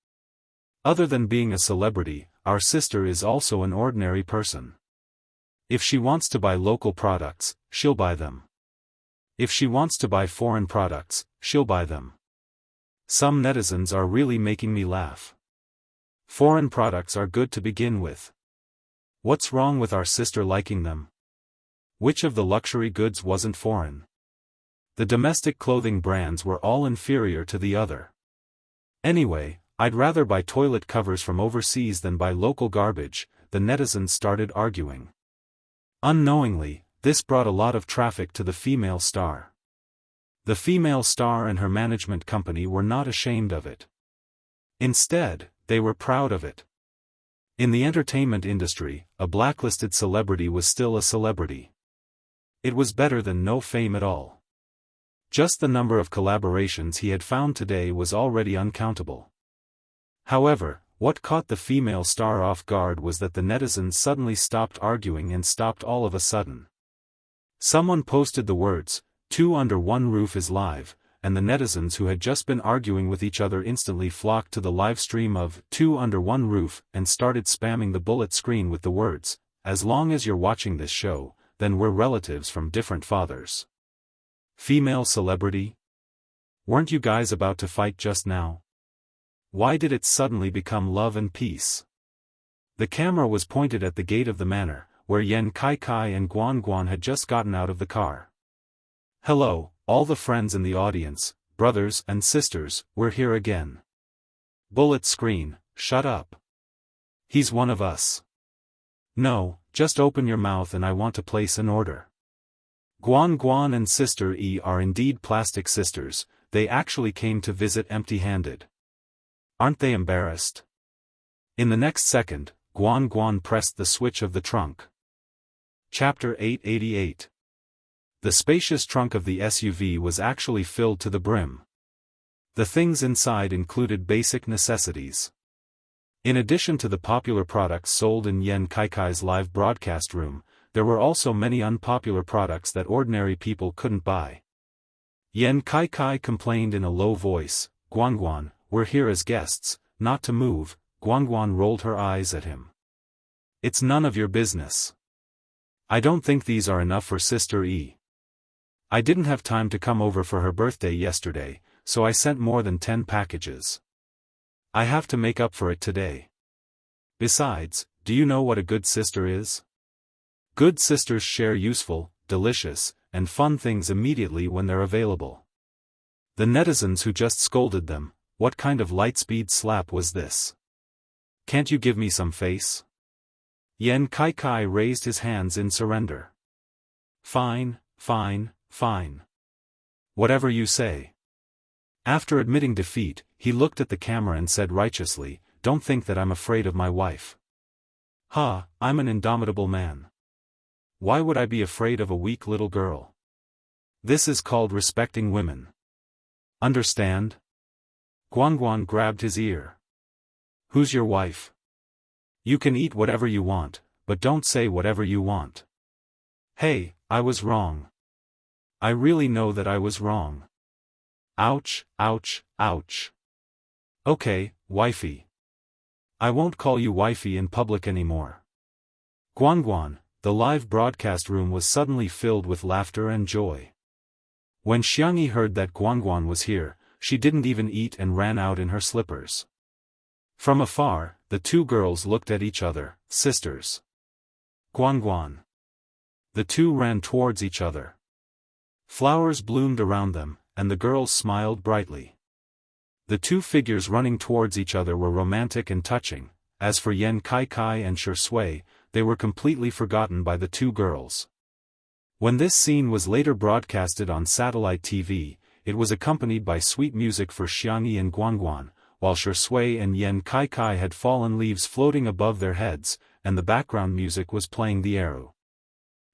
Other than being a celebrity, our sister is also an ordinary person. If she wants to buy local products, she'll buy them. If she wants to buy foreign products, she'll buy them. Some netizens are really making me laugh. Foreign products are good to begin with. What's wrong with our sister liking them? Which of the luxury goods wasn't foreign? The domestic clothing brands were all inferior to the other. Anyway, I'd rather buy toilet covers from overseas than buy local garbage, the netizens started arguing. Unknowingly, this brought a lot of traffic to the female star. The female star and her management company were not ashamed of it. Instead, they were proud of it. In the entertainment industry, a blacklisted celebrity was still a celebrity. It was better than no fame at all. Just the number of collaborations he had found today was already uncountable. However, what caught the female star off guard was that the netizens suddenly stopped arguing and stopped all of a sudden. Someone posted the words, "Two under one roof is live," and the netizens who had just been arguing with each other instantly flocked to the live stream of Two Under One Roof and started spamming the bullet screen with the words, "As long as you're watching this show, then we're relatives from different fathers." Female celebrity? Weren't you guys about to fight just now? Why did it suddenly become love and peace? The camera was pointed at the gate of the manor, where Yan Kai and Guan Guan had just gotten out of the car. "Hello, all the friends in the audience, brothers and sisters, we're here again." Bullet screen, shut up. He's one of us. No, just open your mouth and I want to place an order. Guan Guan and Sister E are indeed plastic sisters, they actually came to visit empty-handed. Aren't they embarrassed? In the next second, Guan Guan pressed the switch of the trunk. Chapter 888. The spacious trunk of the SUV was actually filled to the brim. The things inside included basic necessities. In addition to the popular products sold in Yan Kaikai's live broadcast room, there were also many unpopular products that ordinary people couldn't buy. Yan Kaikai complained in a low voice, "Guan Guan, we're here as guests, not to move." Guan Guan rolled her eyes at him. "It's none of your business. I don't think these are enough for Sister E. I didn't have time to come over for her birthday yesterday, so I sent more than 10 packages. I have to make up for it today. Besides, do you know what a good sister is? Good sisters share useful, delicious, and fun things immediately when they're available." The netizens who just scolded them, what kind of lightspeed slap was this? Can't you give me some face? Yan Kai raised his hands in surrender. Fine, fine, fine. Whatever you say. After admitting defeat, he looked at the camera and said righteously, "Don't think that I'm afraid of my wife. Ha, I'm an indomitable man. Why would I be afraid of a weak little girl? This is called respecting women. Understand?" Guan Guan grabbed his ear. "Who's your wife? You can eat whatever you want, but don't say whatever you want." "Hey, I was wrong. I really know that I was wrong. Ouch, ouch, ouch. Okay, wifey. I won't call you wifey in public anymore." Guan Guan, the live broadcast room was suddenly filled with laughter and joy. When Xiangyi heard that Guan Guan was here, she didn't even eat and ran out in her slippers. From afar, the two girls looked at each other, sisters. Guan Guan. The two ran towards each other. Flowers bloomed around them, and the girls smiled brightly. The two figures running towards each other were romantic and touching. As for Yan Kai and Shi Sui, they were completely forgotten by the two girls. When this scene was later broadcasted on satellite TV, it was accompanied by sweet music for Xiangyi and Guan Guan, while Shi Sui and Yan Kai had fallen leaves floating above their heads, and the background music was playing the arrow.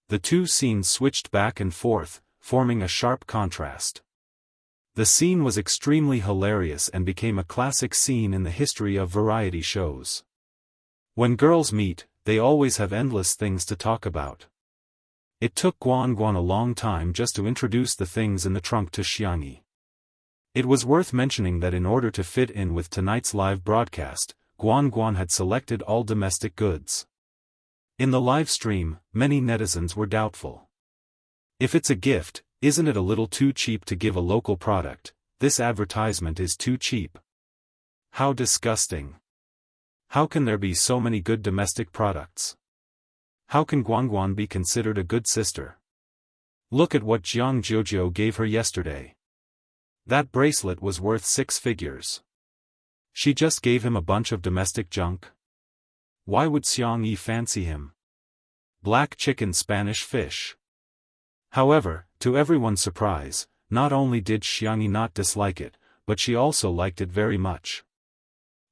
The two scenes switched back and forth, forming a sharp contrast. The scene was extremely hilarious and became a classic scene in the history of variety shows. When girls meet, they always have endless things to talk about. It took Guan Guan a long time just to introduce the things in the trunk to Xiangyi. It was worth mentioning that in order to fit in with tonight's live broadcast, Guan Guan had selected all domestic goods. In the live stream, many netizens were doubtful. If it's a gift, isn't it a little too cheap to give a local product? This advertisement is too cheap. How disgusting. How can there be so many good domestic products? How can Guan Guan be considered a good sister? Look at what Jiang Jojo gave her yesterday. That bracelet was worth 6 figures. She just gave him a bunch of domestic junk? Why would Xiangyi fancy him? Black chicken Spanish fish. However, to everyone's surprise, not only did Xiangyi not dislike it, but she also liked it very much.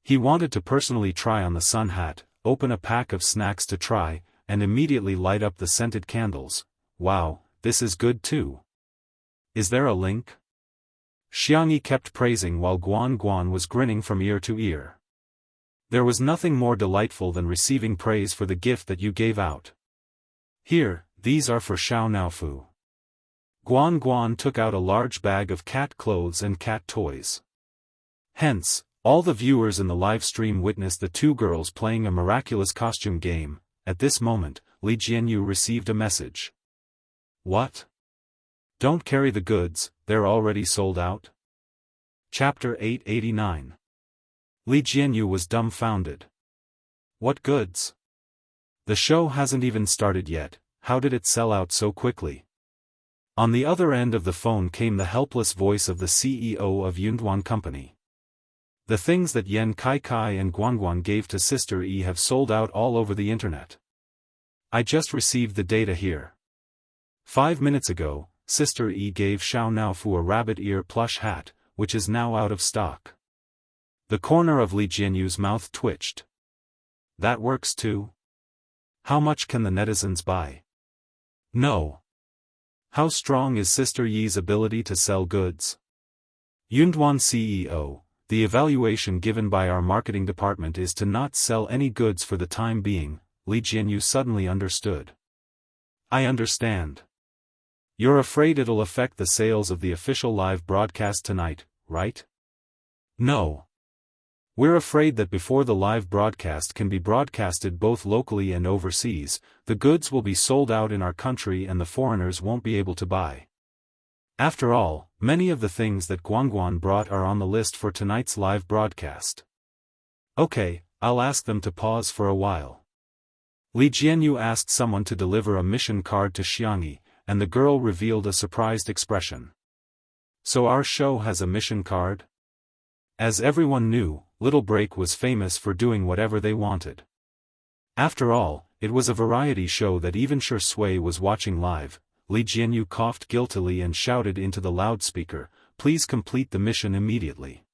He wanted to personally try on the sun hat, open a pack of snacks to try, and immediately light up the scented candles. Wow, this is good too. Is there a link? Xiangyi kept praising while Guan Guan was grinning from ear to ear. There was nothing more delightful than receiving praise for the gift that you gave out. Here, these are for Xiao Naofu. Guan Guan took out a large bag of cat clothes and cat toys. Hence, all the viewers in the live stream witnessed the two girls playing a miraculous costume game. At this moment, Li Jianyu received a message. What? Don't carry the goods, they're already sold out? Chapter 889. Li Jianyu was dumbfounded. What goods? The show hasn't even started yet, how did it sell out so quickly? On the other end of the phone came the helpless voice of the CEO of Yunduan Company. The things that Yan Kai Kai and Guanguan gave to Sister E have sold out all over the internet. I just received the data here. 5 minutes ago, Sister E gave Xiao Naofu a rabbit ear plush hat, which is now out of stock. The corner of Li Jianyu's mouth twitched. That works too? How much can the netizens buy? No. How strong is Sister Yi's ability to sell goods? Yunduan CEO, the evaluation given by our marketing department is to not sell any goods for the time being. Li Jianyu suddenly understood. I understand. You're afraid it'll affect the sales of the official live broadcast tonight, right? No. We're afraid that before the live broadcast can be broadcasted both locally and overseas, the goods will be sold out in our country and the foreigners won't be able to buy. After all, many of the things that Guanguan brought are on the list for tonight's live broadcast. Okay, I'll ask them to pause for a while. Li Jianyu asked someone to deliver a mission card to Xiangyi, and the girl revealed a surprised expression. So our show has a mission card? As everyone knew, Little Break was famous for doing whatever they wanted. After all, it was a variety show that even Sher Sui was watching live. Li Jianyu coughed guiltily and shouted into the loudspeaker, please complete the mission immediately.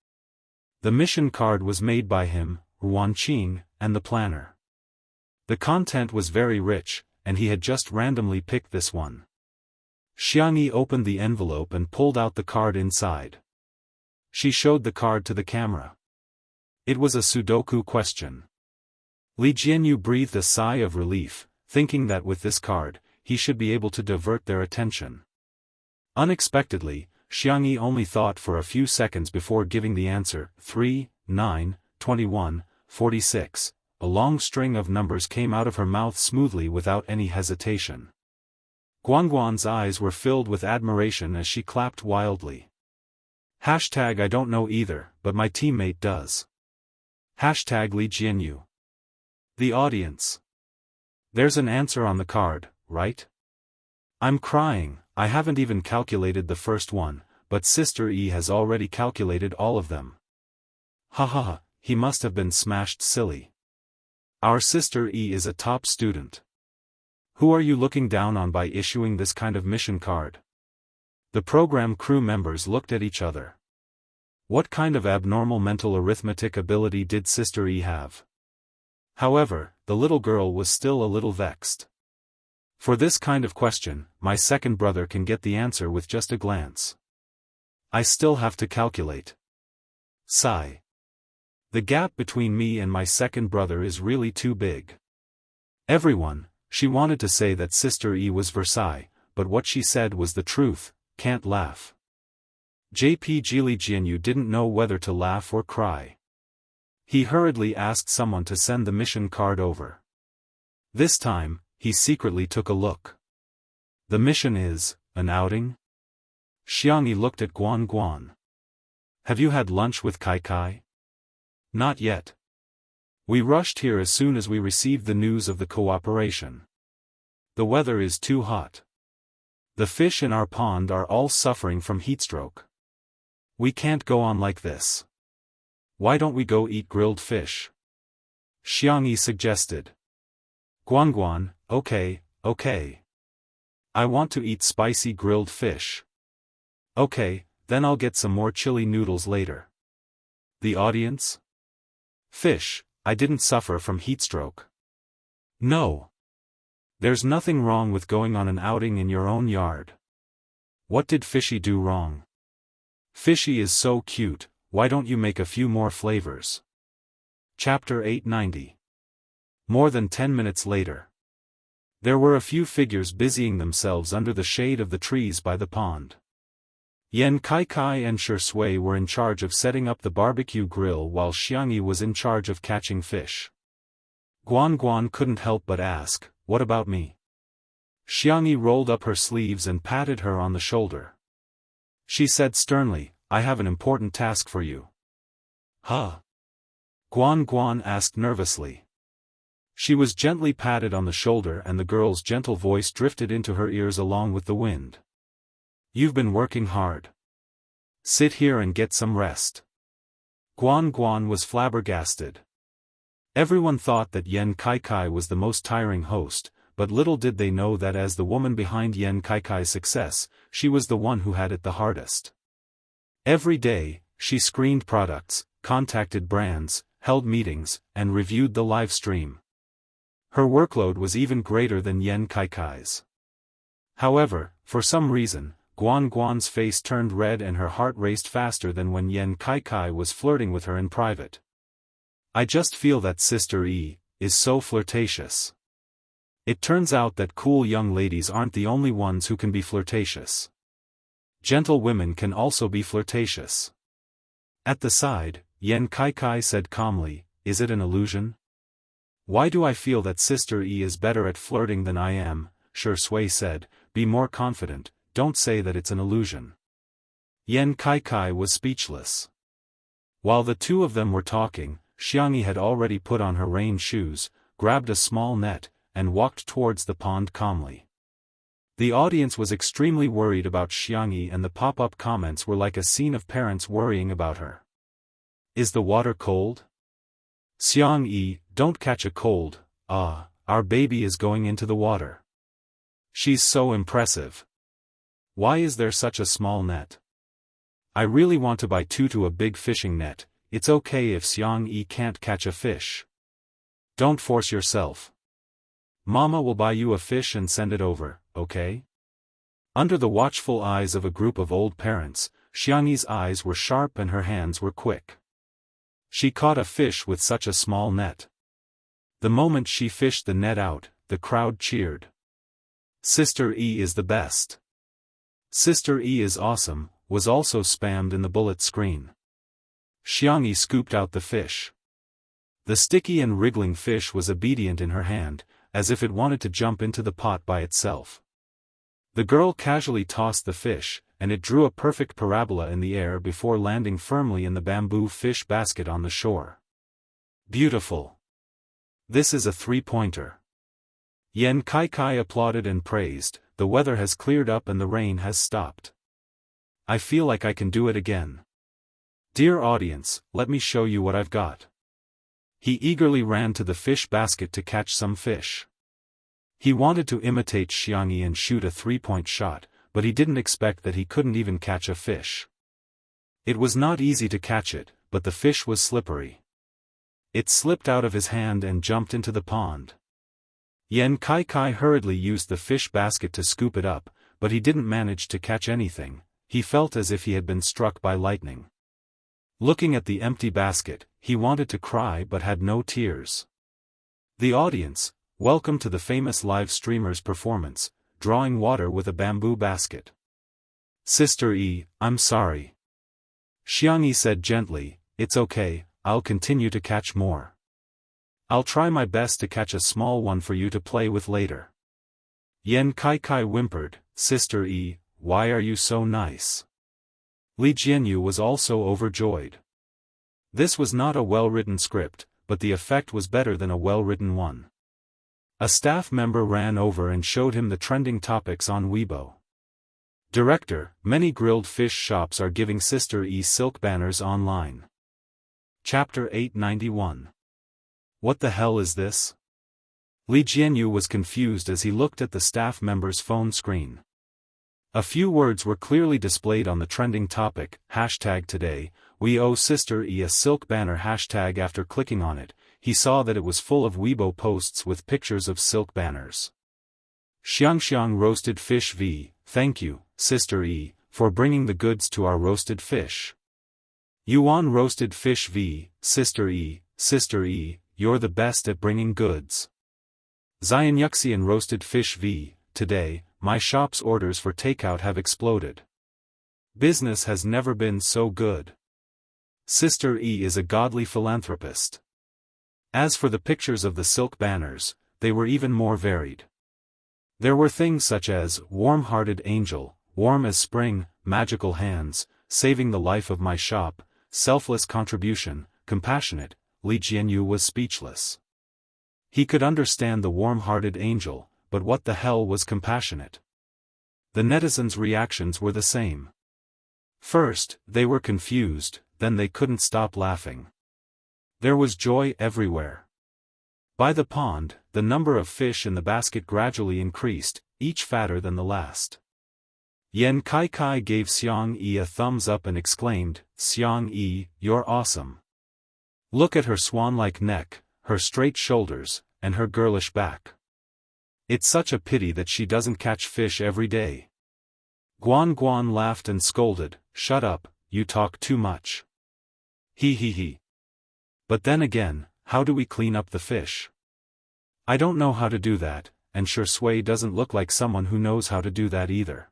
The mission card was made by him, Ruan Qing, and the planner. The content was very rich, and he had just randomly picked this one. Xiangyi opened the envelope and pulled out the card inside. She showed the card to the camera. It was a Sudoku question. Li Jianyu breathed a sigh of relief, thinking that with this card, he should be able to divert their attention. Unexpectedly, Xiangyi only thought for a few seconds before giving the answer. 3, 9, 21, 46. A long string of numbers came out of her mouth smoothly without any hesitation. Guanguan's eyes were filled with admiration as she clapped wildly. Hashtag I don't know either, but my teammate does. Hashtag Li Jianyu. The audience. There's an answer on the card, right? I'm crying, I haven't even calculated the first one, but Sister E has already calculated all of them. Haha, he must have been smashed silly. Our Sister E is a top student. Who are you looking down on by issuing this kind of mission card? The program crew members looked at each other. What kind of abnormal mental arithmetic ability did Sister E have? However, the little girl was still a little vexed. For this kind of question, my second brother can get the answer with just a glance. I still have to calculate. Sigh. The gap between me and my second brother is really too big. Everyone, she wanted to say that Sister E was Versailles, but what she said was the truth, can't laugh. JP Jianghu didn't know whether to laugh or cry. He hurriedly asked someone to send the mission card over. This time, he secretly took a look. The mission is, an outing? Xiangyi looked at Guan Guan. Have you had lunch with Kai Kai? Not yet. We rushed here as soon as we received the news of the cooperation. The weather is too hot. The fish in our pond are all suffering from heatstroke. We can't go on like this. Why don't we go eat grilled fish? Xiangyi suggested. Guanguan, okay. I want to eat spicy grilled fish. Okay, then I'll get some more chili noodles later. The audience? Fish, I didn't suffer from heatstroke. No. There's nothing wrong with going on an outing in your own yard. What did Fishy do wrong? Fishy is so cute, why don't you make a few more flavors? Chapter 890. More than 10 minutes later. There were a few figures busying themselves under the shade of the trees by the pond. Yan Kai and Shui were in charge of setting up the barbecue grill while Xiangyi was in charge of catching fish. Guan couldn't help but ask, what about me? Xiangyi rolled up her sleeves and patted her on the shoulder. She said sternly, I have an important task for you. Huh? Guan asked nervously. She was gently patted on the shoulder and the girl's gentle voice drifted into her ears along with the wind. You've been working hard. Sit here and get some rest. Guan was flabbergasted. Everyone thought that Yan Kai was the most tiring host, but little did they know that as the woman behind Yan Kai's success, she was the one who had it the hardest. Every day, she screened products, contacted brands, held meetings, and reviewed the live stream. Her workload was even greater than Yan Kai's. However, for some reason, Guan's face turned red and her heart raced faster than when Yan Kai was flirting with her in private. I just feel that Sister E is so flirtatious. It turns out that cool young ladies aren't the only ones who can be flirtatious. Gentle women can also be flirtatious. At the side, Yan Kai said calmly, is it an illusion? Why do I feel that Sister E is better at flirting than I am? Shui said, be more confident. Don't say that it's an illusion. Yan Kai was speechless. While the two of them were talking, Xiangyi had already put on her rain shoes, grabbed a small net, and walked towards the pond calmly. The audience was extremely worried about Xiangyi and the pop-up comments were like a scene of parents worrying about her. Is the water cold? Xiangyi, don't catch a cold, our baby is going into the water. She's so impressive. Why is there such a small net? I really want to buy to a big fishing net. It's okay if Xiangyi can't catch a fish. Don't force yourself. Mama will buy you a fish and send it over, okay? Under the watchful eyes of a group of old parents, Xiangyi's eyes were sharp and her hands were quick. She caught a fish with such a small net. The moment she fished the net out, the crowd cheered. Sister E is the best. Sister E is awesome, was also spammed in the bullet screen. Xiangyi scooped out the fish. The sticky and wriggling fish was obedient in her hand, as if it wanted to jump into the pot by itself. The girl casually tossed the fish, and it drew a perfect parabola in the air before landing firmly in the bamboo fish basket on the shore. Beautiful. This is a three-pointer. Yan Kai applauded and praised, the weather has cleared up and the rain has stopped. I feel like I can do it again. Dear audience, let me show you what I've got. He eagerly ran to the fish basket to catch some fish. He wanted to imitate Xiangyi and shoot a three-point shot, but he didn't expect that he couldn't even catch a fish. It was not easy to catch it, but the fish was slippery. It slipped out of his hand and jumped into the pond. Yan Kai hurriedly used the fish basket to scoop it up, but he didn't manage to catch anything, he felt as if he had been struck by lightning. Looking at the empty basket, he wanted to cry but had no tears. The audience, welcome to the famous live streamer's performance, drawing water with a bamboo basket. Sister E, I'm sorry. Xiangyi said gently, it's okay, I'll continue to catch more. I'll try my best to catch a small one for you to play with later. Yan Kai whimpered, Sister E, why are you so nice? Li Jianyu was also overjoyed. This was not a well-written script, but the effect was better than a well-written one. A staff member ran over and showed him the trending topics on Weibo. Director, many grilled fish shops are giving Sister E silk banners online. Chapter 891. What the hell is this? Li Jianyu was confused as he looked at the staff member's phone screen. A few words were clearly displayed on the trending topic, #today, we owe Sister E a silk banner #. After clicking on it, he saw that it was full of Weibo posts with pictures of silk banners. Xiangxiang roasted fish v, thank you, Sister E, for bringing the goods to our roasted fish. Yuan roasted fish v, Sister E, you're the best at bringing goods. Xianxia roasted fish v, today, my shop's orders for takeout have exploded. Business has never been so good. Sister E is a godly philanthropist. As for the pictures of the silk banners, they were even more varied. There were things such as, warm-hearted angel, warm as spring, magical hands, saving the life of my shop, selfless contribution, compassionate. Li Jianyu was speechless. He could understand the warm-hearted angel, but what the hell was compassionate? The netizens' reactions were the same. First, they were confused, then they couldn't stop laughing. There was joy everywhere. By the pond, the number of fish in the basket gradually increased, each fatter than the last. Yan Kai gave Xiangyi a thumbs up and exclaimed, Xiangyi, you're awesome. Look at her swan-like neck, her straight shoulders, and her girlish back. It's such a pity that she doesn't catch fish every day. Guan laughed and scolded, shut up, you talk too much. He. But then again, how do we clean up the fish? I don't know how to do that, and Shui doesn't look like someone who knows how to do that either.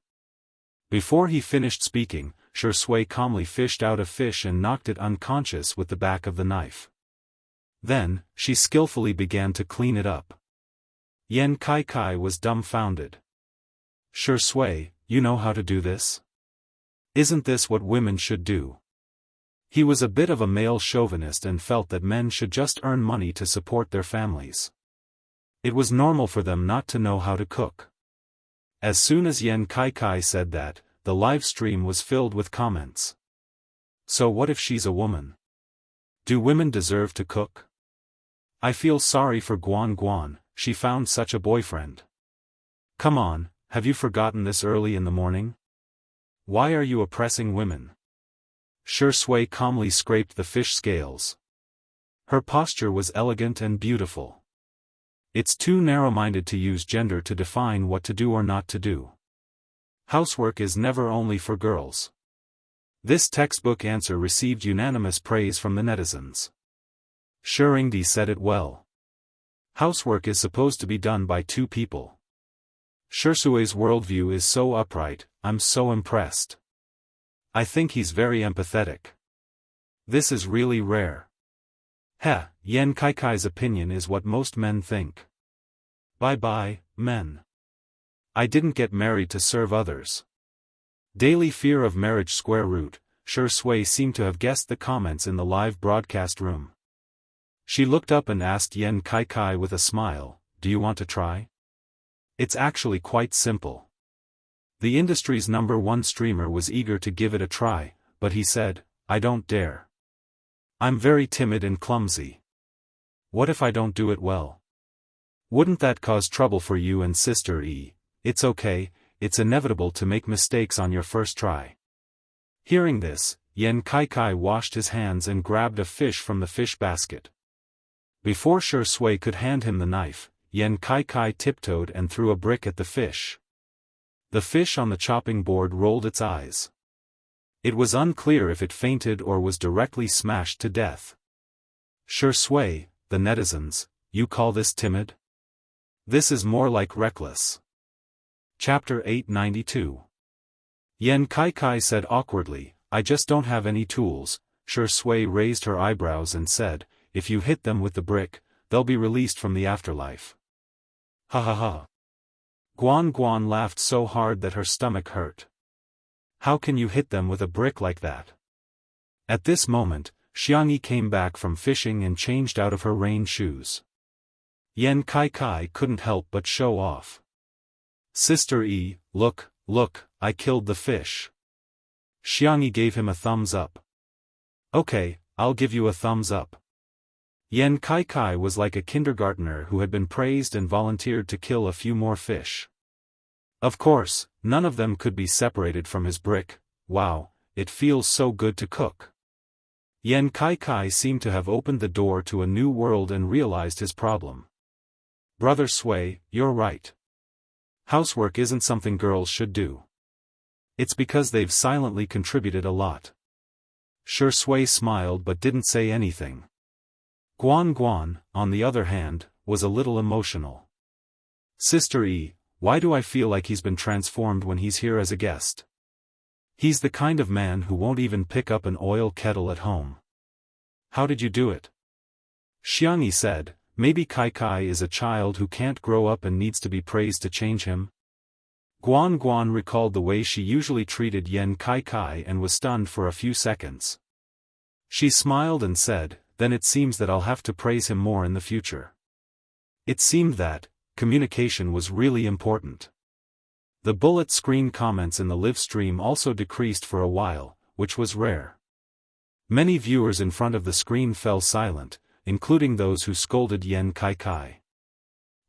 Before he finished speaking, Shui calmly fished out a fish and knocked it unconscious with the back of the knife. Then, she skillfully began to clean it up. Yan Kai was dumbfounded. Shui, you know how to do this? Isn't this what women should do? He was a bit of a male chauvinist and felt that men should just earn money to support their families. It was normal for them not to know how to cook. As soon as Yan Kai said that, the live stream was filled with comments. So what if she's a woman? Do women deserve to cook? I feel sorry for Guan, she found such a boyfriend. Come on, have you forgotten this early in the morning? Why are you oppressing women? Shui calmly scraped the fish scales. Her posture was elegant and beautiful. It's too narrow-minded to use gender to define what to do or not to do. Housework is never only for girls. This textbook answer received unanimous praise from the netizens. Shuringdi said it well. Housework is supposed to be done by two people. Shui's worldview is so upright, I'm so impressed. I think he's very empathetic. This is really rare. Yan Kai's opinion is what most men think. Bye, men. I didn't get married to serve others. Daily fear of marriage square root, Shui seemed to have guessed the comments in the live broadcast room. She looked up and asked Yan Kai with a smile, do you want to try? It's actually quite simple. The industry's #1 streamer was eager to give it a try, but he said, I don't dare. I'm very timid and clumsy. What if I don't do it well? Wouldn't that cause trouble for you and Sister E? It's okay, it's inevitable to make mistakes on your first try. Hearing this, Yan Kai washed his hands and grabbed a fish from the fish basket. Before Shui could hand him the knife, Yan Kai tiptoed and threw a brick at the fish. The fish on the chopping board rolled its eyes. It was unclear if it fainted or was directly smashed to death. Sure Sui, the netizens, you call this timid? This is more like reckless. Chapter 892. Yan Kai said awkwardly, I just don't have any tools. Sure Sui raised her eyebrows and said, if you hit them with the brick, they'll be released from the afterlife. Ha ha ha. Guan laughed so hard that her stomach hurt. How can you hit them with a brick like that? At this moment, Xianxia came back from fishing and changed out of her rain shoes. Yan Kai couldn't help but show off. Sister E, look, I killed the fish. Xianxia gave him a thumbs up. Okay, I'll give you a thumbs up. Yan Kai was like a kindergartner who had been praised and volunteered to kill a few more fish. Of course, none of them could be separated from his brick. Wow, it feels so good to cook. Yan Kai seemed to have opened the door to a new world and realized his problem. Brother Sui, you're right. Housework isn't something girls should do. It's because they've silently contributed a lot. Sure Sui smiled but didn't say anything. Guan, on the other hand, was a little emotional. Sister E, why do I feel like he's been transformed when he's here as a guest? He's the kind of man who won't even pick up an oil kettle at home. How did you do it? Xianxia said, maybe Kai is a child who can't grow up and needs to be praised to change him. Guan recalled the way she usually treated Yan Kai and was stunned for a few seconds. She smiled and said, then it seems that I'll have to praise him more in the future. It seemed that communication was really important. The bullet screen comments in the live stream also decreased for a while, which was rare. Many viewers in front of the screen fell silent, including those who scolded Yan Kai.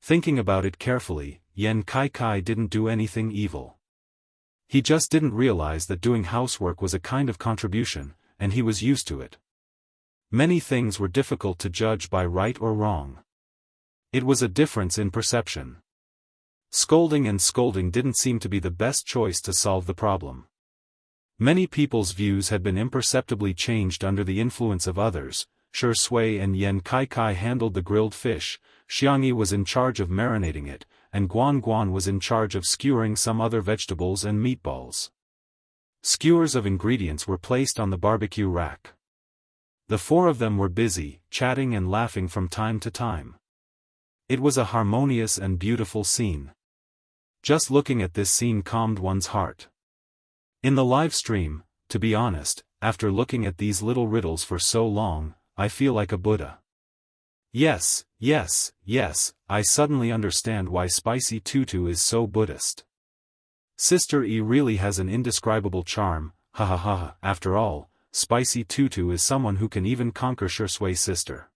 Thinking about it carefully, Yan Kai didn't do anything evil. He just didn't realize that doing housework was a kind of contribution, and he was used to it. Many things were difficult to judge by right or wrong. It was a difference in perception. Scolding didn't seem to be the best choice to solve the problem. Many people's views had been imperceptibly changed under the influence of others. Sure Sui and Yan Kai handled the grilled fish, Xianxia was in charge of marinating it, and Guan was in charge of skewering some other vegetables and meatballs. Skewers of ingredients were placed on the barbecue rack. The four of them were busy, chatting and laughing from time to time. It was a harmonious and beautiful scene. Just looking at this scene calmed one's heart. In the live stream, to be honest, after looking at these little riddles for so long, I feel like a Buddha. Yes, I suddenly understand why Spicy Tutu is so Buddhist. Sister E really has an indescribable charm, ha ha ha. After all, Spicy Tutu is someone who can even conquer Sure Sui's sister.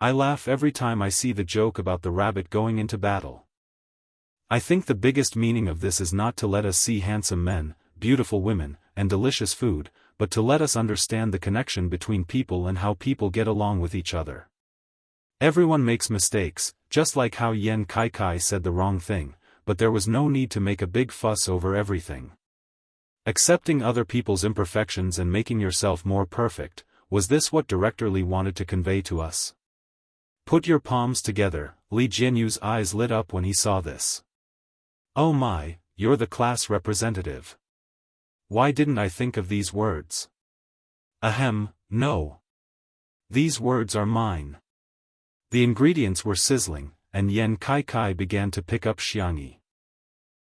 I laugh every time I see the joke about the rabbit going into battle. I think the biggest meaning of this is not to let us see handsome men, beautiful women, and delicious food, but to let us understand the connection between people and how people get along with each other. Everyone makes mistakes, just like how Yan Kai said the wrong thing, but there was no need to make a big fuss over everything. Accepting other people's imperfections and making yourself more perfect, was this what Director Li wanted to convey to us? Put your palms together. Li Jianyu's eyes lit up when he saw this. Oh my, you're the class representative. Why didn't I think of these words? Ahem, no. These words are mine. The ingredients were sizzling, and Yan Kai began to pick up Xianxia.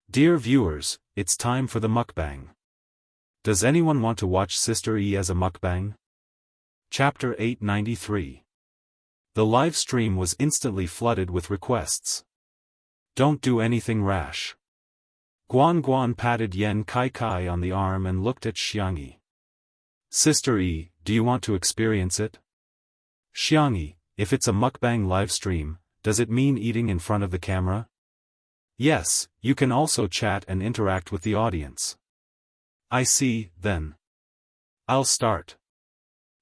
Dear viewers, it's time for the mukbang. Does anyone want to watch Sister E as a mukbang? Chapter 893. The live stream was instantly flooded with requests. Don't do anything rash. Guan patted Yan Kai on the arm and looked at Xianxia. Sister E, do you want to experience it? Xianxia, if it's a mukbang live stream, does it mean eating in front of the camera? Yes, you can also chat and interact with the audience. I see, then. I'll start.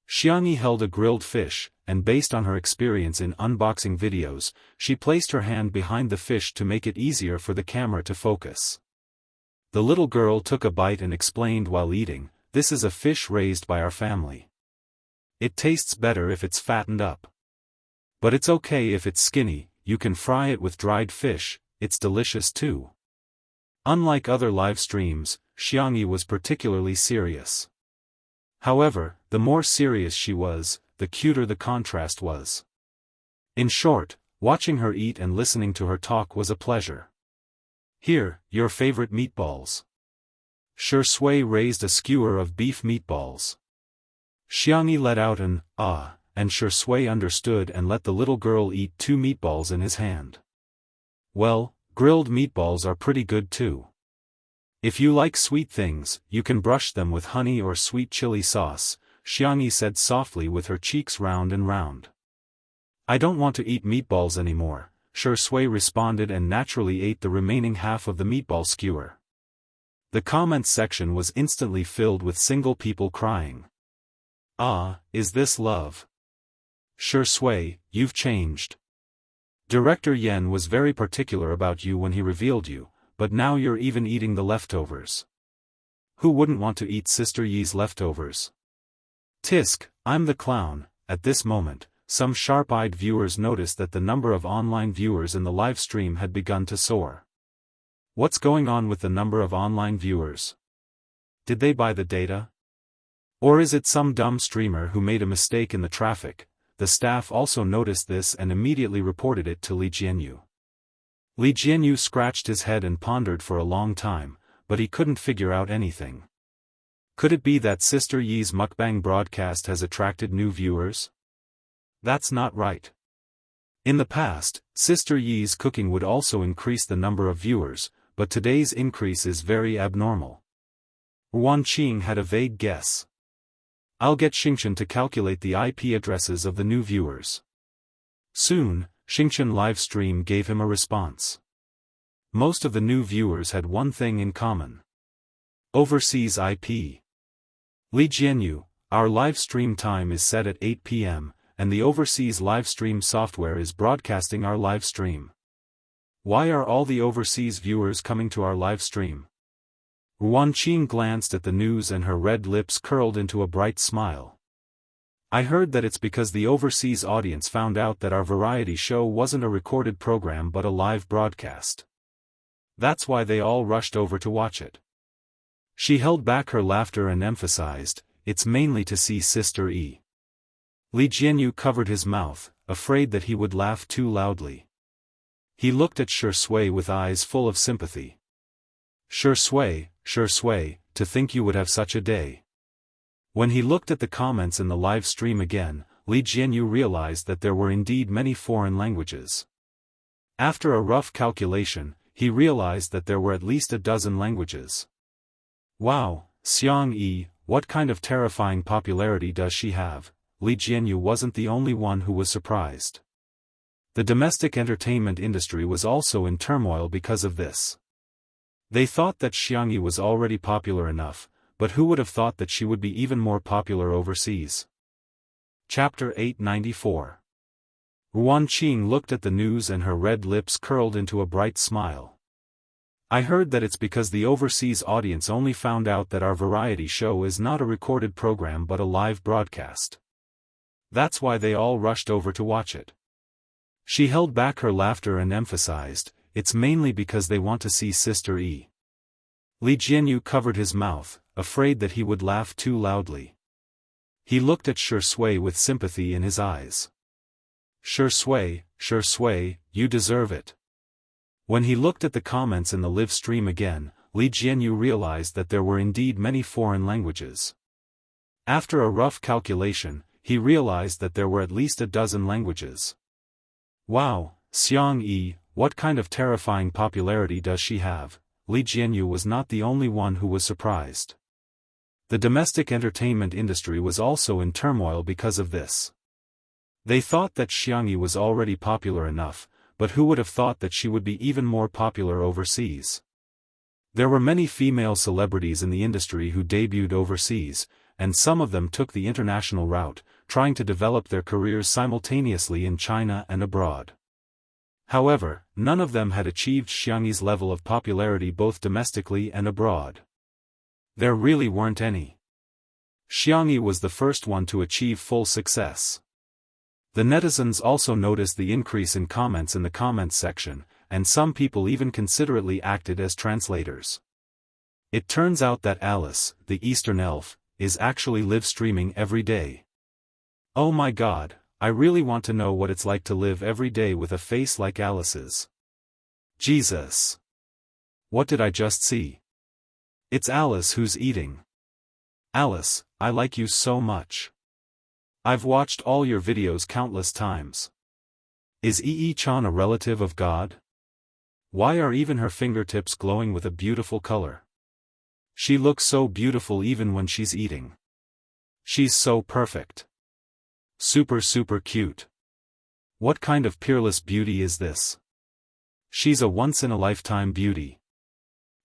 Xianxia held a grilled fish, and based on her experience in unboxing videos, she placed her hand behind the fish to make it easier for the camera to focus. The little girl took a bite and explained while eating, this is a fish raised by our family. It tastes better if it's fattened up. But it's okay if it's skinny, you can fry it with dried fish, it's delicious too. Unlike other live streams, Xianxia was particularly serious. However, the more serious she was, the cuter the contrast was. In short, watching her eat and listening to her talk was a pleasure. Here, your favorite meatballs. Shui raised a skewer of beef meatballs. Xianxia let out an "ah," and Shui understood and let the little girl eat 2 meatballs in his hand. Well, grilled meatballs are pretty good too. If you like sweet things, you can brush them with honey or sweet chili sauce, Xianxia said softly with her cheeks round and round. I don't want to eat meatballs anymore, Shui responded and naturally ate the remaining half of the meatball skewer. The comments section was instantly filled with single people crying. Ah, is this love? Shui, you've changed. Director Yen was very particular about you when he revealed you, but now you're even eating the leftovers. Who wouldn't want to eat Sister Yi's leftovers? Tisk, I'm the clown. At this moment, some sharp-eyed viewers noticed that the number of online viewers in the live stream had begun to soar. What's going on with the number of online viewers? Did they buy the data? Or is it some dumb streamer who made a mistake in the traffic? The staff also noticed this and immediately reported it to Li Jianyu. Li Jianyu scratched his head and pondered for a long time, but he couldn't figure out anything. Could it be that Sister Yi's mukbang broadcast has attracted new viewers? That's not right. In the past, Sister Yi's cooking would also increase the number of viewers, but today's increase is very abnormal. Wan Qing had a vague guess. I'll get Xingchen to calculate the IP addresses of the new viewers. Soon, Xingchen livestream gave him a response. Most of the new viewers had one thing in common. Overseas IP. Li Jianyu, our live stream time is set at 8 p.m., and the overseas live stream software is broadcasting our live stream. Why are all the overseas viewers coming to our live stream? Wan Qing glanced at the news and her red lips curled into a bright smile. I heard that it's because the overseas audience found out that our variety show wasn't a recorded program but a live broadcast. That's why they all rushed over to watch it. She held back her laughter and emphasized, it's mainly to see Sister Yi. Li Jianyu covered his mouth, afraid that he would laugh too loudly. He looked at Shui with eyes full of sympathy. Shui, to think you would have such a day. When he looked at the comments in the live stream again, Li Jianyu realized that there were indeed many foreign languages. After a rough calculation, he realized that there were at least a dozen languages. Wow, Xianxia, what kind of terrifying popularity does she have? Li Jianyu wasn't the only one who was surprised. The domestic entertainment industry was also in turmoil because of this. They thought that Xianxia was already popular enough, but who would have thought that she would be even more popular overseas? Chapter 894. Wan Qing looked at the news and her red lips curled into a bright smile. I heard that it's because the overseas audience only found out that our variety show is not a recorded program but a live broadcast. That's why they all rushed over to watch it. She held back her laughter and emphasized, it's mainly because they want to see Sister Yi. Li Jianyu covered his mouth, afraid that he would laugh too loudly. He looked at Shui with sympathy in his eyes. Shui, you deserve it. When he looked at the comments in the live stream again, Li Jianyu realized that there were indeed many foreign languages. After a rough calculation, he realized that there were at least a dozen languages. Wow, Xianxia, what kind of terrifying popularity does she have? Li Jianyu was not the only one who was surprised. The domestic entertainment industry was also in turmoil because of this. They thought that Xianxia was already popular enough, but who would have thought that she would be even more popular overseas? There were many female celebrities in the industry who debuted overseas, and some of them took the international route, trying to develop their careers simultaneously in China and abroad. However, none of them had achieved Xianxia's level of popularity both domestically and abroad. There really weren't any. Xianxia was the first one to achieve full success. The netizens also noticed the increase in comments in the comments section, and some people even considerately acted as translators. It turns out that Alice, the Eastern elf, is actually live streaming every day. Oh my god, I really want to know what it's like to live every day with a face like Alice's. Jesus! What did I just see? It's Alice who's eating. Alice, I like you so much. I've watched all your videos countless times. Is Chan a relative of God? Why are even her fingertips glowing with a beautiful color? She looks so beautiful even when she's eating. She's so perfect. Super cute. What kind of peerless beauty is this? She's a once-in-a-lifetime beauty.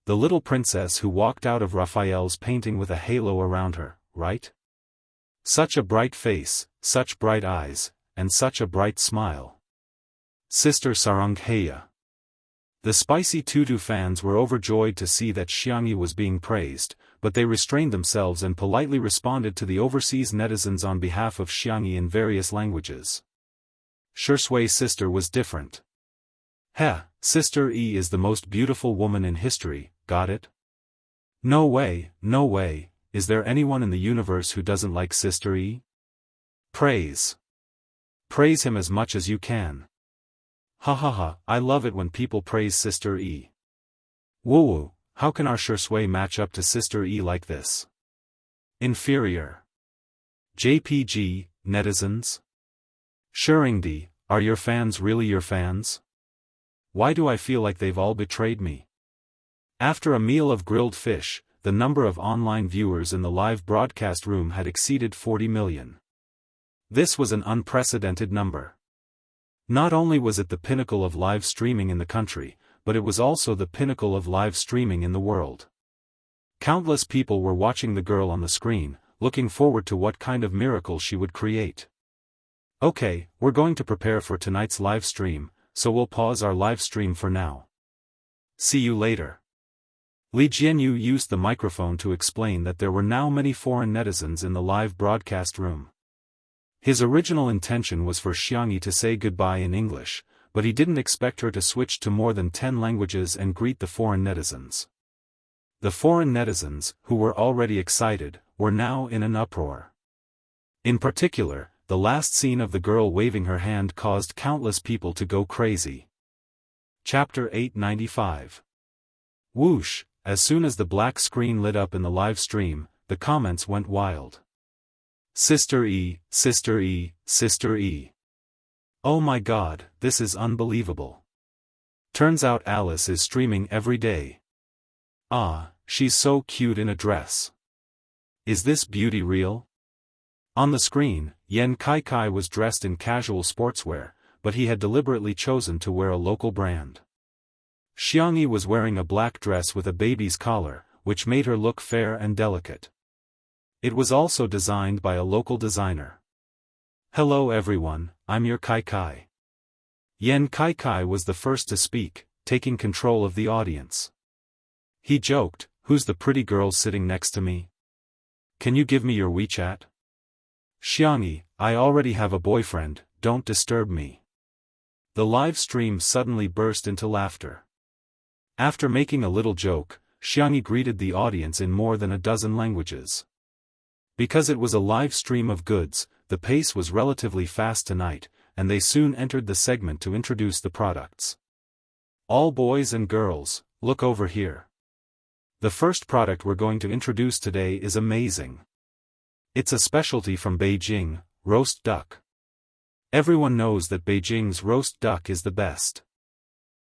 The little princess who walked out of Raphael's painting with a halo around her, right? Such a bright face, such bright eyes, and such a bright smile. Sister Sarangheya. The Spicy Tutu fans were overjoyed to see that Xianxia was being praised, but they restrained themselves and politely responded to the overseas netizens on behalf of Xianxia in various languages. Shurshui's sister was different. Heh, Sister E is the most beautiful woman in history, got it? No way, is there anyone in the universe who doesn't like Sister E? Praise. Praise him as much as you can. Ha, I love it when people praise Sister E. Woo, how can our Shurshui match up to Sister E like this? Inferior. JPG, netizens? Shuringdi, are your fans really your fans? Why do I feel like they've all betrayed me? After a meal of grilled fish, the number of online viewers in the live broadcast room had exceeded 40 million. This was an unprecedented number. Not only was it the pinnacle of live streaming in the country, but it was also the pinnacle of live streaming in the world. Countless people were watching the girl on the screen, looking forward to what kind of miracle she would create. Okay, we're going to prepare for tonight's live stream, so we'll pause our live stream for now. See you later. Li Jianyu used the microphone to explain that there were now many foreign netizens in the live broadcast room. His original intention was for Xianxia to say goodbye in English, but he didn't expect her to switch to more than 10 languages and greet the foreign netizens. The foreign netizens, who were already excited, were now in an uproar. In particular, the last scene of the girl waving her hand caused countless people to go crazy. Chapter 895. Whoosh, as soon as the black screen lit up in the live stream, the comments went wild. Sister E, Sister E, Sister E. Oh my god, this is unbelievable. Turns out Alice is streaming every day. Ah, she's so cute in a dress. Is this beauty real? On the screen, Yan Kai was dressed in casual sportswear, but he had deliberately chosen to wear a local brand. Xianxia was wearing a black dress with a baby's collar, which made her look fair and delicate. It was also designed by a local designer. Hello everyone, I'm your Kai. Yan Kai was the first to speak, taking control of the audience. He joked, "Who's the pretty girl sitting next to me? Can you give me your WeChat?" Xianxia, I already have a boyfriend, don't disturb me. The live stream suddenly burst into laughter. After making a little joke, Xianxia greeted the audience in more than a dozen languages. Because it was a live stream of goods, the pace was relatively fast tonight, and they soon entered the segment to introduce the products. All boys and girls, look over here. The first product we're going to introduce today is amazing. It's a specialty from Beijing, roast duck. Everyone knows that Beijing's roast duck is the best.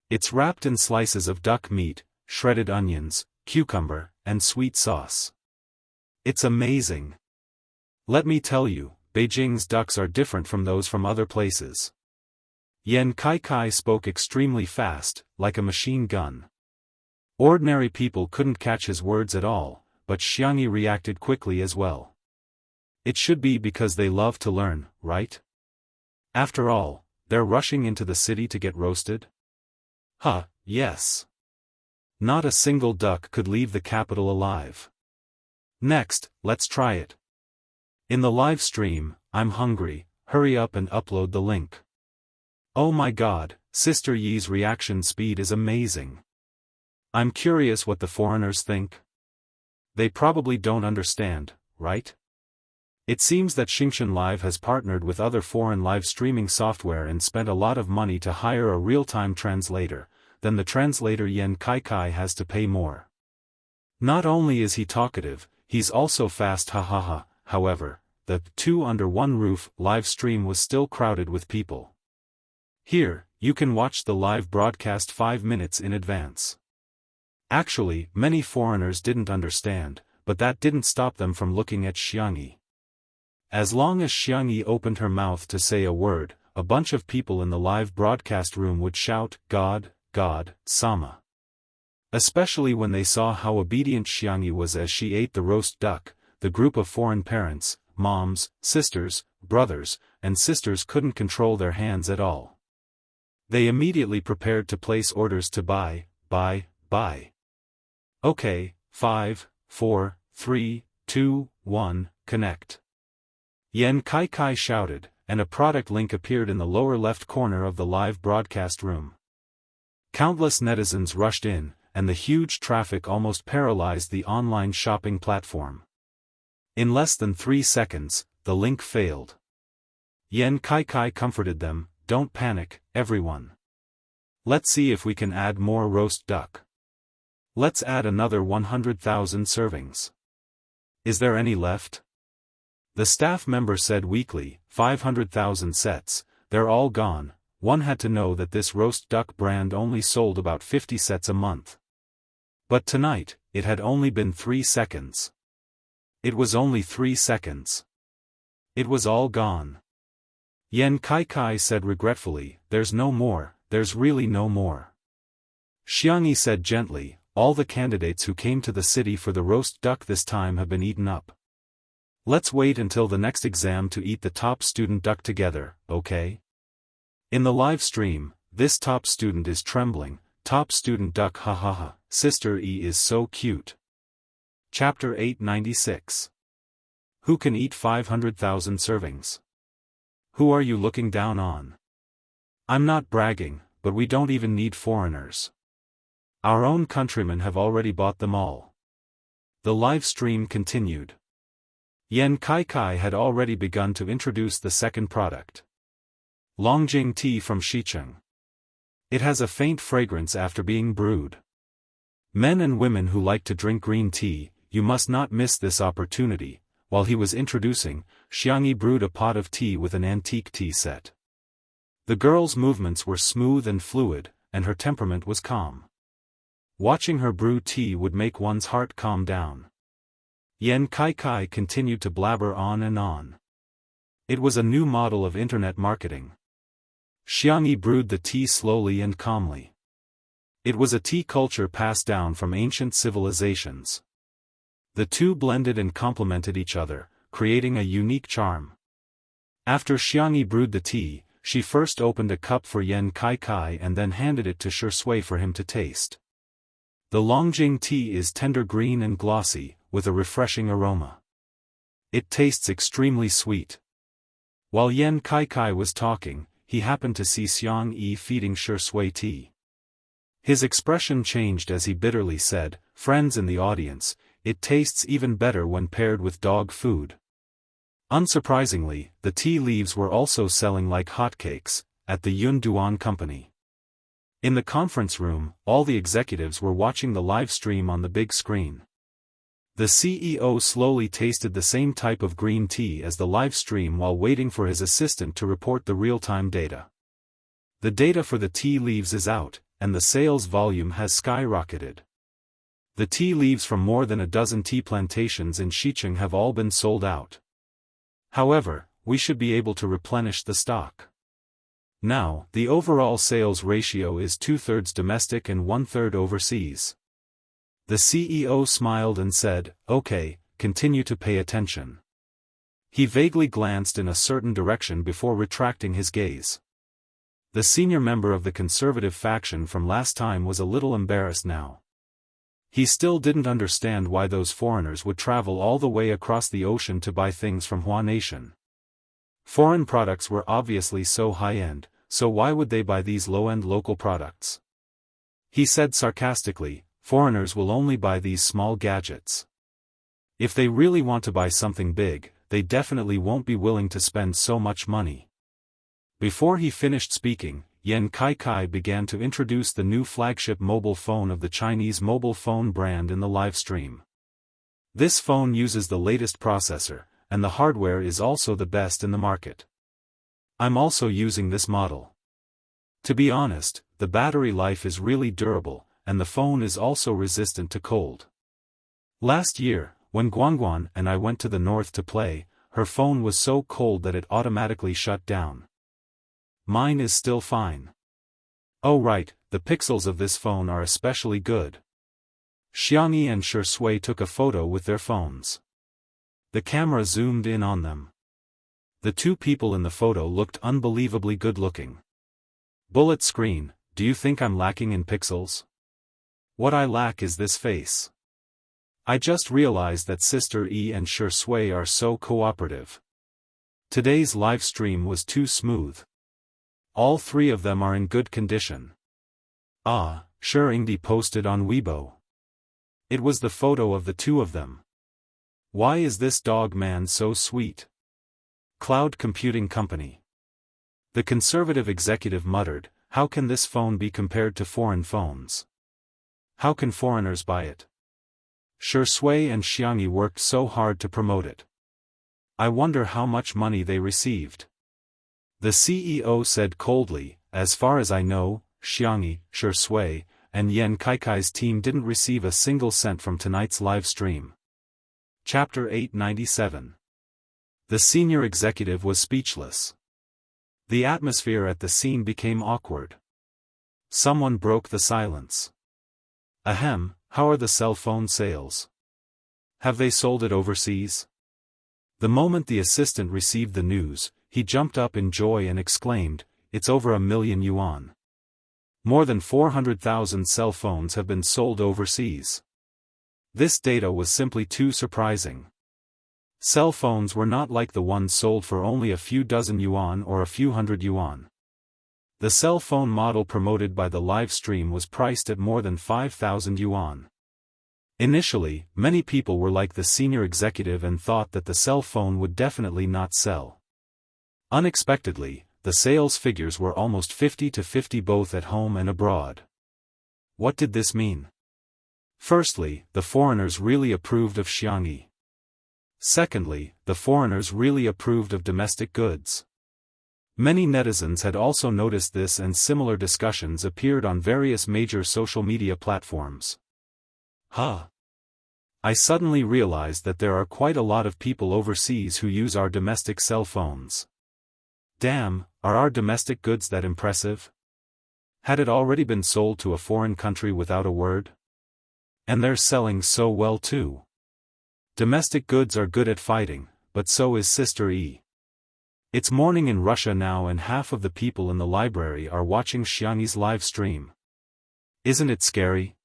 It's wrapped in slices of duck meat, shredded onions, cucumber, and sweet sauce. It's amazing. Let me tell you, Beijing's ducks are different from those from other places. Yan Kai spoke extremely fast, like a machine gun. Ordinary people couldn't catch his words at all, but Xianxia reacted quickly as well. It should be because they love to learn, right? After all, they're rushing into the city to get roasted? Huh, yes. Not a single duck could leave the capital alive. Next, let's try it. In the live stream, I'm hungry, hurry up and upload the link. Oh my god, Sister Yi's reaction speed is amazing. I'm curious what the foreigners think. They probably don't understand, right? It seems that Xianxia Live has partnered with other foreign live streaming software and spent a lot of money to hire a real-time translator, then the translator Yan Kai has to pay more. Not only is he talkative, he's also fast hahaha. However, the two under one roof live stream was still crowded with people. Here, you can watch the live broadcast 5 minutes in advance. Actually, many foreigners didn't understand, but that didn't stop them from looking at Xiangyi. As long as Xiangyi opened her mouth to say a word, a bunch of people in the live broadcast room would shout, "God, God, Sama." Especially when they saw how obedient Xiangyi was as she ate the roast duck, the group of foreign parents, moms, sisters, brothers, and sisters couldn't control their hands at all. They immediately prepared to place orders to buy. Okay, 5, 4, 3, 2, 1, connect. Yan Kai shouted, and a product link appeared in the lower left corner of the live broadcast room. Countless netizens rushed in, and the huge traffic almost paralyzed the online shopping platform. In less than 3 seconds, the link failed. Yan Kai comforted them, "Don't panic, everyone. Let's see if we can add more roast duck. Let's add another 100,000 servings. Is there any left?" The staff member said weakly, 500,000 sets, they're all gone. One had to know that this roast duck brand only sold about 50 sets a month. But tonight, it had only been 3 seconds. It was only 3 seconds. It was all gone. Yan Kai said regretfully, "There's no more, there's really no more." Xiangyi said gently, "All the candidates who came to the city for the roast duck this time have been eaten up. Let's wait until the next exam to eat the top student duck together, okay?" In the live stream, this top student is trembling, "Top student duck hahaha, Sister E is so cute." Chapter 896. Who can eat 500,000 servings? Who are you looking down on? I'm not bragging, but we don't even need foreigners. Our own countrymen have already bought them all. The live stream continued. Yan Kai had already begun to introduce the second product. Longjing tea from Xicheng. It has a faint fragrance after being brewed. Men and women who like to drink green tea, you must not miss this opportunity. While he was introducing, Xiangyi brewed a pot of tea with an antique tea set. The girl's movements were smooth and fluid, and her temperament was calm. Watching her brew tea would make one's heart calm down. Yan Kai continued to blabber on and on. It was a new model of internet marketing. Xiangyi brewed the tea slowly and calmly. It was a tea culture passed down from ancient civilizations. The two blended and complemented each other, creating a unique charm. After Xiangyi brewed the tea, she first opened a cup for Yan Kai and then handed it to Shui for him to taste. The Longjing tea is tender green and glossy, with a refreshing aroma. It tastes extremely sweet. While Yan Kai was talking, he happened to see Xiangyi feeding Shui tea. His expression changed as he bitterly said, "Friends in the audience, it tastes even better when paired with dog food." Unsurprisingly, the tea leaves were also selling like hotcakes, at the Yunduan company. In the conference room, all the executives were watching the live stream on the big screen. The CEO slowly tasted the same type of green tea as the live stream while waiting for his assistant to report the real-time data. The data for the tea leaves is out, and the sales volume has skyrocketed. The tea leaves from more than a dozen tea plantations in Xicheng have all been sold out. However, we should be able to replenish the stock. Now, the overall sales ratio is 2/3 domestic and 1/3 overseas. The CEO smiled and said, "Okay, continue to pay attention." He vaguely glanced in a certain direction before retracting his gaze. The senior member of the conservative faction from last time was a little embarrassed now. He still didn't understand why those foreigners would travel all the way across the ocean to buy things from Hua Nation. Foreign products were obviously so high-end, so why would they buy these low-end local products? He said sarcastically, foreigners will only buy these small gadgets. If they really want to buy something big, they definitely won't be willing to spend so much money. Before he finished speaking, Yan Kai began to introduce the new flagship mobile phone of the Chinese mobile phone brand in the live stream. This phone uses the latest processor, and the hardware is also the best in the market. I'm also using this model. To be honest, the battery life is really durable, and the phone is also resistant to cold. Last year, when Guangguan and I went to the north to play, her phone was so cold that it automatically shut down. Mine is still fine. Oh right, the pixels of this phone are especially good. Xiangyi and Shui took a photo with their phones. The camera zoomed in on them. The two people in the photo looked unbelievably good-looking. Bullet screen, do you think I'm lacking in pixels? What I lack is this face. I just realized that Sister E and Shui are so cooperative. Today's live stream was too smooth. All three of them are in good condition. Ah, Ingdi posted on Weibo. It was the photo of the two of them. Why is this dog man so sweet? Cloud Computing Company. The conservative executive muttered, how can this phone be compared to foreign phones? How can foreigners buy it? Shui and Xiangyi worked so hard to promote it. I wonder how much money they received. The CEO said coldly, as far as I know, Xiangyi, Shui, and Yan Kaikai's team didn't receive a single cent from tonight's live stream. Chapter 897. The senior executive was speechless. The atmosphere at the scene became awkward. Someone broke the silence. Ahem, how are the cell phone sales? Have they sold it overseas? The moment the assistant received the news, he jumped up in joy and exclaimed, it's over 1 million yuan. More than 400,000 cell phones have been sold overseas. This data was simply too surprising. Cell phones were not like the ones sold for only a few dozen yuan or a few hundred yuan. The cell phone model promoted by the live stream was priced at more than 5,000 yuan. Initially, many people were like the senior executive and thought that the cell phone would definitely not sell. Unexpectedly, the sales figures were almost 50-50 both at home and abroad. What did this mean? Firstly, the foreigners really approved of Xiangyi. Secondly, the foreigners really approved of domestic goods. Many netizens had also noticed this, and similar discussions appeared on various major social media platforms. I suddenly realized that there are quite a lot of people overseas who use our domestic cell phones. Damn, are our domestic goods that impressive? Had it already been sold to a foreign country without a word? And they're selling so well too. Domestic goods are good at fighting, but so is Sister E. It's morning in Russia now and half of the people in the library are watching Xiangyi's live stream. Isn't it scary?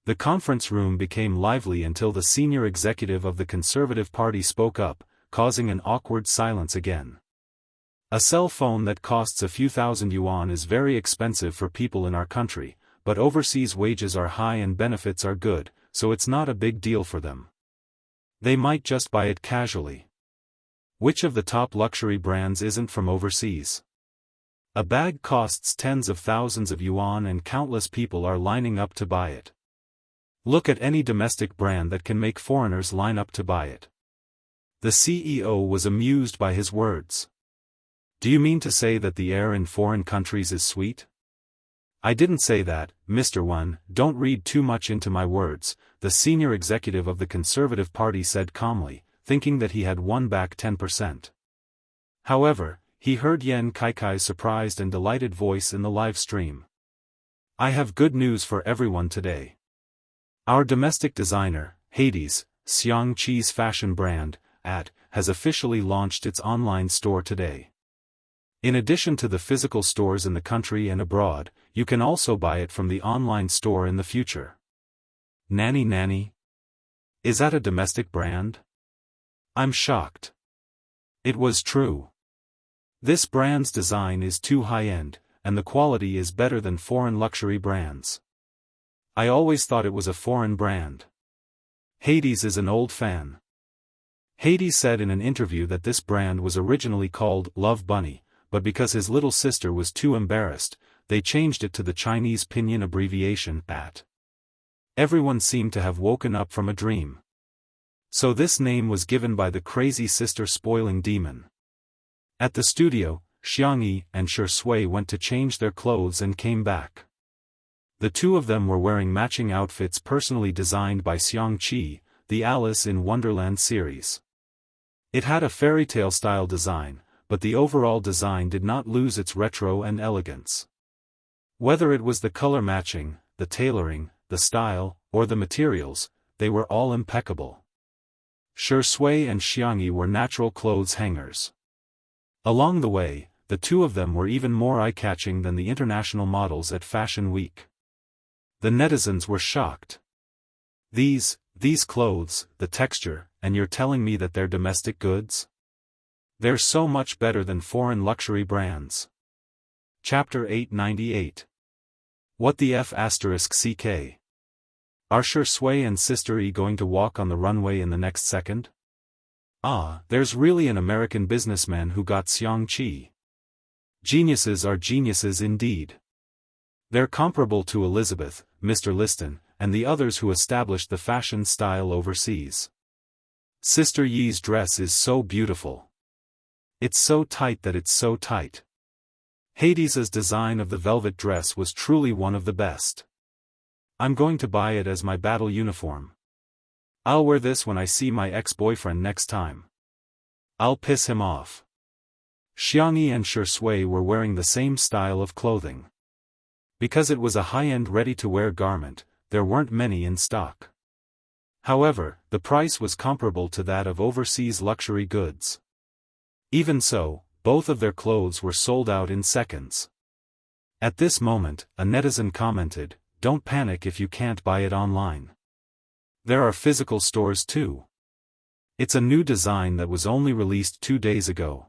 The conference room became lively until the senior executive of the Conservative Party spoke up, causing an awkward silence again. A cell phone that costs a few thousand yuan is very expensive for people in our country, but overseas wages are high and benefits are good, so it's not a big deal for them. They might just buy it casually. Which of the top luxury brands isn't from overseas? A bag costs tens of thousands of yuan and countless people are lining up to buy it. Look at any domestic brand that can make foreigners line up to buy it. The CEO was amused by his words. Do you mean to say that the air in foreign countries is sweet? I didn't say that, Mr. Wan, don't read too much into my words, the senior executive of the Conservative Party said calmly, thinking that he had won back 10%. However, he heard Yan Kaikai's surprised and delighted voice in the live stream. I have good news for everyone today. Our domestic designer, Hades, Xiangqi's fashion brand, has officially launched its online store today. In addition to the physical stores in the country and abroad, you can also buy it from the online store in the future. Nanny? Is that a domestic brand? I'm shocked. It was true. This brand's design is too high-end, and the quality is better than foreign luxury brands. I always thought it was a foreign brand. Hades is an old fan. Hades said in an interview that this brand was originally called Love Bunny, but because his little sister was too embarrassed, they changed it to the Chinese pinyin abbreviation AT. Everyone seemed to have woken up from a dream. So this name was given by the crazy sister-spoiling demon. At the studio, Xiangyi and Shui went to change their clothes and came back. The two of them were wearing matching outfits personally designed by Xiangqi, the Alice in Wonderland series. It had a fairy tale style design, but the overall design did not lose its retro and elegance. Whether it was the color matching, the tailoring, the style, or the materials, they were all impeccable. Shui and Xiangyi were natural clothes hangers. Along the way, the two of them were even more eye-catching than the international models at Fashion Week. The netizens were shocked. These clothes, the texture, and you're telling me that they're domestic goods? They're so much better than foreign luxury brands. Chapter 898. What the F***ck? Are Shui and Sister E going to walk on the runway in the next second? Ah, there's really an American businessman who got Xiangqi. Geniuses are geniuses indeed. They're comparable to Elizabeth, Mr. Liston, and the others who established the fashion style overseas. Sister Yi's dress is so beautiful. It's so tight that it's so tight. Hades's design of the velvet dress was truly one of the best. I'm going to buy it as my battle uniform. I'll wear this when I see my ex-boyfriend next time. I'll piss him off. Xiangyi and Shui were wearing the same style of clothing. Because it was a high-end ready-to-wear garment, there weren't many in stock. However, the price was comparable to that of overseas luxury goods. Even so, both of their clothes were sold out in seconds. At this moment, a netizen commented, "Don't panic if you can't buy it online. There are physical stores too. It's a new design that was only released 2 days ago."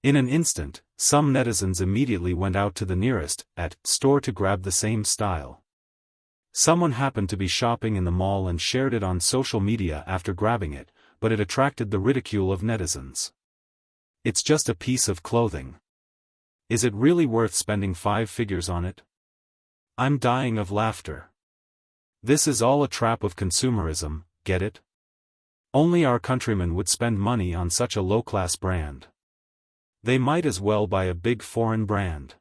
In an instant, some netizens immediately went out to the nearest store to grab the same style. Someone happened to be shopping in the mall and shared it on social media after grabbing it, but it attracted the ridicule of netizens. It's just a piece of clothing. Is it really worth spending 5 figures on it? I'm dying of laughter. This is all a trap of consumerism, get it? Only our countrymen would spend money on such a low-class brand. They might as well buy a big foreign brand.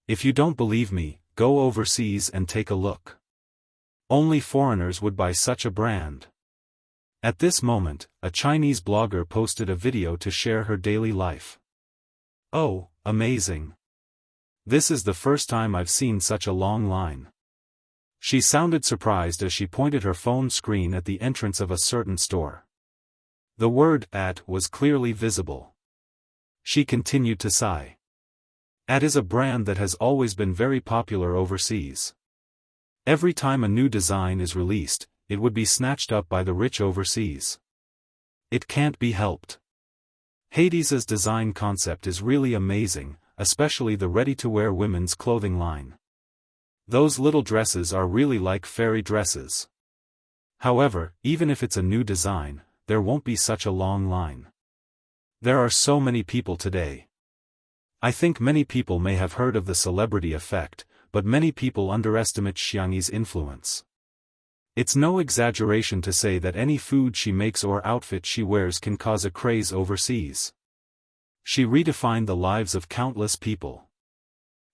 If you don't believe me, go overseas and take a look. Only foreigners would buy such a brand. At this moment, a Chinese blogger posted a video to share her daily life. Oh, amazing. This is the first time I've seen such a long line. She sounded surprised as she pointed her phone screen at the entrance of a certain store. The word "at" was clearly visible. She continued to sigh. At is a brand that has always been very popular overseas. Every time a new design is released, it would be snatched up by the rich overseas. It can't be helped. Hades's design concept is really amazing, especially the ready-to-wear women's clothing line. Those little dresses are really like fairy dresses. However, even if it's a new design, there won't be such a long line. There are so many people today. I think many people may have heard of the celebrity effect, but many people underestimate Xiangyi's influence. It's no exaggeration to say that any food she makes or outfit she wears can cause a craze overseas. She redefined the lives of countless people.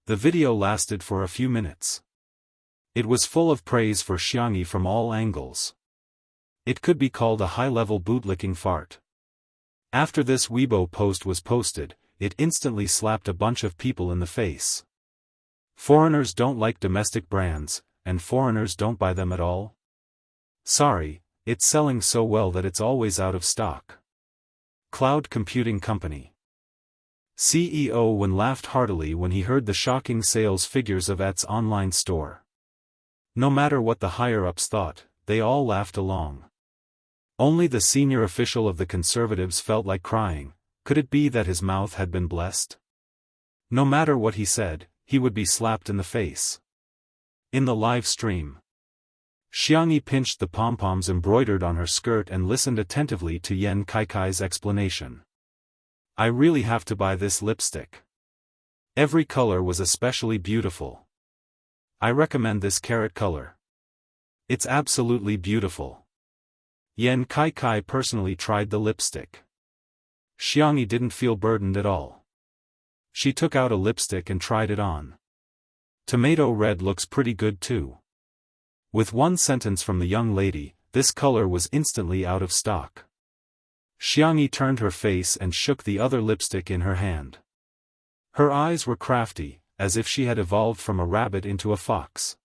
The video lasted for a few minutes. It was full of praise for Xiangyi from all angles. It could be called a high-level bootlicking fart. After this Weibo post was posted, it instantly slapped a bunch of people in the face. Foreigners don't like domestic brands, and foreigners don't buy them at all? Sorry, it's selling so well that it's always out of stock. Cloud Computing Company CEO Wen laughed heartily when he heard the shocking sales figures of AT's online store. No matter what the higher-ups thought, they all laughed along. Only the senior official of the Conservatives felt like crying. Could it be that his mouth had been blessed? No matter what he said, he would be slapped in the face. In the live stream, Xiangyi pinched the pom-poms embroidered on her skirt and listened attentively to Yan Kaikai's explanation. I really have to buy this lipstick. Every color was especially beautiful. I recommend this carrot color. It's absolutely beautiful. Yan Kaikai personally tried the lipstick. Xiangyi didn't feel burdened at all. She took out a lipstick and tried it on. Tomato red looks pretty good too. With one sentence from the young lady, this color was instantly out of stock. Xiangyi turned her face and shook the other lipstick in her hand. Her eyes were crafty, as if she had evolved from a rabbit into a fox.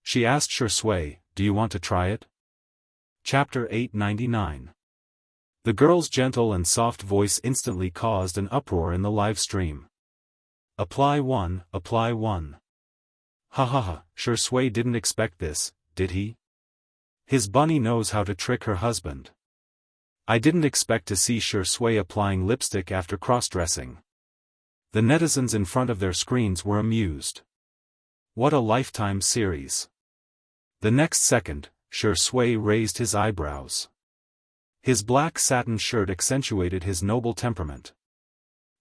She asked Shui, "Do you want to try it?" Chapter 899. The girl's gentle and soft voice instantly caused an uproar in the live stream. Apply one, apply one. Ha ha ha, Shui didn't expect this, did he? His bunny knows how to trick her husband. I didn't expect to see Shui applying lipstick after cross-dressing. The netizens in front of their screens were amused. What a lifetime series. The next second, Shui raised his eyebrows. His black satin shirt accentuated his noble temperament.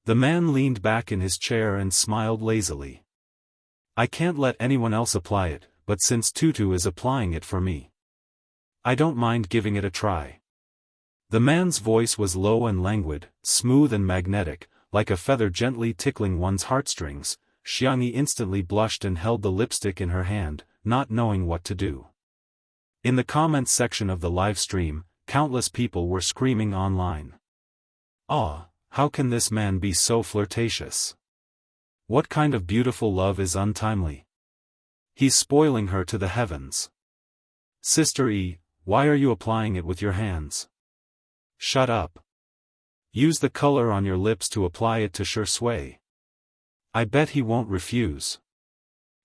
The man leaned back in his chair and smiled lazily. I can't let anyone else apply it, but since Tutu is applying it for me, I don't mind giving it a try. The man's voice was low and languid, smooth and magnetic, like a feather gently tickling one's heartstrings. Xiangyi instantly blushed and held the lipstick in her hand, not knowing what to do. In the comments section of the live stream, countless people were screaming online. "Ah, how can this man be so flirtatious? What kind of beautiful love is untimely? He's spoiling her to the heavens. Sister E, why are you applying it with your hands? Shut up. Use the color on your lips to apply it to Shui. I bet he won't refuse."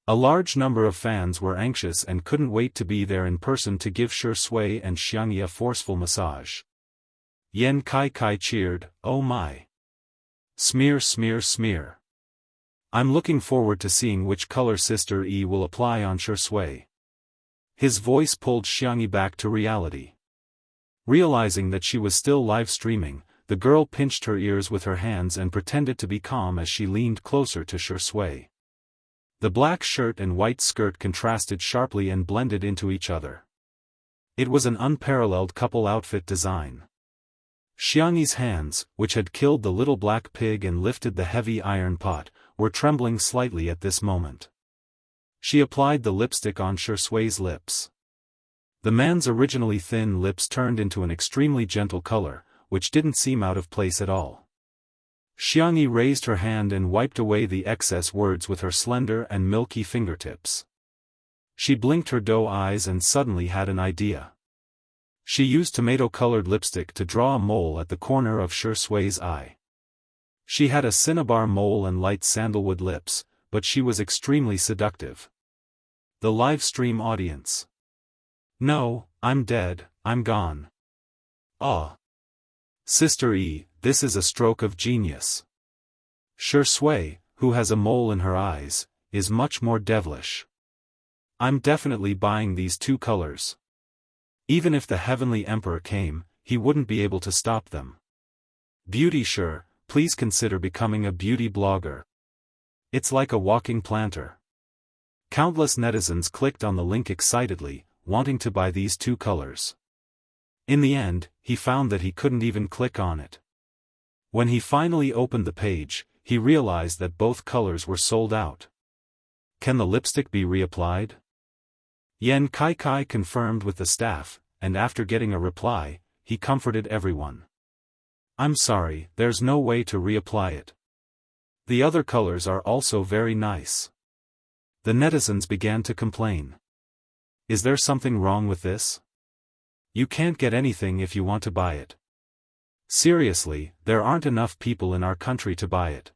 A large number of fans were anxious and couldn't wait to be there in person to give Shui and Xiangyi a forceful massage. Yan Kaikai cheered, "Oh my! Smear smear smear. I'm looking forward to seeing which color Sister E will apply on Shui." His voice pulled Xiangyi back to reality. Realizing that she was still live streaming, the girl pinched her ears with her hands and pretended to be calm as she leaned closer to Shui. The black shirt and white skirt contrasted sharply and blended into each other. It was an unparalleled couple outfit design. Xiangyi's hands, which had killed the little black pig and lifted the heavy iron pot, were trembling slightly at this moment. She applied the lipstick on Shui's lips. The man's originally thin lips turned into an extremely gentle color, which didn't seem out of place at all. Xiangyi raised her hand and wiped away the excess words with her slender and milky fingertips. She blinked her doe eyes and suddenly had an idea. She used tomato-colored lipstick to draw a mole at the corner of Shui's eye. She had a cinnabar mole and light sandalwood lips, but she was extremely seductive. The live stream audience. "No, I'm dead, I'm gone. Ah. Sister E, this is a stroke of genius. Shui, who has a mole in her eyes, is much more devilish. I'm definitely buying these two colors. Even if the Heavenly Emperor came, he wouldn't be able to stop them. Beauty Sure, please consider becoming a beauty blogger. It's like a walking planter." Countless netizens clicked on the link excitedly, wanting to buy these two colors. In the end, he found that he couldn't even click on it. When he finally opened the page, he realized that both colors were sold out. Can the lipstick be reapplied? Yan Kaikai confirmed with the staff, and after getting a reply, he comforted everyone. "I'm sorry, there's no way to reapply it. The other colors are also very nice." The netizens began to complain. "Is there something wrong with this? You can't get anything if you want to buy it. Seriously, there aren't enough people in our country to buy it.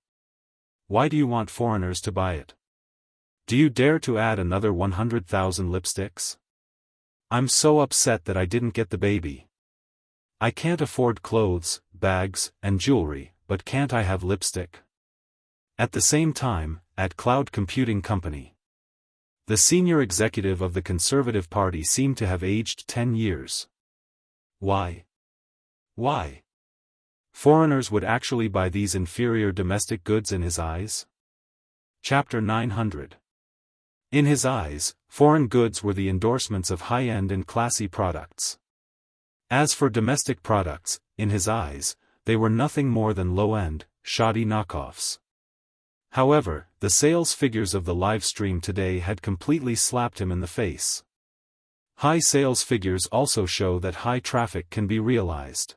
Why do you want foreigners to buy it? Do you dare to add another 100,000 lipsticks? I'm so upset that I didn't get the baby. I can't afford clothes, bags, and jewelry, but can't I have lipstick? At the same time, at Cloud Computing Company, the senior executive of the Conservative Party seemed to have aged 10 years. Why? Why? Foreigners would actually buy these inferior domestic goods in his eyes? Chapter 900. In his eyes, foreign goods were the endorsements of high-end and classy products. As for domestic products, in his eyes, they were nothing more than low-end, shoddy knockoffs. However, the sales figures of the live stream today had completely slapped him in the face. High sales figures also show that high traffic can be realized.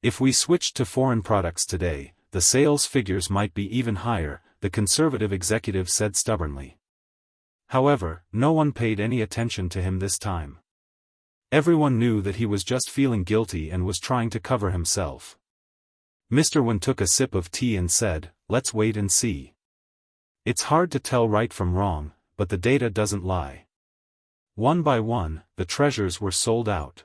If we switched to foreign products today, the sales figures might be even higher, the conservative executive said stubbornly. However, no one paid any attention to him this time. Everyone knew that he was just feeling guilty and was trying to cover himself. Mr. Wen took a sip of tea and said, "Let's wait and see. It's hard to tell right from wrong, but the data doesn't lie." One by one, the treasures were sold out.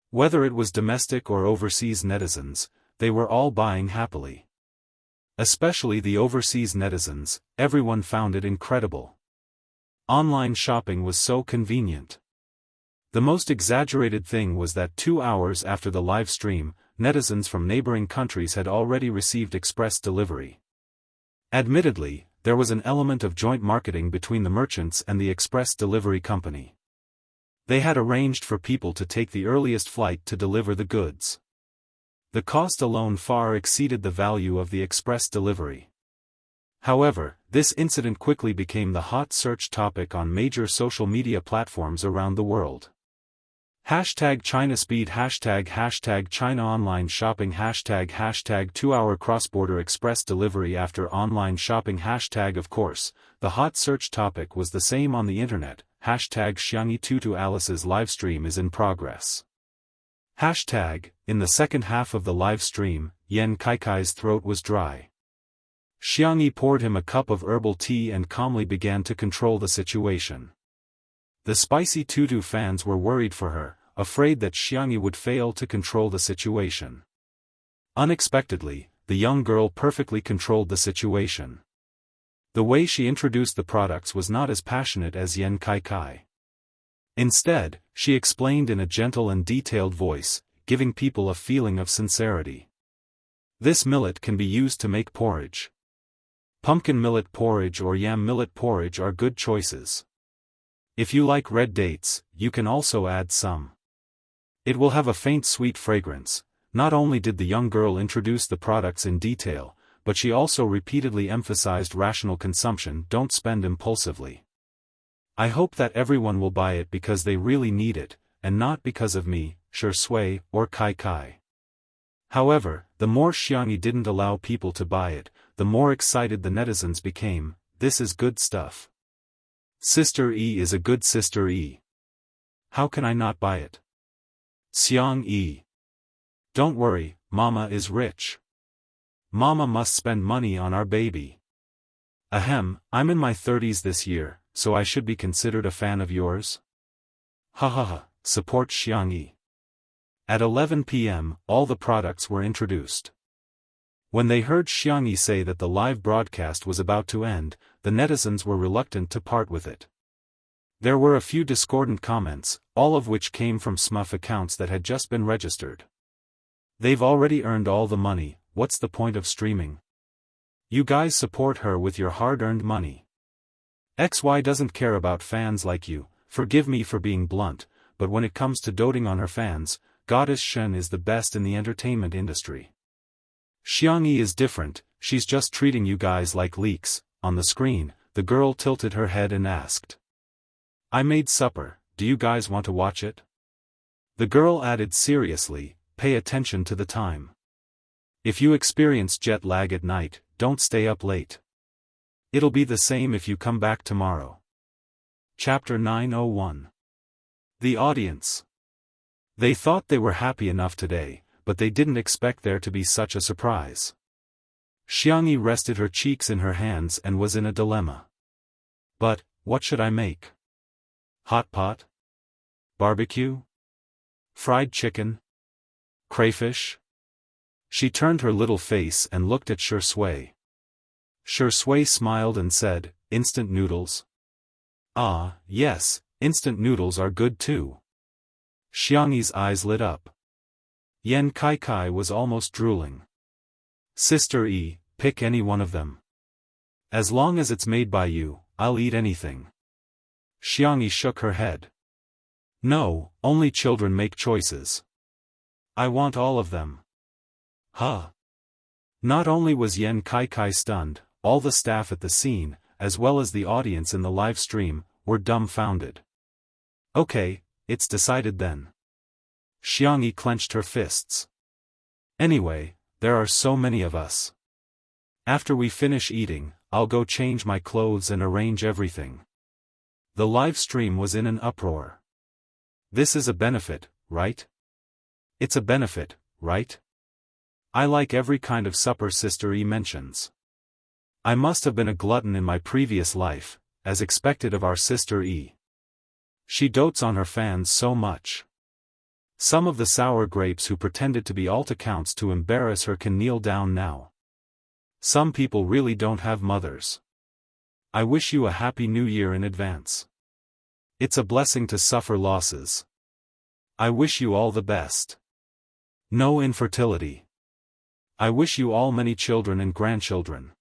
Whether it was domestic or overseas netizens, they were all buying happily. Especially the overseas netizens, everyone found it incredible. Online shopping was so convenient. The most exaggerated thing was that 2 hours after the live stream, netizens from neighboring countries had already received express delivery. Admittedly, there was an element of joint marketing between the merchants and the express delivery company. They had arranged for people to take the earliest flight to deliver the goods. The cost alone far exceeded the value of the express delivery. However, this incident quickly became the hot search topic on major social media platforms around the world. #ChinaSpeed #China Online Shopping #2-hour cross-border express delivery after online shopping Of course, the hot search topic was the same on the internet. #Xianxia Alice's livestream is in progress. In the second half of the live stream, Yan Kaikai's throat was dry. Xiangyi poured him a cup of herbal tea and calmly began to control the situation. The spicy tutu fans were worried for her, afraid that Xiangyi would fail to control the situation. Unexpectedly, the young girl perfectly controlled the situation. The way she introduced the products was not as passionate as Yan Kaikai. Instead, she explained in a gentle and detailed voice, giving people a feeling of sincerity. This millet can be used to make porridge. Pumpkin millet porridge or yam millet porridge are good choices. If you like red dates, you can also add some. It will have a faint sweet fragrance. Not only did the young girl introduce the products in detail, but she also repeatedly emphasized rational consumption. Don't spend impulsively. I hope that everyone will buy it because they really need it, and not because of me, Shui, or Kai Kai. However, the more Xiangyi didn't allow people to buy it, the more excited the netizens became. This is good stuff. Sister E is a good Sister E. How can I not buy it? Xiang E. Don't worry, Mama is rich. Mama must spend money on our baby. Ahem, I'm in my 30s this year, so I should be considered a fan of yours? Ha ha ha, support Xiangyi. At 11 p.m., all the products were introduced. When they heard Xiangyi say that the live broadcast was about to end, the netizens were reluctant to part with it. There were a few discordant comments, all of which came from SMUF accounts that had just been registered. They've already earned all the money, what's the point of streaming? You guys support her with your hard-earned money. XY doesn't care about fans like you, forgive me for being blunt, but when it comes to doting on her fans, Goddess Shen is the best in the entertainment industry. Xiangyi is different, she's just treating you guys like leaks. On the screen, the girl tilted her head and asked. I made supper, do you guys want to watch it? The girl added seriously, pay attention to the time. If you experience jet lag at night, don't stay up late. It'll be the same if you come back tomorrow. Chapter 901. The audience. They thought they were happy enough today, but they didn't expect there to be such a surprise. Xiangyi rested her cheeks in her hands and was in a dilemma. But, what should I make? Hot pot? Barbecue? Fried chicken? Crayfish? She turned her little face and looked at Shui. Shui smiled and said, instant noodles? Ah, yes, instant noodles are good too. Xiangyi's eyes lit up. Yan Kai was almost drooling. Sister E, pick any one of them. As long as it's made by you, I'll eat anything. Xiangyi shook her head. No, only children make choices. I want all of them. Huh? Not only was Yan Kai stunned, all the staff at the scene, as well as the audience in the live stream, were dumbfounded. Okay, it's decided then. Xiangyi clenched her fists. Anyway, there are so many of us. After we finish eating, I'll go change my clothes and arrange everything. The live stream was in an uproar. This is a benefit, right? It's a benefit, right? I like every kind of supper Sister E mentions. I must have been a glutton in my previous life, as expected of our Sister E. She dotes on her fans so much. Some of the sour grapes who pretended to be alt accounts to embarrass her can kneel down now. Some people really don't have mothers. I wish you a happy new year in advance. It's a blessing to suffer losses. I wish you all the best. No infertility. I wish you all many children and grandchildren.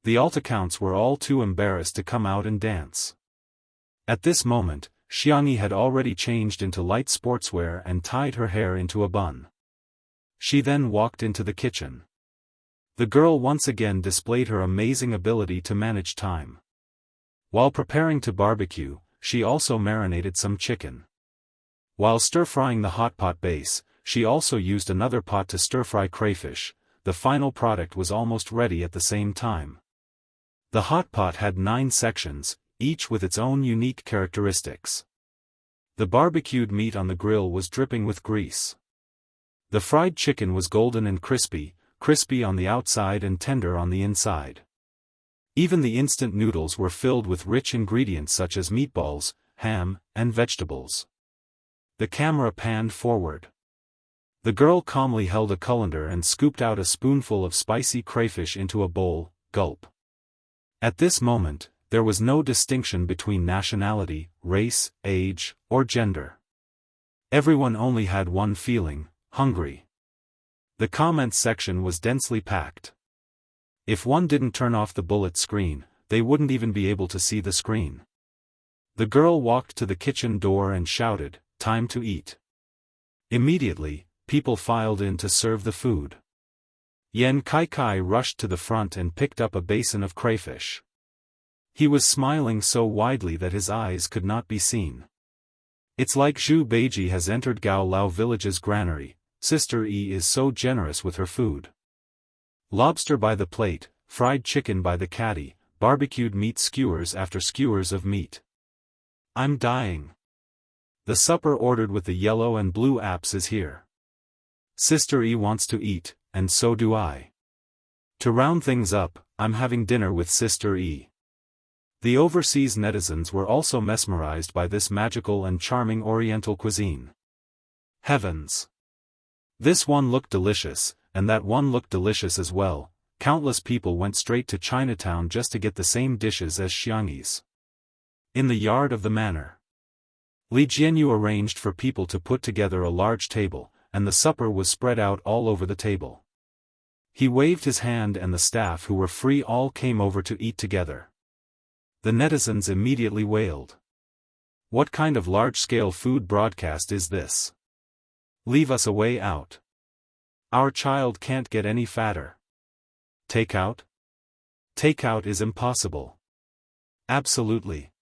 The alt accounts were all too embarrassed to come out and dance. At this moment, Xiangyi had already changed into light sportswear and tied her hair into a bun. She then walked into the kitchen. The girl once again displayed her amazing ability to manage time. While preparing to barbecue, she also marinated some chicken. While stir-frying the hot pot base, she also used another pot to stir-fry crayfish. The final product was almost ready at the same time. The hot pot had 9 sections, each with its own unique characteristics. The barbecued meat on the grill was dripping with grease. The fried chicken was golden and crispy on the outside and tender on the inside. Even the instant noodles were filled with rich ingredients such as meatballs, ham, and vegetables. The camera panned forward. The girl calmly held a colander and scooped out a spoonful of spicy crayfish into a bowl, gulp. At this moment, there was no distinction between nationality, race, age, or gender. Everyone only had one feeling: hungry. The comments section was densely packed. If one didn't turn off the bullet screen, they wouldn't even be able to see the screen. The girl walked to the kitchen door and shouted, "Time to eat." Immediately, people filed in to serve the food. Yan Kai rushed to the front and picked up a basin of crayfish. He was smiling so widely that his eyes could not be seen. It's like Zhu Beiji has entered Gao Lao village's granary. Sister E is so generous with her food. Lobster by the plate, fried chicken by the caddy, barbecued meat skewers after skewers of meat. I'm dying. The supper ordered with the yellow and blue apps is here. Sister E wants to eat, and so do I. To round things up, I'm having dinner with Sister E. The overseas netizens were also mesmerized by this magical and charming Oriental cuisine. Heavens! This one looked delicious, and that one looked delicious as well. Countless people went straight to Chinatown just to get the same dishes as Xiangyi's. In the yard of the manor, Li Jianyu arranged for people to put together a large table, and the supper was spread out all over the table. He waved his hand and the staff who were free all came over to eat together. The netizens immediately wailed. What kind of large-scale food broadcast is this? Leave us a way out. Our child can't get any fatter. Takeout? Takeout is impossible. Absolutely.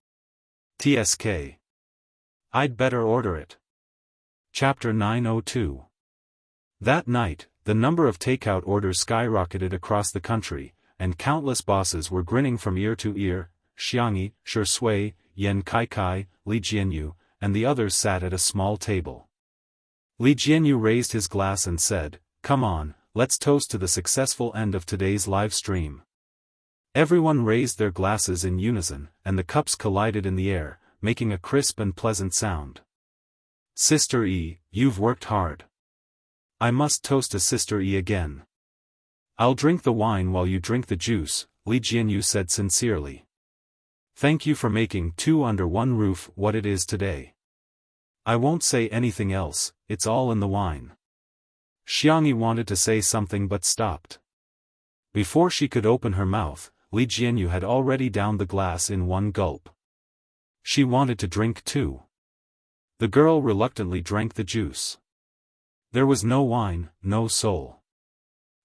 TSK. I'd better order it. Chapter 902. That night, the number of takeout orders skyrocketed across the country, and countless bosses were grinning from ear to ear. Xiangyi, Shui, Yan Kai, Li Jianyu, and the others sat at a small table. Li Jianyu raised his glass and said, "Come on, let's toast to the successful end of today's live stream." Everyone raised their glasses in unison, and the cups collided in the air, making a crisp and pleasant sound. Sister E, you've worked hard. I must toast to Sister E again. I'll drink the wine while you drink the juice, Li Jianyu said sincerely. Thank you for making two under one roof what it is today. I won't say anything else, it's all in the wine. Xianxia wanted to say something but stopped. Before she could open her mouth, Li Jianyu had already downed the glass in one gulp. She wanted to drink too. The girl reluctantly drank the juice. There was no wine, no soul.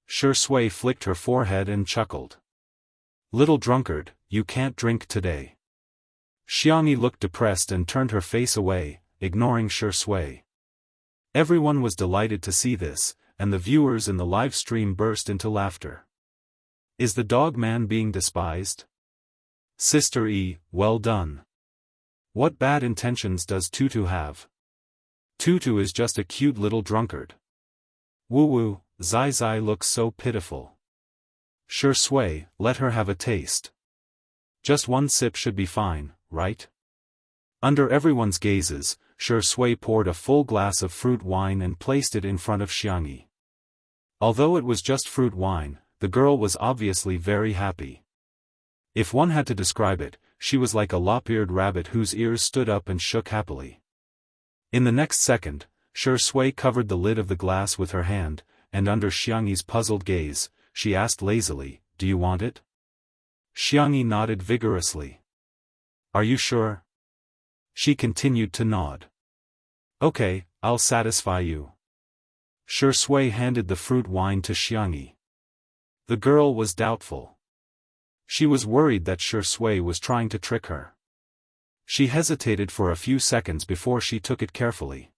Shui flicked her forehead and chuckled. Little drunkard, you can't drink today. Xianxia looked depressed and turned her face away, ignoring Shui. Everyone was delighted to see this, and the viewers in the live stream burst into laughter. Is the dog man being despised? Sister E, well done. What bad intentions does Tutu have? Tutu is just a cute little drunkard. Woo-woo, Zai Zai looks so pitiful. Shui, let her have a taste. Just one sip should be fine, right? Under everyone's gazes, Shui poured a full glass of fruit wine and placed it in front of Xianxia. Although it was just fruit wine, the girl was obviously very happy. If one had to describe it, she was like a lop-eared rabbit whose ears stood up and shook happily. In the next second, Shui covered the lid of the glass with her hand, and under Xiangxi's puzzled gaze, she asked lazily, do you want it? Xianxia nodded vigorously. Are you sure? She continued to nod. Okay, I'll satisfy you. Shui handed the fruit wine to Xianxia. The girl was doubtful. She was worried that Shui was trying to trick her. She hesitated for a few seconds before she took it carefully.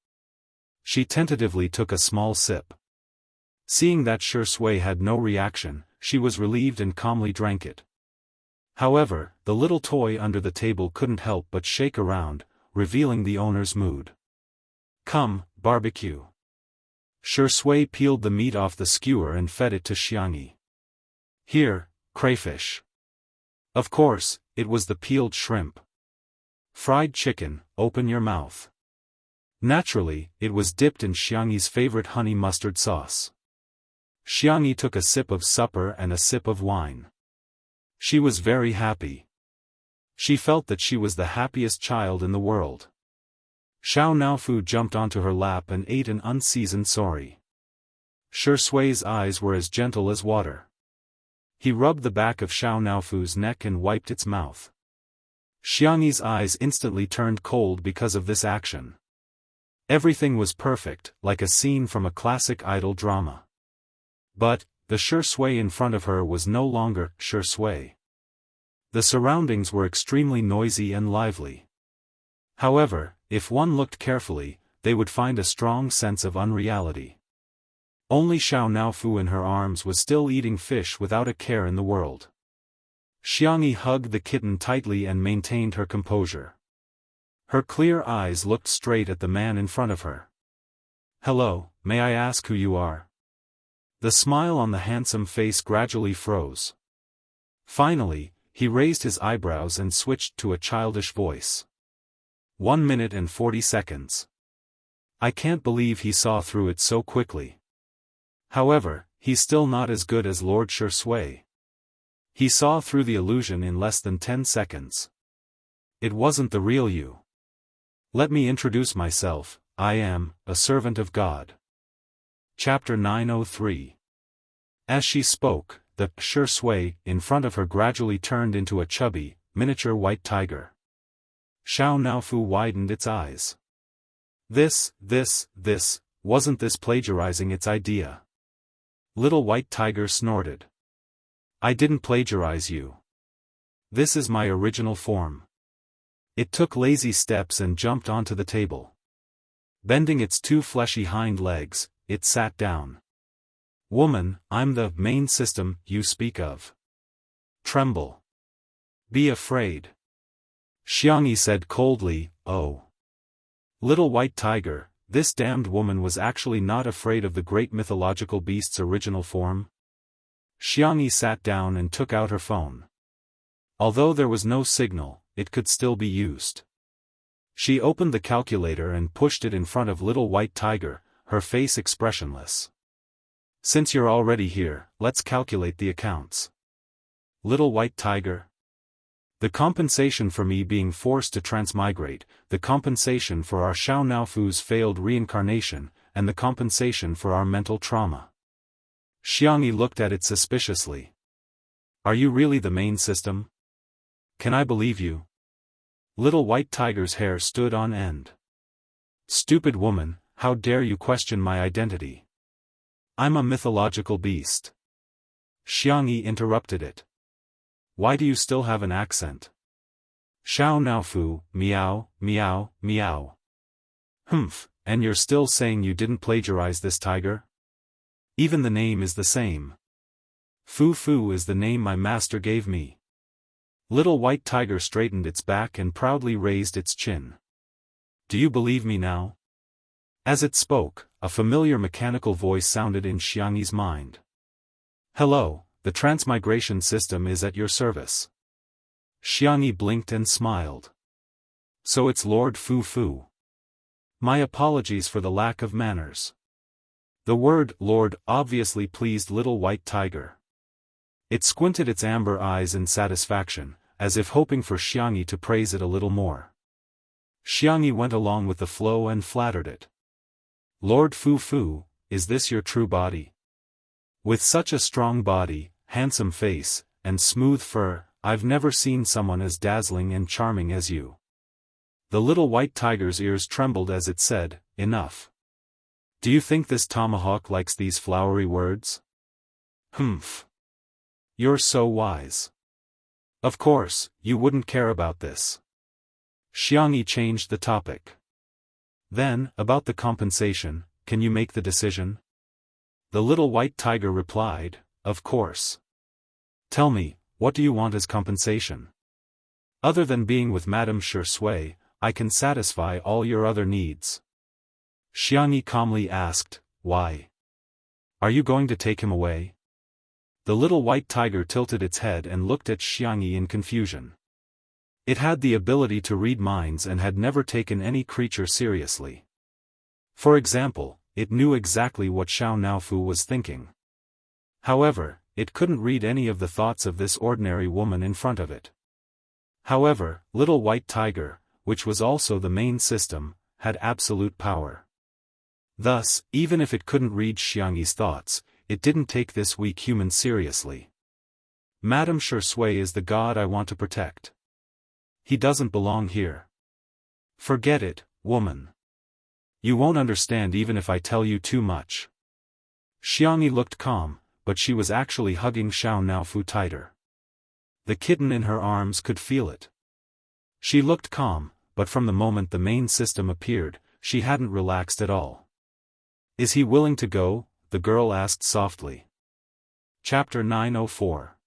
She tentatively took a small sip. Seeing that Shui had no reaction, she was relieved and calmly drank it. However, the little toy under the table couldn't help but shake around, revealing the owner's mood. Come, barbecue. Shui peeled the meat off the skewer and fed it to Xianxia. Here, crayfish. Of course, it was the peeled shrimp. Fried chicken, open your mouth. Naturally, it was dipped in Xiangxi's favorite honey mustard sauce. Xianxia took a sip of supper and a sip of wine. She was very happy. She felt that she was the happiest child in the world. Xiao Naofu jumped onto her lap and ate an unseasoned sori. Shui's eyes were as gentle as water. He rubbed the back of Xiao Naofu's neck and wiped its mouth. Xiangxi's eyes instantly turned cold because of this action. Everything was perfect, like a scene from a classic idol drama. But, the Shui in front of her was no longer Shui. The surroundings were extremely noisy and lively. However, if one looked carefully, they would find a strong sense of unreality. Only Xiao Naofu in her arms was still eating fish without a care in the world. Xiangxia hugged the kitten tightly and maintained her composure. Her clear eyes looked straight at the man in front of her. Hello, may I ask who you are? The smile on the handsome face gradually froze. Finally, he raised his eyebrows and switched to a childish voice. 1 minute and 40 seconds. I can't believe he saw through it so quickly. However, he's still not as good as Lord Shui. He saw through the illusion in less than 10 seconds. It wasn't the real you. Let me introduce myself, I am, a servant of God. Chapter 903. As she spoke, the Shui in front of her gradually turned into a chubby, miniature white tiger. Xiao Naofu widened its eyes. This, wasn't this plagiarizing its idea? Little white tiger snorted. I didn't plagiarize you. This is my original form. It took lazy steps and jumped onto the table. Bending its 2 fleshy hind legs, it sat down. Woman, I'm the main system you speak of. Tremble. Be afraid. Xiangxia said coldly, oh. Little white tiger, this damned woman was actually not afraid of the great mythological beast's original form? Xiangxia sat down and took out her phone. Although there was no signal, it could still be used. She opened the calculator and pushed it in front of Little White Tiger, her face expressionless. Since you're already here, let's calculate the accounts. Little White Tiger. The compensation for me being forced to transmigrate, the compensation for our Xiao Naofu's failed reincarnation, and the compensation for our mental trauma. Xiangyi looked at it suspiciously. Are you really the main system? Can I believe you? Little White Tiger's hair stood on end. Stupid woman, how dare you question my identity? I'm a mythological beast. Xiangyi interrupted it. Why do you still have an accent? Xiao Naofu, meow, meow, meow. Humph, and you're still saying you didn't plagiarize this tiger? Even the name is the same. Fu Fu is the name my master gave me. Little White Tiger straightened its back and proudly raised its chin. Do you believe me now? As it spoke, a familiar mechanical voice sounded in Xiangyi's mind. Hello, the transmigration system is at your service. Xiangyi blinked and smiled. So it's Lord Fu Fu. My apologies for the lack of manners. The word Lord obviously pleased Little White Tiger. It squinted its amber eyes in satisfaction, as if hoping for Xiangyi to praise it a little more. Xiangyi went along with the flow and flattered it. Lord Fu Fu, is this your true body? With such a strong body, handsome face, and smooth fur, I've never seen someone as dazzling and charming as you. The Little White Tiger's ears trembled as it said, Enough. Do you think this tomahawk likes these flowery words? Humph. You're so wise. Of course, you wouldn't care about this. Xiangyi changed the topic. Then, about the compensation, can you make the decision? The Little White Tiger replied, Of course. Tell me, what do you want as compensation? Other than being with Madame Shui, I can satisfy all your other needs. Xiangyi calmly asked, Why? Are you going to take him away? The Little White Tiger tilted its head and looked at Xiangyi in confusion. It had the ability to read minds and had never taken any creature seriously. For example, it knew exactly what Xiao Naofu was thinking. However, it couldn't read any of the thoughts of this ordinary woman in front of it. However, Little White Tiger, which was also the main system, had absolute power. Thus, even if it couldn't read Xiangyi's thoughts, it didn't take this weak human seriously. Madame Shui is the god I want to protect. He doesn't belong here. Forget it, woman. You won't understand even if I tell you too much. Xiangyi looked calm, but she was actually hugging Xiao Naofu tighter. The kitten in her arms could feel it. She looked calm, but from the moment the main system appeared, she hadn't relaxed at all. Is he willing to go? The girl asked softly. Chapter 904.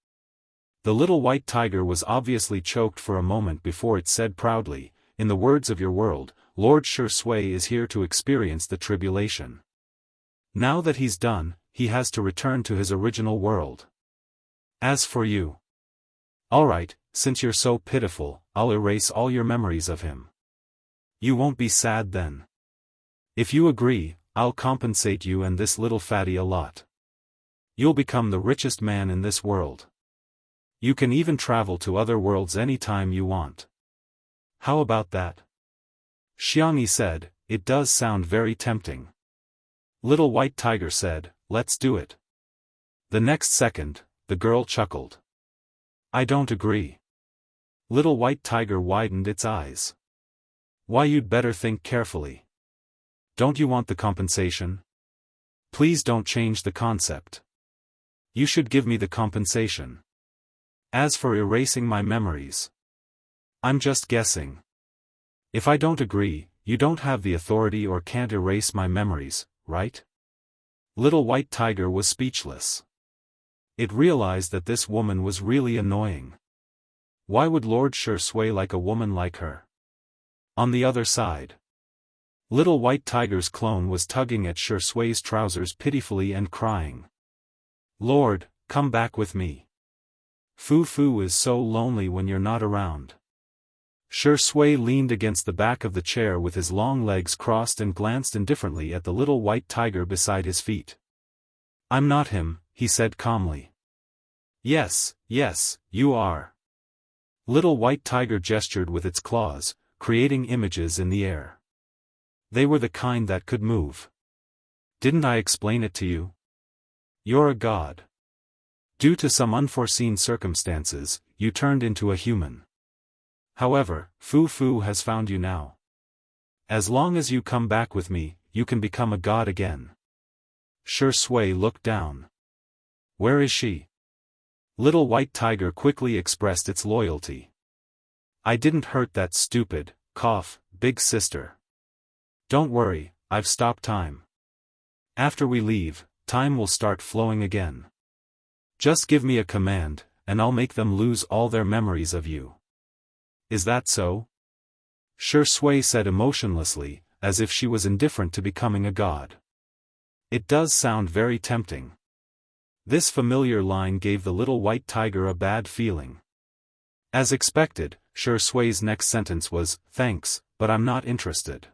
The Little White Tiger was obviously choked for a moment before it said proudly, In the words of your world, Lord Shui is here to experience the tribulation. Now that he's done, he has to return to his original world. As for you. Alright, since you're so pitiful, I'll erase all your memories of him. You won't be sad then. If you agree, I'll compensate you and this little fatty a lot. You'll become the richest man in this world. You can even travel to other worlds anytime you want. How about that? Xiangyi said, It does sound very tempting. Little White Tiger said, Let's do it. The next second, the girl chuckled. I don't agree. Little White Tiger widened its eyes. Why, you'd better think carefully. Don't you want the compensation? Please don't change the concept. You should give me the compensation. As for erasing my memories, I'm just guessing. If I don't agree, you don't have the authority or can't erase my memories, right? Little White Tiger was speechless. It realized that this woman was really annoying. Why would Lord Shui like a woman like her? On the other side, Little White Tiger's clone was tugging at Shui's trousers pitifully and crying. Lord, come back with me. Fu Fu is so lonely when you're not around. Shi Sui leaned against the back of the chair with his long legs crossed and glanced indifferently at the little white tiger beside his feet. I'm not him, he said calmly. Yes, yes, you are. Little white tiger gestured with its claws, creating images in the air. They were the kind that could move. Didn't I explain it to you? You're a god. Due to some unforeseen circumstances, you turned into a human. However, Fu Fu has found you now. As long as you come back with me, you can become a god again. Shi Sui looked down. Where is she? Little white tiger quickly expressed its loyalty. I didn't hurt that stupid, big sister. Don't worry, I've stopped time. After we leave, time will start flowing again. Just give me a command, and I'll make them lose all their memories of you. Is that so? Shi Sui said emotionlessly, as if she was indifferent to becoming a god. It does sound very tempting. This familiar line gave the little white tiger a bad feeling. As expected, Shi Sui's next sentence was, thanks, but I'm not interested.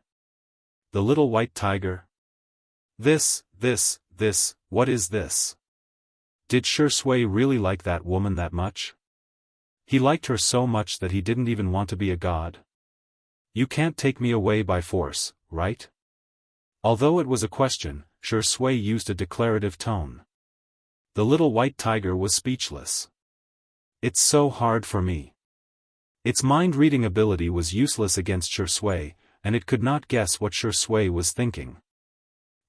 The little white tiger? This, what is this? Did Shi Sui really like that woman that much? He liked her so much that he didn't even want to be a god. You can't take me away by force, right? Although it was a question, Shi Sui used a declarative tone. The little white tiger was speechless. It's so hard for me. Its mind-reading ability was useless against Shi Sui, and it could not guess what Shi Sui was thinking.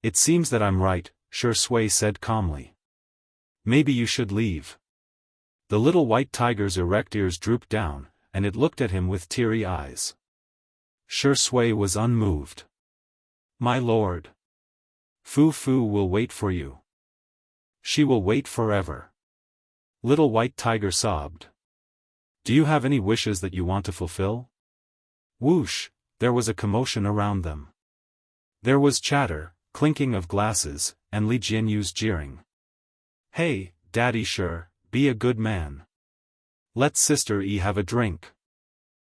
It seems that I'm right, Shi Sui said calmly. Maybe you should leave. The little white tiger's erect ears drooped down, and it looked at him with teary eyes. Shi Sui was unmoved. My lord. Fu Fu will wait for you. She will wait forever. Little white tiger sobbed. Do you have any wishes that you want to fulfill? Whoosh, there was a commotion around them. There was chatter, clinking of glasses, and Li Jianyu's jeering. Hey, Daddy Shi, be a good man. Let Sister E have a drink.